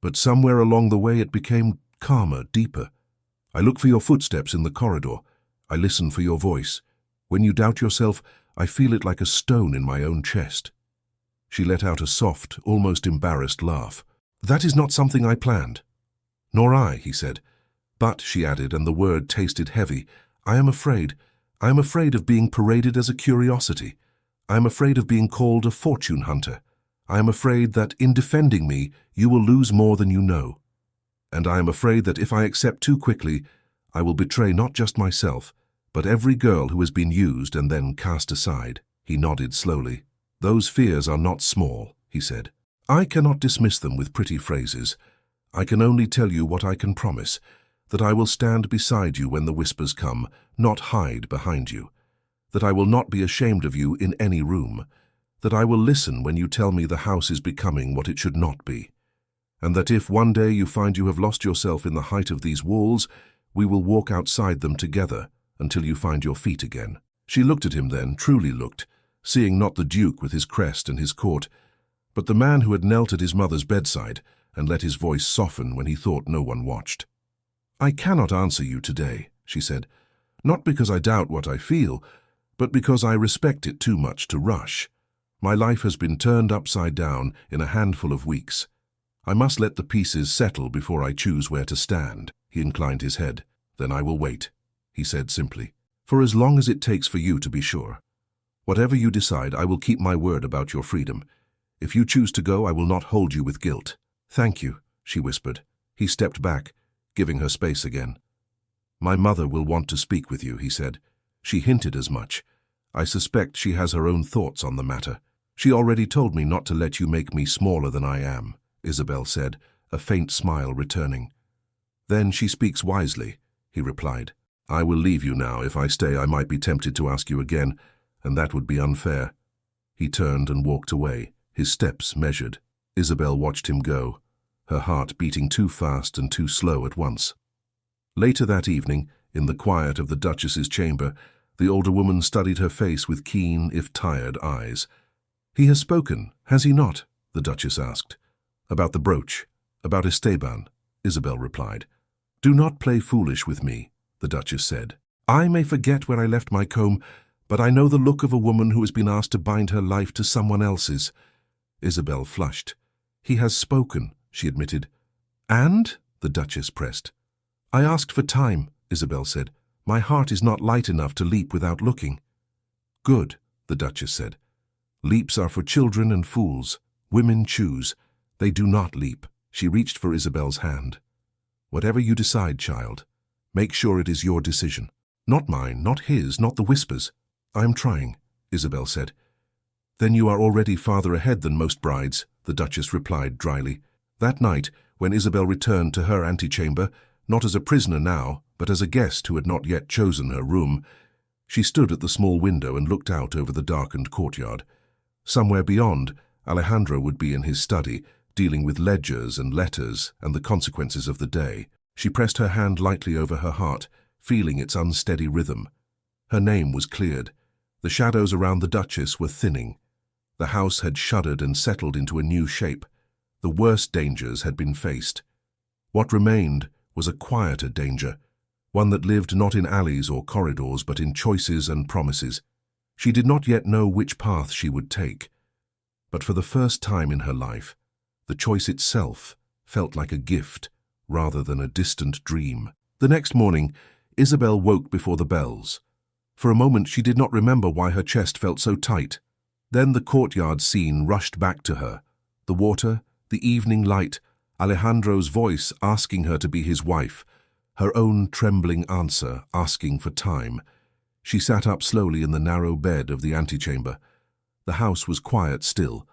but somewhere along the way it became calmer, deeper. I look for your footsteps in the corridor. I listen for your voice. When you doubt yourself, I feel it like a stone in my own chest." She let out a soft, almost embarrassed laugh. "That is not something I planned." "Nor I," he said. "But," she added, and the word tasted heavy, I am afraid of being paraded as a curiosity. I am afraid of being called a fortune hunter. I am afraid that in defending me, you will lose more than you know. And I am afraid that if I accept too quickly, I will betray not just myself, but every girl who has been used and then cast aside." He nodded slowly. "Those fears are not small," he said. "I cannot dismiss them with pretty phrases. I can only tell you what I can promise, that I will stand beside you when the whispers come, not hide behind you. That I will not be ashamed of you in any room. That I will listen when you tell me the house is becoming what it should not be. And that if one day you find you have lost yourself in the height of these walls, we will walk outside them together until you find your feet again." She looked at him then, truly looked, seeing not the Duke with his crest and his court, but the man who had knelt at his mother's bedside and let his voice soften when he thought no one watched. "I cannot answer you today," she said, "not because I doubt what I feel, but because I respect it too much to rush. My life has been turned upside down in a handful of weeks. I must let the pieces settle before I choose where to stand." He inclined his head. "Then I will wait," he said simply, "for as long as it takes for you to be sure. Whatever you decide, I will keep my word about your freedom. If you choose to go, I will not hold you with guilt." "Thank you," she whispered. He stepped back, giving her space again. "My mother will want to speak with you," he said. "She hinted as much. I suspect she has her own thoughts on the matter." "She already told me not to let you make me smaller than I am," Isabel said, a faint smile returning. "Then she speaks wisely," he replied. "I will leave you now. If I stay, I might be tempted to ask you again, and that would be unfair." He turned and walked away, his steps measured. Isabel watched him go, her heart beating too fast and too slow at once. Later that evening, in the quiet of the Duchess's chamber, the older woman studied her face with keen, if tired, eyes. "He has spoken, has he not?" the Duchess asked. "About the brooch, about Esteban," Isabel replied. "Do not play foolish with me," the Duchess said. "I may forget where I left my comb, but I know the look of a woman who has been asked to bind her life to someone else's." Isabel flushed. "He has spoken," she admitted. "And?" the Duchess pressed. "I asked for time," Isabel said. "My heart is not light enough to leap without looking." "Good," the Duchess said. "Leaps are for children and fools. Women choose. They do not leap." She reached for Isabel's hand. "Whatever you decide, child, make sure it is your decision. Not mine, not his, not the whispers." "I am trying," Isabel said. "Then you are already farther ahead than most brides," the Duchess replied dryly. That night, when Isabel returned to her antechamber, not as a prisoner now, but as a guest who had not yet chosen her room, she stood at the small window and looked out over the darkened courtyard. Somewhere beyond, Alejandro would be in his study, dealing with ledgers and letters and the consequences of the day. She pressed her hand lightly over her heart, feeling its unsteady rhythm. Her name was cleared. The shadows around the Duchess were thinning. The house had shuddered and settled into a new shape. The worst dangers had been faced. What remained was a quieter danger, one that lived not in alleys or corridors, but in choices and promises. She did not yet know which path she would take. But for the first time in her life, the choice itself felt like a gift, rather than a distant dream. The next morning, Isabel woke before the bells. For a moment she did not remember why her chest felt so tight. Then the courtyard scene rushed back to her. The water, the evening light, Alejandro's voice asking her to be his wife, her own trembling answer asking for time. She sat up slowly in the narrow bed of the antechamber. The house was quiet still.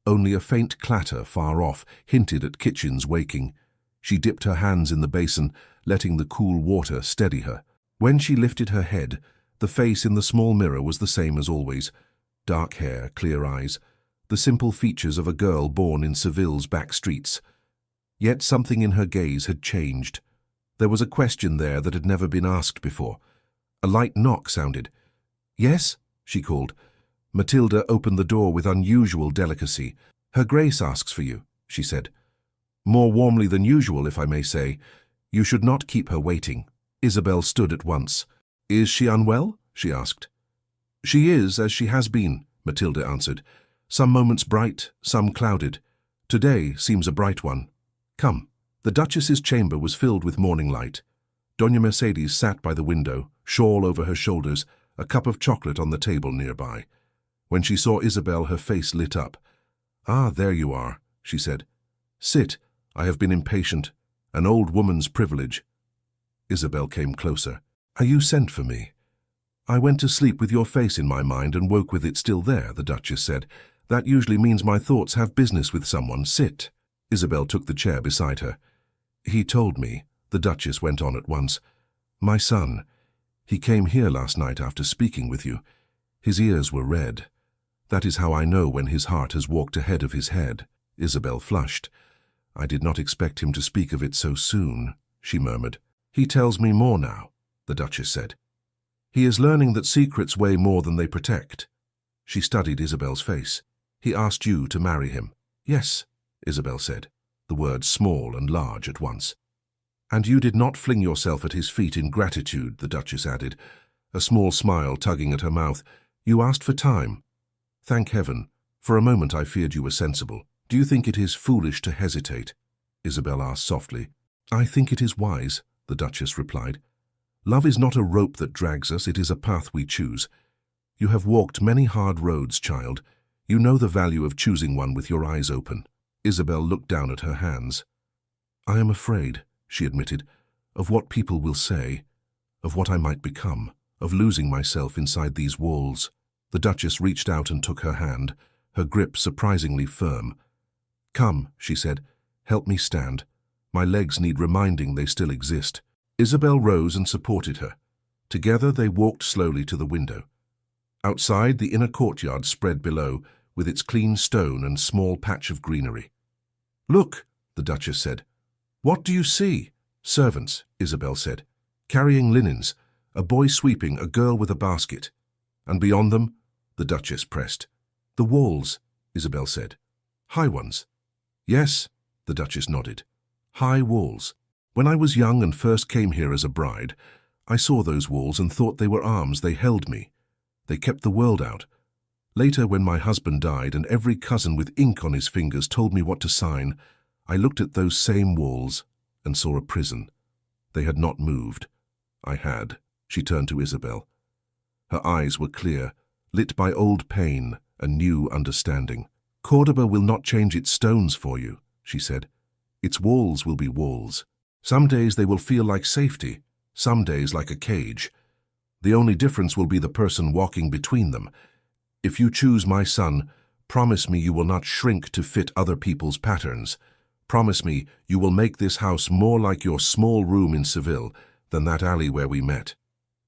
Only a faint clatter far off hinted at kitchens waking. She dipped her hands in the basin, letting the cool water steady her. When she lifted her head, the face in the small mirror was the same as always. Dark hair, clear eyes, the simple features of a girl born in Seville's back streets. Yet something in her gaze had changed. There was a question there that had never been asked before. A light knock sounded. "Yes?" she called. Matilda opened the door with unusual delicacy. "Her Grace asks for you," she said. "More warmly than usual, if I may say. You should not keep her waiting." Isabel stood at once. "Is she unwell?" she asked. "She is, as she has been," Matilda answered. "Some moments bright, some clouded. Today seems a bright one. Come." The Duchess's chamber was filled with morning light. Doña Mercedes sat by the window, shawl over her shoulders, a cup of chocolate on the table nearby. When she saw Isabel, her face lit up. "Ah, there you are," she said. "Sit. I have been impatient. An old woman's privilege." Isabel came closer. "Are you sent for me?" "I went to sleep with your face in my mind and woke with it still there," the Duchess said. "That usually means my thoughts have business with someone. Sit." Isabel took the chair beside her. "He told me," the Duchess went on at once. "My son. He came here last night after speaking with you. His ears were red. That is how I know when his heart has walked ahead of his head." Isabel flushed. "I did not expect him to speak of it so soon," she murmured. "He tells me more now," the Duchess said. "He is learning that secrets weigh more than they protect." She studied Isabel's face. "He asked you to marry him." "Yes," Isabel said, the words small and large at once. "And you did not fling yourself at his feet in gratitude," the Duchess added, a small smile tugging at her mouth. "You asked for time. Thank heaven. For a moment I feared you were sensible. Do you think it is foolish to hesitate?" Isabel asked softly. "I think it is wise," the Duchess replied. "Love is not a rope that drags us, it is a path we choose. You have walked many hard roads, child. You know the value of choosing one with your eyes open." Isabel looked down at her hands. "I am afraid," she admitted, "of what people will say, of what I might become, of losing myself inside these walls." The Duchess reached out and took her hand, her grip surprisingly firm. "Come," she said, "help me stand. My legs need reminding they still exist." Isabel rose and supported her. Together they walked slowly to the window. Outside, the inner courtyard spread below, with its clean stone and small patch of greenery. "Look," the Duchess said. "What do you see?" "Servants," Isabel said, "carrying linens, a boy sweeping, a girl with a basket." "And beyond them?" the Duchess pressed. "The walls," Isabel said. "High ones." "Yes," the Duchess nodded. "High walls. When I was young and first came here as a bride, I saw those walls and thought they were arms. They held me. They kept the world out. Later, when my husband died and every cousin with ink on his fingers told me what to sign, I looked at those same walls and saw a prison. They had not moved. I had." She turned to Isabel. Her eyes were clear, lit by old pain and new understanding. "Cordoba will not change its stones for you," she said. "Its walls will be walls. Some days they will feel like safety, some days like a cage. The only difference will be the person walking between them. If you choose my son, promise me you will not shrink to fit other people's patterns. Promise me you will make this house more like your small room in Seville than that alley where we met."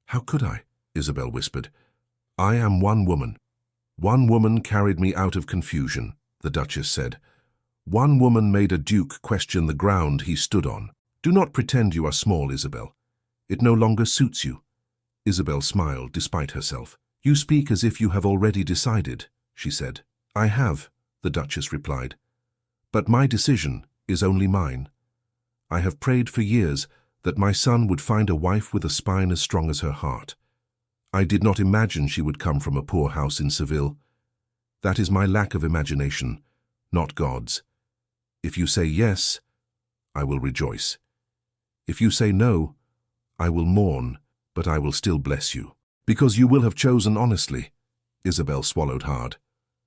"How could I?" Isabel whispered. "I am one woman. One woman carried me out of confusion," the Duchess said. "One woman made a duke question the ground he stood on. Do not pretend you are small, Isabel. It no longer suits you." Isabel smiled despite herself. "You speak as if you have already decided," she said. "I have," the Duchess replied. "But my decision is only mine. I have prayed for years that my son would find a wife with a spine as strong as her heart. I did not imagine she would come from a poor house in Seville. That is my lack of imagination, not God's. If you say yes, I will rejoice. If you say no, I will mourn, but I will still bless you. Because you will have chosen honestly." Isabel swallowed hard.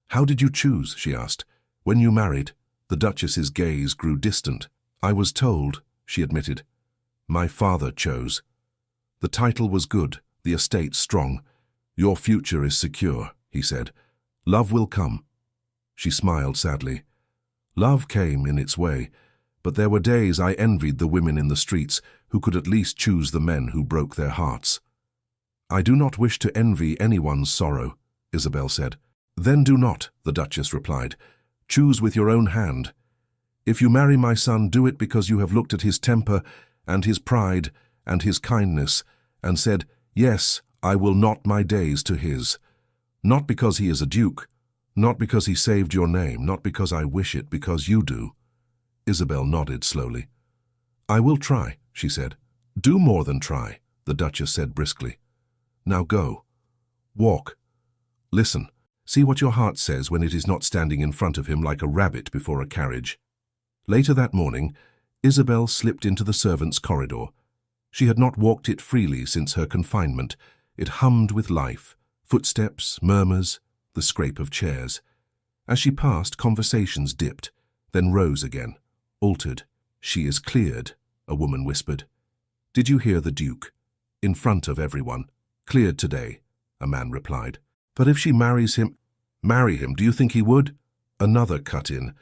"How did you choose?" she asked. "When you married?" The Duchess's gaze grew distant. "I was told," she admitted. "My father chose. The title was good, the estate strong. Your future is secure," he said. "Love will come." She smiled sadly. "Love came in its way, but there were days I envied the women in the streets who could at least choose the men who broke their hearts. I do not wish to envy anyone's sorrow, Isabel said. Then do not, the Duchess replied. Choose with your own hand. If you marry my son, do it because you have looked at his temper and his pride and his kindness and said, yes, I will knot my days to his. Not because he is a duke, not because he saved your name, not because I wish it, because you do. Isabel nodded slowly. I will try, she said. Do more than try, the Duchess said briskly. Now go. Walk. Listen. See what your heart says when it is not standing in front of him like a rabbit before a carriage. Later that morning, Isabel slipped into the servants' corridor. She had not walked it freely since her confinement. It hummed with life, footsteps, murmurs, the scrape of chairs. As she passed, conversations dipped, then rose again, altered. She is cleared, a woman whispered. Did you hear the Duke? In front of everyone. Cleared today, a man replied. But if she marries him, do you think he would? Another cut in.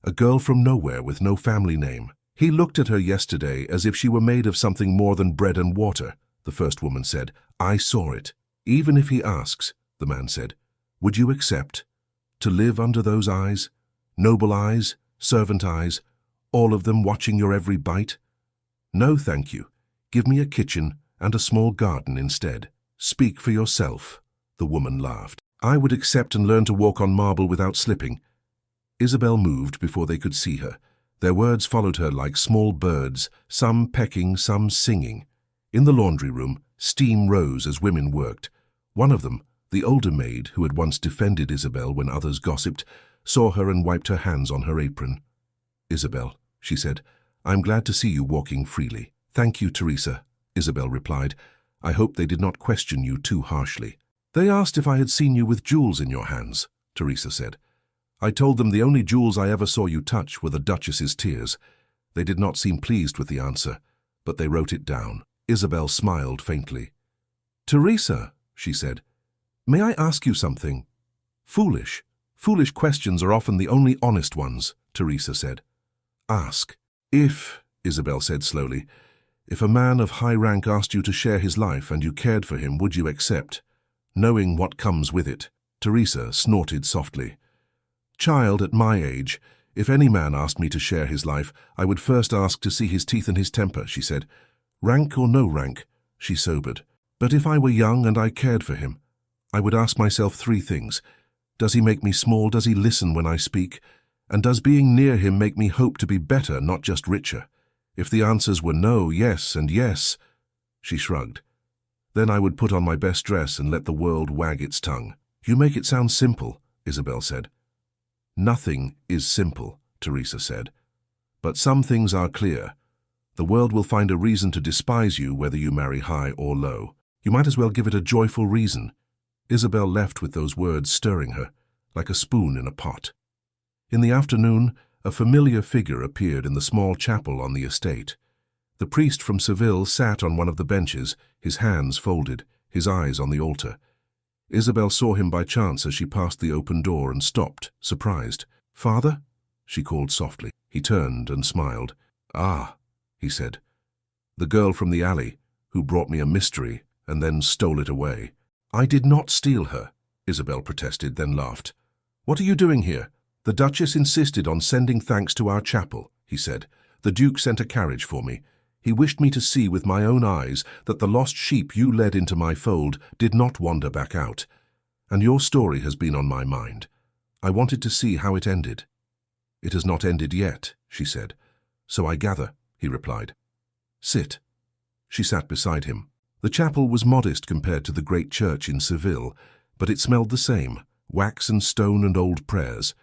A girl from nowhere with no family name. He looked at her yesterday as if she were made of something more than bread and water, the first woman said. I saw it. Even if he asks, the man said, would you accept? To live under those eyes? Noble eyes, servant eyes, all of them watching your every bite? No, thank you. Give me a kitchen and a small garden instead. Speak for yourself, the woman laughed. I would accept and learn to walk on marble without slipping. Isabel moved before they could see her. Their words followed her like small birds, some pecking, some singing. In the laundry room, steam rose as women worked. One of them, the older maid who had once defended Isabel when others gossiped, saw her and wiped her hands on her apron. Isabel, she said, I'm glad to see you walking freely. Thank you, Teresa, Isabel replied. I hope they did not question you too harshly. They asked if I had seen you with jewels in your hands, Teresa said. I told them the only jewels I ever saw you touch were the Duchess's tears. They did not seem pleased with the answer, but they wrote it down. Isabel smiled faintly. Teresa, she said, may I ask you something? Foolish. Foolish questions are often the only honest ones, Teresa said. Ask. If, Isabel said slowly, if a man of high rank asked you to share his life and you cared for him, would you accept? Knowing what comes with it, Teresa snorted softly. Child, at my age, if any man asked me to share his life, I would first ask to see his teeth and his temper, she said. Rank or no rank, she sobered. But if I were young and I cared for him, I would ask myself three things. Does he make me small? Does he listen when I speak? And does being near him make me hope to be better, not just richer? If the answers were no, yes, and yes, she shrugged. Then I would put on my best dress and let the world wag its tongue. You make it sound simple, Isabel said. Nothing is simple, Teresa said. But some things are clear. The world will find a reason to despise you whether you marry high or low. You might as well give it a joyful reason. Isabel left with those words stirring her, like a spoon in a pot. In the afternoon, a familiar figure appeared in the small chapel on the estate. The priest from Seville sat on one of the benches, his hands folded, his eyes on the altar. Isabel saw him by chance as she passed the open door and stopped, surprised. Father? She called softly. He turned and smiled. Ah, he said. The girl from the alley, who brought me a mystery and then stole it away. I did not steal her, Isabel protested, then laughed. What are you doing here? The Duchess insisted on sending thanks to our chapel, he said. The Duke sent a carriage for me. He wished me to see with my own eyes that the lost sheep you led into my fold did not wander back out. And your story has been on my mind. I wanted to see how it ended. It has not ended yet, she said. So I gather, he replied. Sit. She sat beside him. The chapel was modest compared to the great church in Seville, but it smelled the same, wax and stone and old prayers.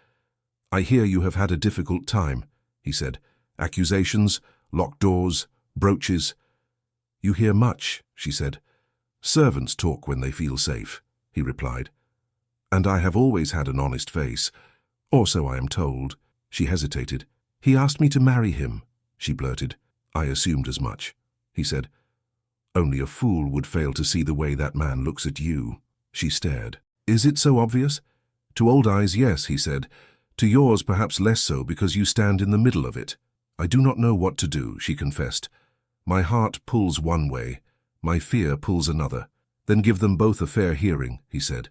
I hear you have had a difficult time, he said. Accusations, locked doors, brooches. You hear much, she said. Servants talk when they feel safe, he replied. And I have always had an honest face, or so I am told. She hesitated. He asked me to marry him, she blurted. I assumed as much, he said. Only a fool would fail to see the way that man looks at you. She stared. Is it so obvious? To old eyes, yes, he said. To yours, perhaps less so because you stand in the middle of it. I do not know what to do, she confessed. My heart pulls one way, my fear pulls another. Then give them both a fair hearing, he said.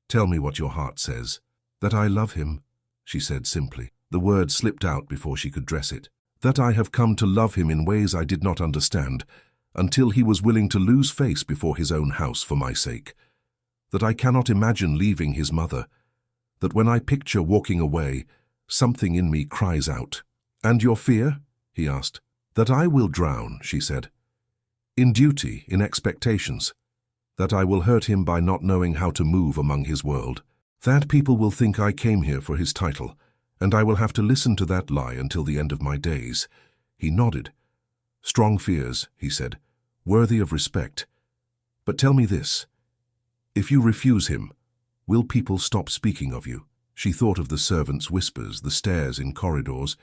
Tell me what your heart says. That I love him, she said simply. The word slipped out before she could dress it. That I have come to love him in ways I did not understand, until he was willing to lose face before his own house for my sake. That I cannot imagine leaving his mother. That when I picture walking away, something in me cries out. And your fear? He asked. That I will drown, she said. In duty, in expectations. That I will hurt him by not knowing how to move among his world. That people will think I came here for his title, and I will have to listen to that lie until the end of my days. He nodded. Strong fears, he said, worthy of respect. But tell me this. If you refuse him, will people stop speaking of you? She thought of the servants' whispers, the stares in corridors.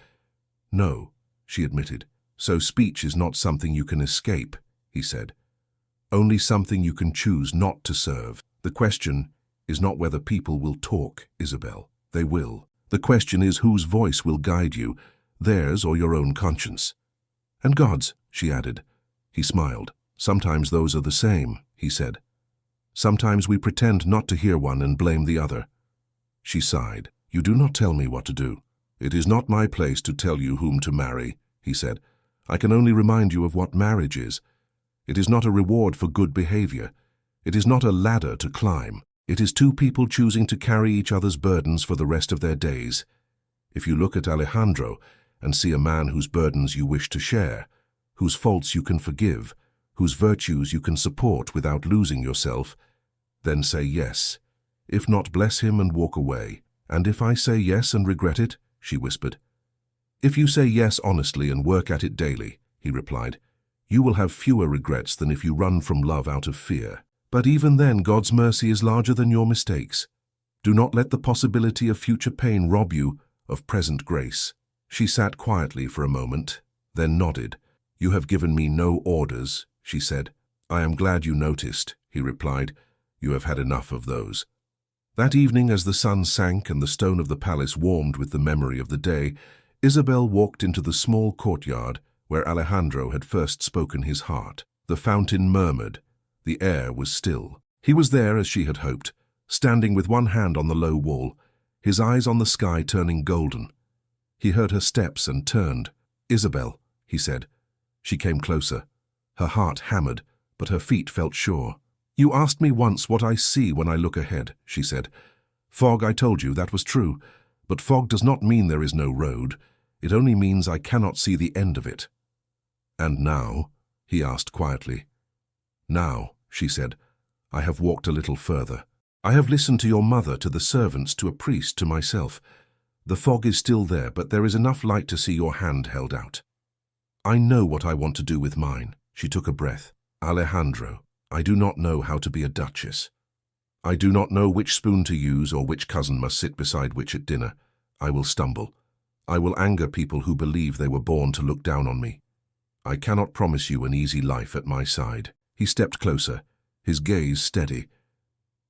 No, she admitted. So speech is not something you can escape, he said. Only something you can choose not to serve. The question is not whether people will talk, Isabel. They will. The question is whose voice will guide you, theirs or your own conscience. And God's, she added. He smiled. Sometimes those are the same, he said. Sometimes we pretend not to hear one and blame the other. She sighed. You do not tell me what to do. It is not my place to tell you whom to marry, he said. I can only remind you of what marriage is. It is not a reward for good behavior. It is not a ladder to climb. It is two people choosing to carry each other's burdens for the rest of their days. If you look at Alejandro and see a man whose burdens you wish to share, whose faults you can forgive, whose virtues you can support without losing yourself, then say yes. If not, bless him and walk away. And if I say yes and regret it, she whispered. If you say yes honestly and work at it daily, he replied, you will have fewer regrets than if you run from love out of fear. But even then, God's mercy is larger than your mistakes. Do not let the possibility of future pain rob you of present grace. She sat quietly for a moment, then nodded. You have given me no orders, she said. I am glad you noticed, he replied. You have had enough of those. That evening, as the sun sank and the stone of the palace warmed with the memory of the day, Isabel walked into the small courtyard where Alejandro had first spoken his heart. The fountain murmured. The air was still. He was there as she had hoped, standing with one hand on the low wall, his eyes on the sky turning golden. He heard her steps and turned. Isabel, he said. She came closer. Her heart hammered, but her feet felt sure. You asked me once what I see when I look ahead, she said. Fog, I told you, that was true. But fog does not mean there is no road. It only means I cannot see the end of it. And now? He asked quietly. Now, she said, I have walked a little further. I have listened to your mother, to the servants, to a priest, to myself. The fog is still there, but there is enough light to see your hand held out. I know what I want to do with mine. She took a breath. Alejandro, I do not know how to be a duchess. I do not know which spoon to use or which cousin must sit beside which at dinner. I will stumble. I will anger people who believe they were born to look down on me. I cannot promise you an easy life at my side. He stepped closer, his gaze steady.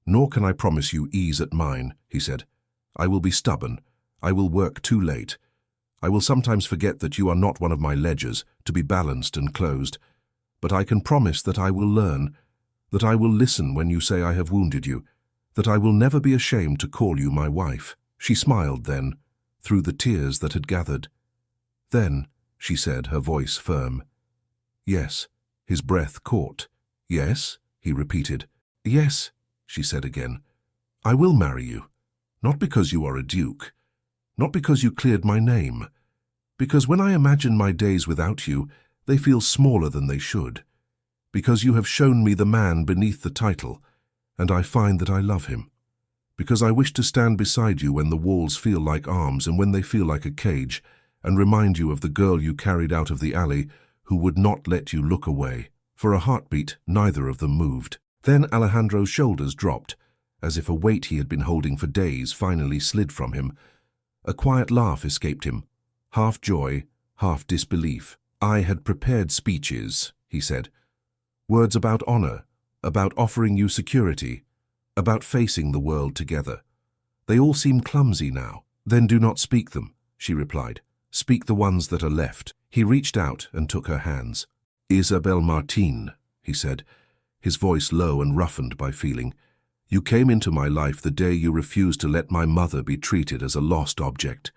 Nor can I promise you ease at mine, he said. I will be stubborn. I will work too late. I will sometimes forget that you are not one of my ledgers, to be balanced and closed. But I can promise that I will learn, that I will listen when you say I have wounded you, that I will never be ashamed to call you my wife. She smiled then, through the tears that had gathered. Then, she said, her voice firm. Yes, his breath caught. Yes, he repeated. Yes, she said again. I will marry you, not because you are a duke, not because you cleared my name, because when I imagine my days without you, they feel smaller than they should, because you have shown me the man beneath the title, and I find that I love him, because I wish to stand beside you when the walls feel like arms and when they feel like a cage, and remind you of the girl you carried out of the alley who would not let you look away. For a heartbeat, neither of them moved. Then Alejandro's shoulders dropped, as if a weight he had been holding for days finally slid from him. A quiet laugh escaped him, half joy, half disbelief. I had prepared speeches, he said. Words about honor, about offering you security, about facing the world together. They all seem clumsy now. Then do not speak them, she replied. Speak the ones that are left. He reached out and took her hands. Isabel Martin, he said, his voice low and roughened by feeling. You came into my life the day you refused to let my mother be treated as a lost object.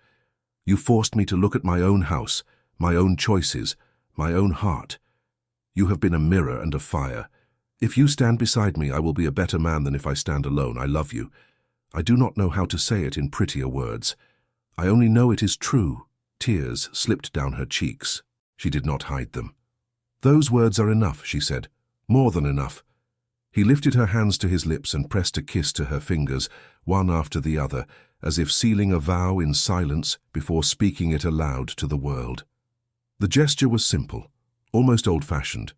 You forced me to look at my own house, my own choices, my own heart. You have been a mirror and a fire. If you stand beside me, I will be a better man than if I stand alone. I love you. I do not know how to say it in prettier words. I only know it is true. Tears slipped down her cheeks. She did not hide them. Those words are enough, she said. More than enough. He lifted her hands to his lips and pressed a kiss to her fingers, one after the other, as if sealing a vow in silence before speaking it aloud to the world. The gesture was simple, almost old-fashioned,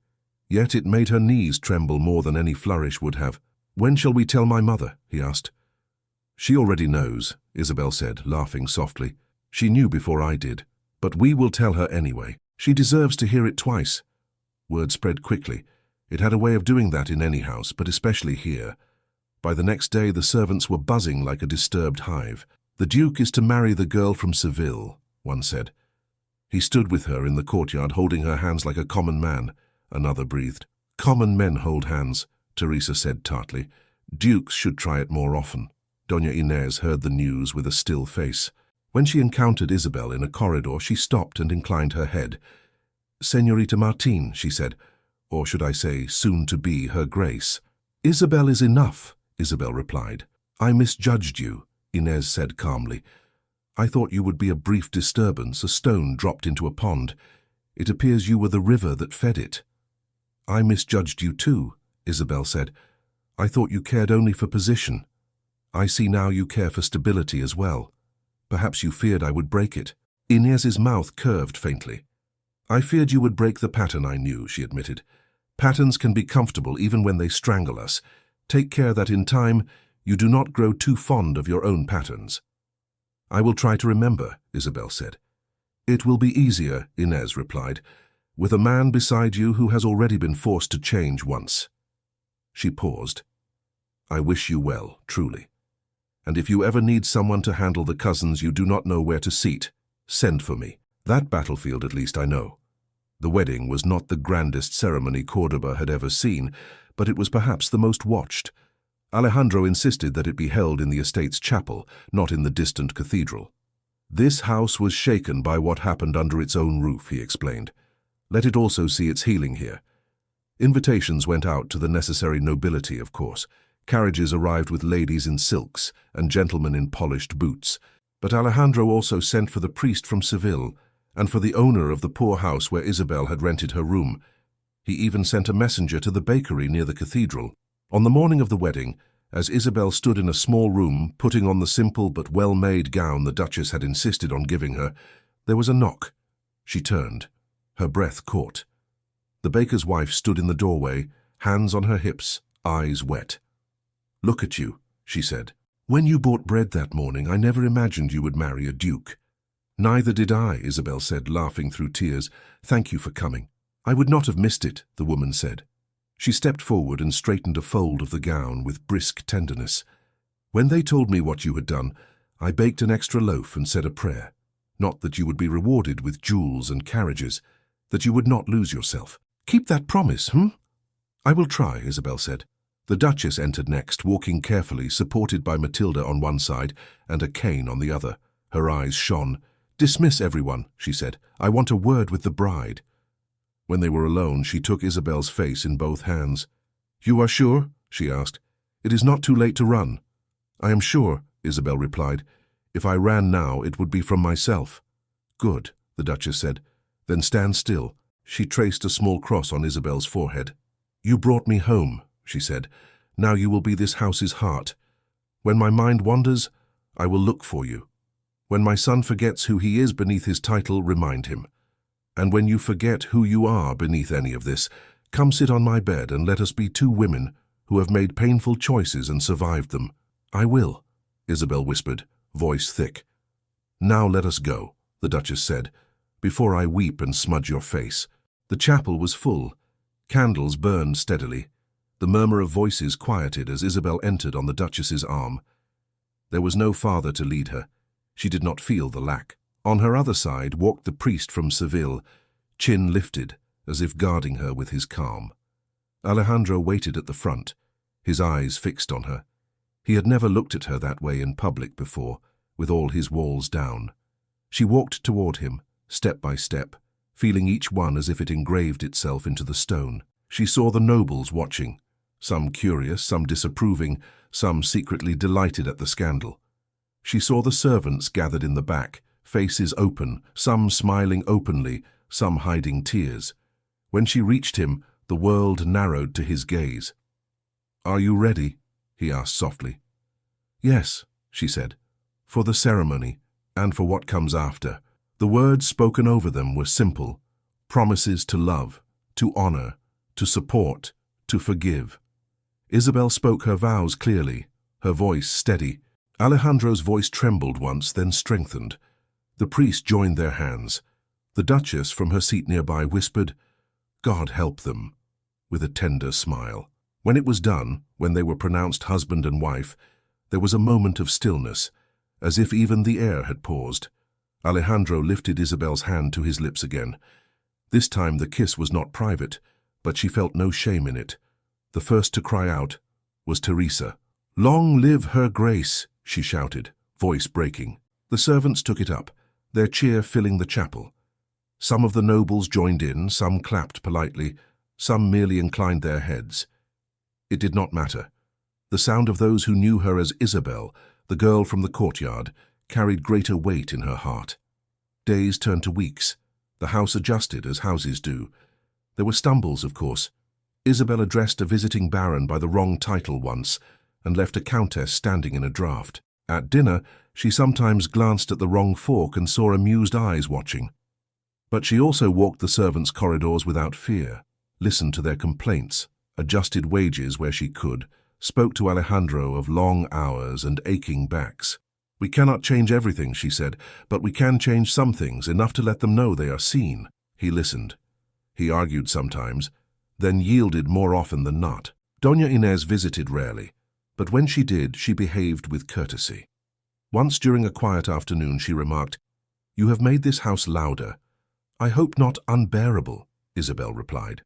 yet it made her knees tremble more than any flourish would have. When shall we tell my mother? He asked. She already knows, Isabel said, laughing softly. She knew before I did, but we will tell her anyway. She deserves to hear it twice. Word spread quickly. It had a way of doing that in any house, but especially here. By the next day, the servants were buzzing like a disturbed hive. The Duke is to marry the girl from Seville, one said. He stood with her in the courtyard, holding her hands like a common man, another breathed. Common men hold hands, Teresa said tartly. Dukes should try it more often. Doña Inés heard the news with a still face. When she encountered Isabel in a corridor, she stopped and inclined her head. Señorita Martin, she said, or should I say, soon-to-be Her Grace. Isabel is enough, Isabel replied. I misjudged you, Inés said calmly. I thought you would be a brief disturbance, a stone dropped into a pond. It appears you were the river that fed it. I misjudged you too, Isabel said. I thought you cared only for position. I see now you care for stability as well. Perhaps you feared I would break it. Inés's mouth curved faintly. I feared you would break the pattern I knew, she admitted. Patterns can be comfortable even when they strangle us. Take care that in time you do not grow too fond of your own patterns. I will try to remember, Isabel said. It will be easier, Inés replied, with a man beside you who has already been forced to change once. She paused. I wish you well, truly. And if you ever need someone to handle the cousins you do not know where to seat, send for me. That battlefield at least I know. The wedding was not the grandest ceremony Córdoba had ever seen, but it was perhaps the most watched. Alejandro insisted that it be held in the estate's chapel, not in the distant cathedral. This house was shaken by what happened under its own roof, he explained. Let it also see its healing here. Invitations went out to the necessary nobility, of course. Carriages arrived with ladies in silks and gentlemen in polished boots. But Alejandro also sent for the priest from Seville and for the owner of the poor house where Isabel had rented her room. He even sent a messenger to the bakery near the cathedral. On the morning of the wedding, as Isabel stood in a small room putting on the simple but well-made gown the Duchess had insisted on giving her, there was a knock. She turned. Her breath caught. The baker's wife stood in the doorway, hands on her hips, eyes wet. Look at you, she said. When you bought bread that morning, I never imagined you would marry a duke. Neither did I, Isabel said, laughing through tears. Thank you for coming. I would not have missed it, the woman said. She stepped forward and straightened a fold of the gown with brisk tenderness. When they told me what you had done, I baked an extra loaf and said a prayer. Not that you would be rewarded with jewels and carriages, that you would not lose yourself. Keep that promise, I will try, Isabel said. The Duchess entered next, walking carefully, supported by Matilda on one side and a cane on the other. Her eyes shone. Dismiss everyone, she said. I want a word with the bride. When they were alone, she took Isabel's face in both hands. You are sure? She asked. It is not too late to run. I am sure, Isabel replied. If I ran now, it would be from myself. Good, the Duchess said. Then stand still. She traced a small cross on Isabel's forehead. You brought me home, she said. Now you will be this house's heart. When my mind wanders, I will look for you. When my son forgets who he is beneath his title, remind him. And when you forget who you are beneath any of this, come sit on my bed and let us be two women who have made painful choices and survived them. I will, Isabel whispered, voice thick. Now let us go, the Duchess said, before I weep and smudge your face. The chapel was full. Candles burned steadily. The murmur of voices quieted as Isabel entered on the Duchess's arm. There was no father to lead her. She did not feel the lack. On her other side walked the priest from Seville, chin lifted, as if guarding her with his calm. Alejandro waited at the front, his eyes fixed on her. He had never looked at her that way in public before, with all his walls down. She walked toward him, step by step, feeling each one as if it engraved itself into the stone. She saw the nobles watching, some curious, some disapproving, some secretly delighted at the scandal. She saw the servants gathered in the back, faces open, some smiling openly, some hiding tears. When she reached him, the world narrowed to his gaze. "Are you ready?" he asked softly. "Yes," she said, "for the ceremony and for what comes after." The words spoken over them were simple, promises to love, to honor, to support, to forgive. Isabel spoke her vows clearly, her voice steady. Alejandro's voice trembled once, then strengthened. The priest joined their hands. The Duchess, from her seat nearby, whispered, "God help them," with a tender smile. When it was done, when they were pronounced husband and wife, there was a moment of stillness, as if even the air had paused. Alejandro lifted Isabel's hand to his lips again. This time the kiss was not private, but she felt no shame in it. The first to cry out was Teresa. "Long live her grace," she shouted, voice breaking. The servants took it up, their cheer filling the chapel. Some of the nobles joined in, some clapped politely, some merely inclined their heads. It did not matter. The sound of those who knew her as Isabel, the girl from the courtyard, carried greater weight in her heart. Days turned to weeks. The house adjusted, as houses do. There were stumbles, of course. Isabel addressed a visiting baron by the wrong title once, and left a countess standing in a draught. At dinner, she sometimes glanced at the wrong fork and saw amused eyes watching. But she also walked the servants' corridors without fear, listened to their complaints, adjusted wages where she could, spoke to Alejandro of long hours and aching backs. "We cannot change everything," she said, "but we can change some things, enough to let them know they are seen." He listened. He argued sometimes, then yielded more often than not. Doña Inés visited rarely, but when she did, she behaved with courtesy. Once during a quiet afternoon she remarked, "You have made this house louder." "I hope not unbearable," Isabel replied.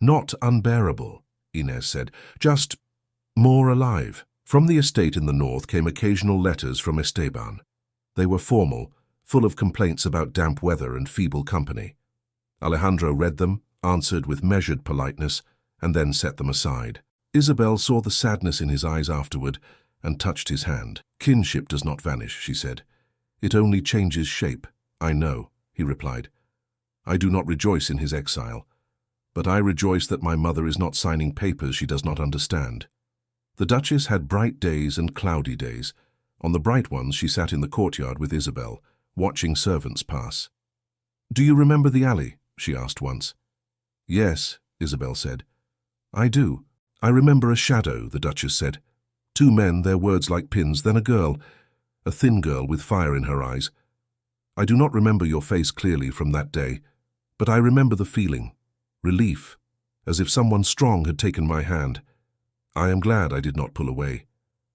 "Not unbearable," Inés said, "just more alive." From the estate in the north came occasional letters from Esteban. They were formal, full of complaints about damp weather and feeble company. Alejandro read them, answered with measured politeness, and then set them aside. Isabel saw the sadness in his eyes afterward and touched his hand. "Kinship does not vanish," she said. "It only changes shape." "I know," he replied. "I do not rejoice in his exile, but I rejoice that my mother is not signing papers she does not understand." The Duchess had bright days and cloudy days. On the bright ones she sat in the courtyard with Isabel, watching servants pass. "Do you remember the alley?" she asked once. "Yes," Isabel said. "I do. I remember a shadow," the Duchess said. "Two men, their words like pins, then a girl, a thin girl with fire in her eyes. I do not remember your face clearly from that day, but I remember the feeling, relief, as if someone strong had taken my hand. I am glad I did not pull away."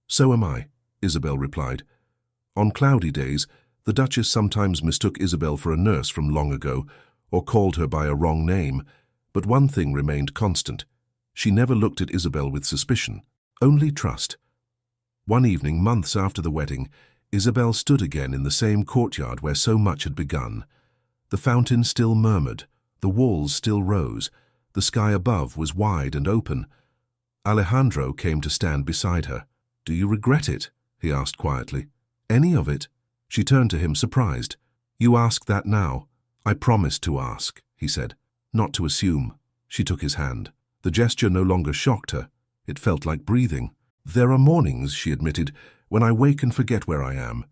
"So am I," Isabel replied. On cloudy days, the Duchess sometimes mistook Isabel for a nurse from long ago, or called her by a wrong name, but one thing remained constant. She never looked at Isabel with suspicion, only trust. One evening, months after the wedding, Isabel stood again in the same courtyard where so much had begun. The fountain still murmured, the walls still rose, the sky above was wide and open. Alejandro came to stand beside her. "Do you regret it?" he asked quietly. "Any of it?" She turned to him, surprised. "You ask that now?" "I promised to ask," he said, "not to assume." She took his hand. The gesture no longer shocked her. It felt like breathing. "There are mornings," she admitted, "when I wake and forget where I am,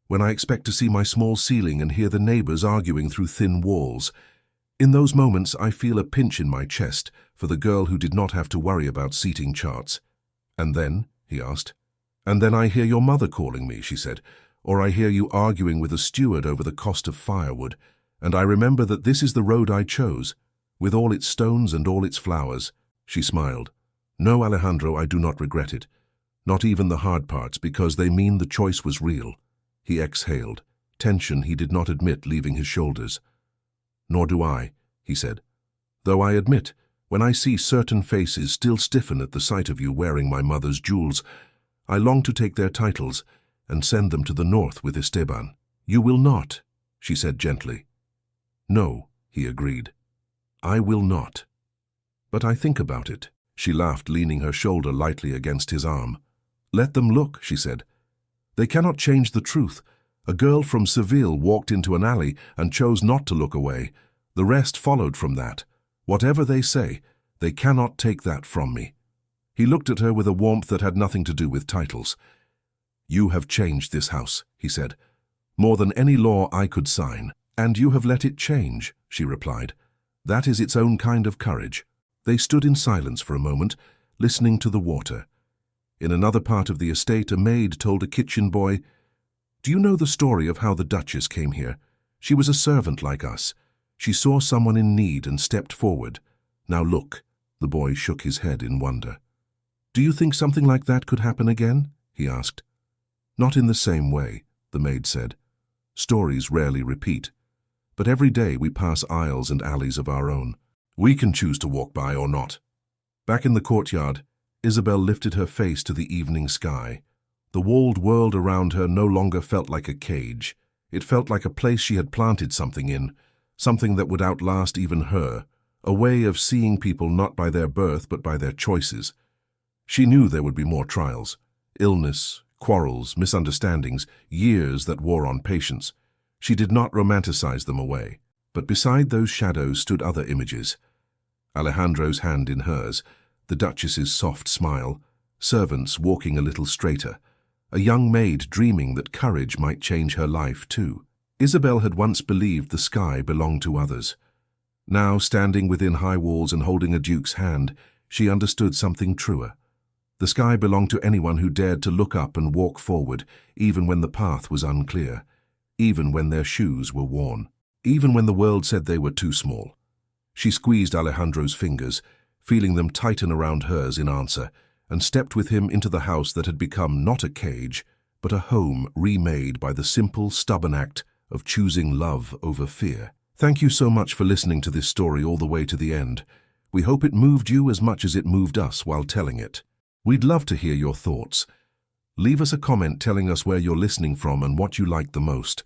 when I expect to see my small ceiling and hear the neighbors arguing through thin walls. In those moments, I feel a pinch in my chest for the girl who did not have to worry about seating charts." "And then?" he asked. "And then I hear your mother calling me," she said, "or I hear you arguing with a steward over the cost of firewood, and I remember that this is the road I chose, with all its stones and all its flowers." She smiled. "No, Alejandro, I do not regret it. Not even the hard parts, because they mean the choice was real." He exhaled, tension he did not admit leaving his shoulders. "Nor do I," he said. "Though I admit, when I see certain faces still stiffen at the sight of you wearing my mother's jewels, I long to take their titles and send them to the north with Esteban." "You will not," she said gently. "No," he agreed. "I will not. But I think about it." She laughed, leaning her shoulder lightly against his arm. "Let them look," she said. "They cannot change the truth. A girl from Seville walked into an alley and chose not to look away. The rest followed from that. Whatever they say, they cannot take that from me." He looked at her with a warmth that had nothing to do with titles. "You have changed this house," he said, "more than any law I could sign." "And you have let it change," she replied. "That is its own kind of courage." They stood in silence for a moment, listening to the water. In another part of the estate, a maid told a kitchen boy, "Do you know the story of how the Duchess came here? She was a servant like us. She saw someone in need and stepped forward. Now look." The boy shook his head in wonder. "Do you think something like that could happen again?" he asked. "Not in the same way," the maid said. "Stories rarely repeat. But every day we pass aisles and alleys of our own. We can choose to walk by or not." Back in the courtyard, Isabel lifted her face to the evening sky. The walled world around her no longer felt like a cage. It felt like a place she had planted something in, something that would outlast even her, a way of seeing people not by their birth but by their choices. She knew there would be more trials, illness, quarrels, misunderstandings, years that wore on patience. She did not romanticize them away. But beside those shadows stood other images. Alejandro's hand in hers, the Duchess's soft smile, servants walking a little straighter, a young maid dreaming that courage might change her life too. Isabel had once believed the sky belonged to others. Now, standing within high walls and holding a duke's hand, she understood something truer. The sky belonged to anyone who dared to look up and walk forward, even when the path was unclear, even when their shoes were worn, even when the world said they were too small. She squeezed Alejandro's fingers, feeling them tighten around hers in answer, and stepped with him into the house that had become not a cage, but a home remade by the simple, stubborn act of choosing love over fear. Thank you so much for listening to this story all the way to the end. We hope it moved you as much as it moved us while telling it. We'd love to hear your thoughts. Leave us a comment telling us where you're listening from and what you liked the most.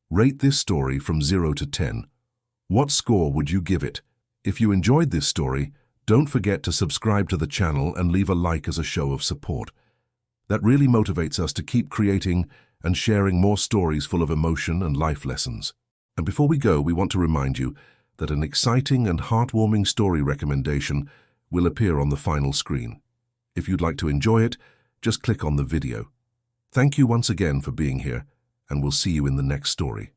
Rate this story from 0 to 10. What score would you give it? If you enjoyed this story, don't forget to subscribe to the channel and leave a like as a show of support. That really motivates us to keep creating and sharing more stories full of emotion and life lessons. And before we go, we want to remind you that an exciting and heartwarming story recommendation will appear on the final screen. If you'd like to enjoy it, just click on the video. Thank you once again for being here, and we'll see you in the next story.